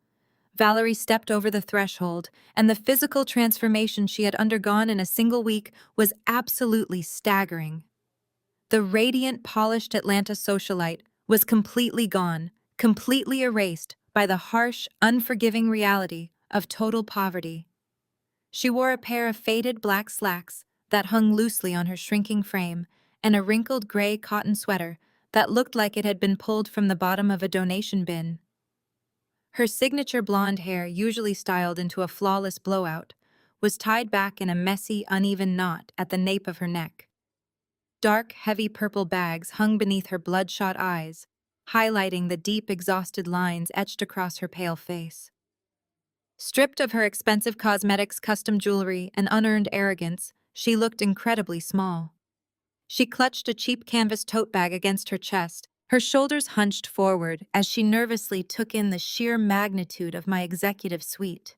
Speaker 1: Valerie stepped over the threshold, and the physical transformation she had undergone in a single week was absolutely staggering. The radiant, polished Atlanta socialite was completely gone, completely erased by the harsh, unforgiving reality of total poverty. She wore a pair of faded black slacks that hung loosely on her shrinking frame and a wrinkled gray cotton sweater that looked like it had been pulled from the bottom of a donation bin. Her signature blonde hair, usually styled into a flawless blowout, was tied back in a messy, uneven knot at the nape of her neck. Dark, heavy purple bags hung beneath her bloodshot eyes, highlighting the deep, exhausted lines etched across her pale face. Stripped of her expensive cosmetics, custom jewelry, and unearned arrogance, she looked incredibly small. She clutched a cheap canvas tote bag against her chest, her shoulders hunched forward as she nervously took in the sheer magnitude of my executive suite.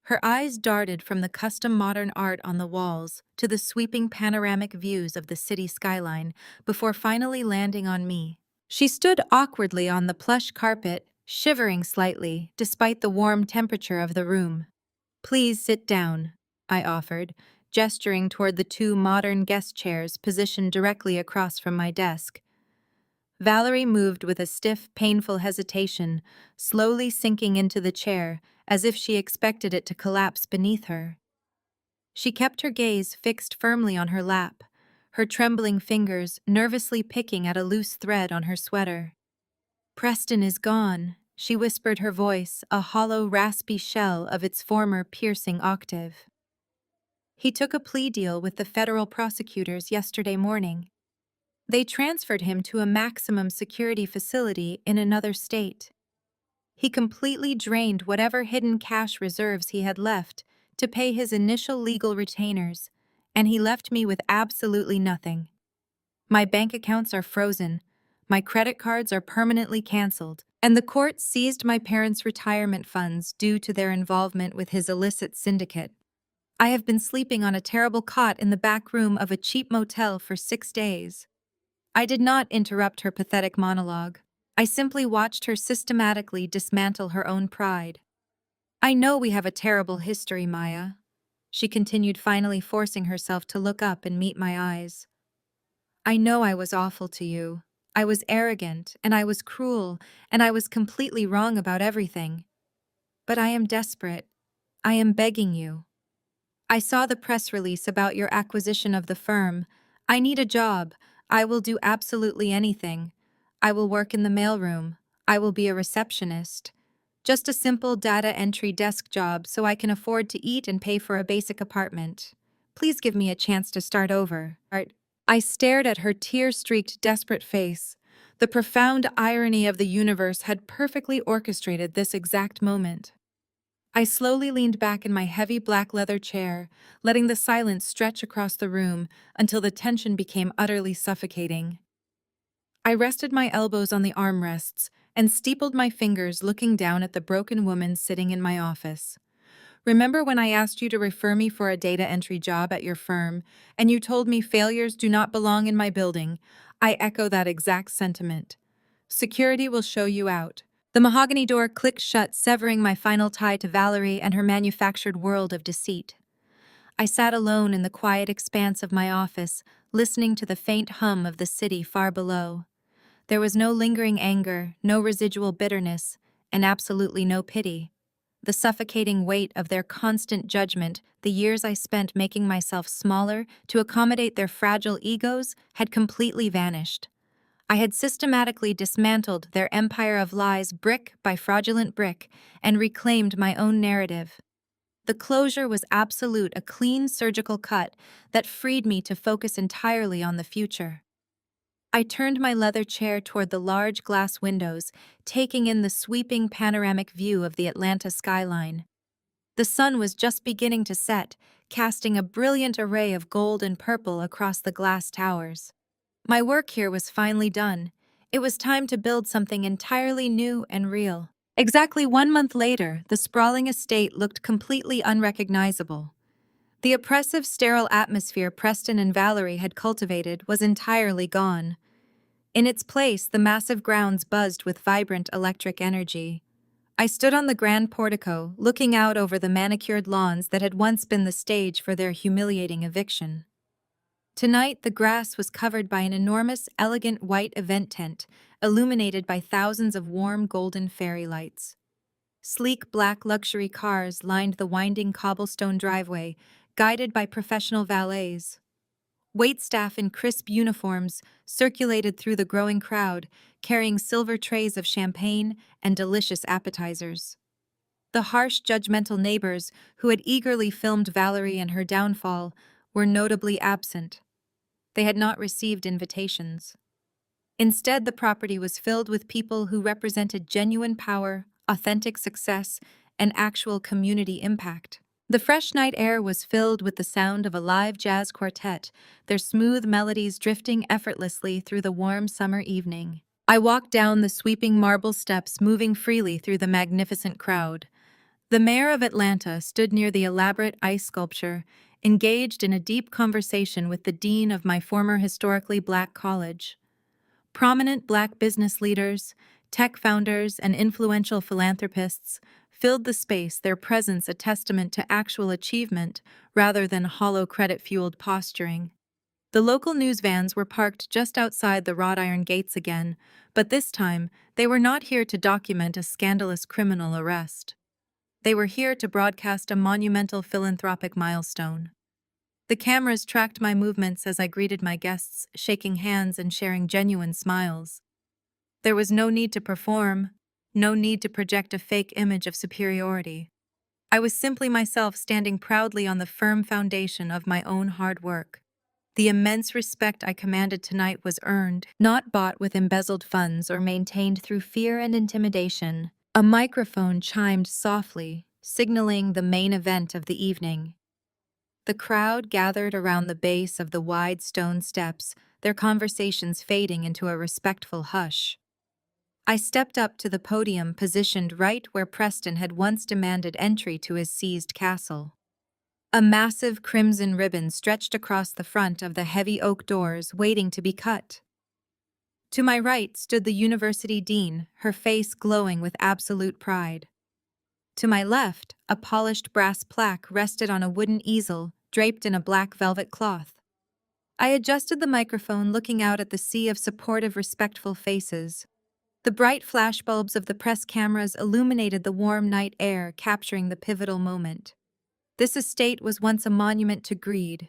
Speaker 1: Her eyes darted from the custom modern art on the walls to the sweeping panoramic views of the city skyline before finally landing on me. She stood awkwardly on the plush carpet, shivering slightly despite the warm temperature of the room. "Please sit down," I offered, gesturing toward the two modern guest chairs positioned directly across from my desk. Valerie moved with a stiff, painful hesitation, slowly sinking into the chair as if she expected it to collapse beneath her. She kept her gaze fixed firmly on her lap, her trembling fingers nervously picking at a loose thread on her sweater. "Preston is gone," she whispered, her voice a hollow, raspy shell of its former piercing octave. "He took a plea deal with the federal prosecutors yesterday morning. They transferred him to a maximum security facility in another state. He completely drained whatever hidden cash reserves he had left to pay his initial legal retainers, and he left me with absolutely nothing. My bank accounts are frozen, my credit cards are permanently canceled, and the court seized my parents' retirement funds due to their involvement with his illicit syndicate. I have been sleeping on a terrible cot in the back room of a cheap motel for 6 days." I did not interrupt her pathetic monologue. I simply watched her systematically dismantle her own pride. "I know we have a terrible history, Maya," she continued, finally forcing herself to look up and meet my eyes. "I know I was awful to you. I was arrogant, and I was cruel, and I was completely wrong about everything. But I am desperate. I am begging you. I saw the press release about your acquisition of the firm. I need a job. I will do absolutely anything. I will work in the mailroom. I will be a receptionist. Just a simple data entry desk job so I can afford to eat and pay for a basic apartment. Please give me a chance to start over." I stared at her tear-streaked, desperate face. The profound irony of the universe had perfectly orchestrated this exact moment. I slowly leaned back in my heavy black leather chair, letting the silence stretch across the room until the tension became utterly suffocating. I rested my elbows on the armrests and steepled my fingers, looking down at the broken woman sitting in my office. "Remember when I asked you to refer me for a data entry job at your firm, and you told me failures do not belong in my building? I echo that exact sentiment. Security will show you out." The mahogany door clicked shut, severing my final tie to Valerie and her manufactured world of deceit. I sat alone in the quiet expanse of my office, listening to the faint hum of the city far below. There was no lingering anger, no residual bitterness, and absolutely no pity. the suffocating weight of their constant judgment, the years I spent making myself smaller to accommodate their fragile egos, had completely vanished. I had systematically dismantled their empire of lies brick by fraudulent brick and reclaimed my own narrative. The closure was absolute, a clean surgical cut that freed me to focus entirely on the future. I turned my leather chair toward the large glass windows, taking in the sweeping panoramic view of the Atlanta skyline. The sun was just beginning to set, casting a brilliant array of gold and purple across the glass towers. My work here was finally done. It was time to build something entirely new and real. Exactly 1 month later, the sprawling estate looked completely unrecognizable. The oppressive, sterile atmosphere Preston and Valerie had cultivated was entirely gone. In its place, the massive grounds buzzed with vibrant electric energy. I stood on the grand portico, looking out over the manicured lawns that had once been the stage for their humiliating eviction. Tonight, the grass was covered by an enormous, elegant white event tent, illuminated by thousands of warm golden fairy lights. Sleek black luxury cars lined the winding cobblestone driveway, guided by professional valets. Waitstaff in crisp uniforms circulated through the growing crowd, carrying silver trays of champagne and delicious appetizers. The harsh, judgmental neighbors who had eagerly filmed Valerie and her downfall were notably absent. They had not received invitations. Instead, the property was filled with people who represented genuine power, authentic success, and actual community impact. The fresh night air was filled with the sound of a live jazz quartet, their smooth melodies drifting effortlessly through the warm summer evening. I walked down the sweeping marble steps, moving freely through the magnificent crowd. The mayor of Atlanta stood near the elaborate ice sculpture, engaged in a deep conversation with the dean of my former historically black college. Prominent black business leaders, tech founders, and influential philanthropists filled the space, their presence a testament to actual achievement rather than hollow credit-fueled posturing. The local news vans were parked just outside the wrought iron gates again, but this time they were not here to document a scandalous criminal arrest. They were here to broadcast a monumental philanthropic milestone. The cameras tracked my movements as I greeted my guests, shaking hands and sharing genuine smiles. There was no need to perform, no need to project a fake image of superiority. I was simply myself, standing proudly on the firm foundation of my own hard work. The immense respect I commanded tonight was earned, not bought with embezzled funds or maintained through fear and intimidation. A microphone chimed softly, signaling the main event of the evening. The crowd gathered around the base of the wide stone steps, their conversations fading into a respectful hush. I stepped up to the podium, positioned right where Preston had once demanded entry to his seized castle. A massive crimson ribbon stretched across the front of the heavy oak doors, waiting to be cut. To my right stood the university dean, her face glowing with absolute pride. To my left, a polished brass plaque rested on a wooden easel draped in a black velvet cloth. I adjusted the microphone, looking out at the sea of supportive, respectful faces. The bright flashbulbs of the press cameras illuminated the warm night air, capturing the pivotal moment. This estate was once a monument to greed.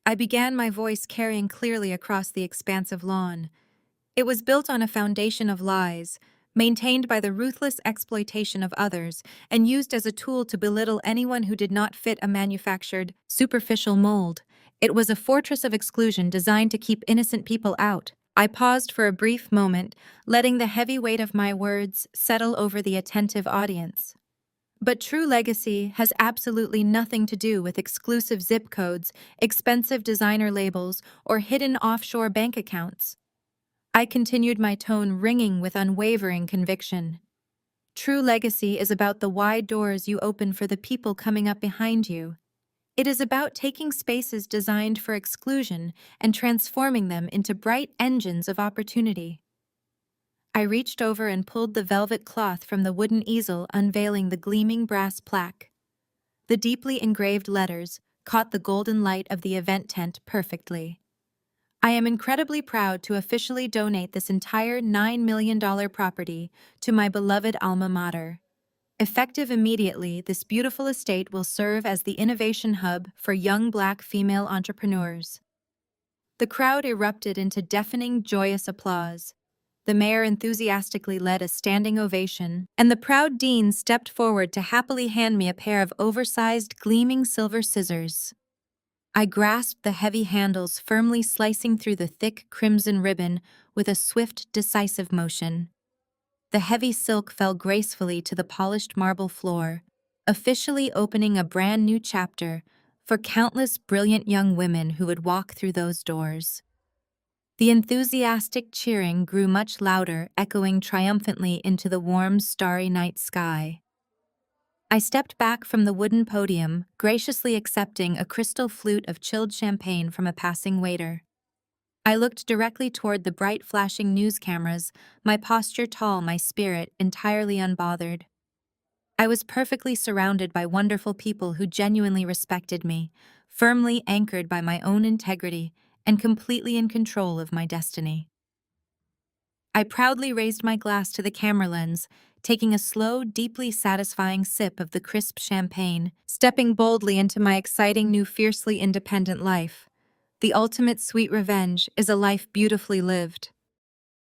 Speaker 1: I began, my voice carrying clearly across the expansive lawn. It was built on a foundation of lies, maintained by the ruthless exploitation of others, and used as a tool to belittle anyone who did not fit a manufactured, superficial mold. It was a fortress of exclusion designed to keep innocent people out. I paused for a brief moment, letting the heavy weight of my words settle over the attentive audience. But true legacy has absolutely nothing to do with exclusive zip codes, expensive designer labels, or hidden offshore bank accounts. I continued, my tone ringing with unwavering conviction. True legacy is about the wide doors you open for the people coming up behind you. It is about taking spaces designed for exclusion and transforming them into bright engines of opportunity. I reached over and pulled the velvet cloth from the wooden easel, unveiling the gleaming brass plaque. The deeply engraved letters caught the golden light of the event tent perfectly. I am incredibly proud to officially donate this entire $9 million property to my beloved alma mater. Effective immediately, this beautiful estate will serve as the innovation hub for young Black female entrepreneurs. The crowd erupted into deafening, joyous applause. The mayor enthusiastically led a standing ovation, and the proud dean stepped forward to happily hand me a pair of oversized, gleaming silver scissors. I grasped the heavy handles, firmly slicing through the thick crimson ribbon with a swift, decisive motion. The heavy silk fell gracefully to the polished marble floor, officially opening a brand new chapter for countless brilliant young women who would walk through those doors. The enthusiastic cheering grew much louder, echoing triumphantly into the warm, starry night sky. I stepped back from the wooden podium, graciously accepting a crystal flute of chilled champagne from a passing waiter. I looked directly toward the bright flashing news cameras, my posture tall, my spirit entirely unbothered. I was perfectly surrounded by wonderful people who genuinely respected me, firmly anchored by my own integrity and completely in control of my destiny. I proudly raised my glass to the camera lens, taking a slow, deeply satisfying sip of the crisp champagne, stepping boldly into my exciting new fiercely independent life. The ultimate sweet revenge is a life beautifully lived.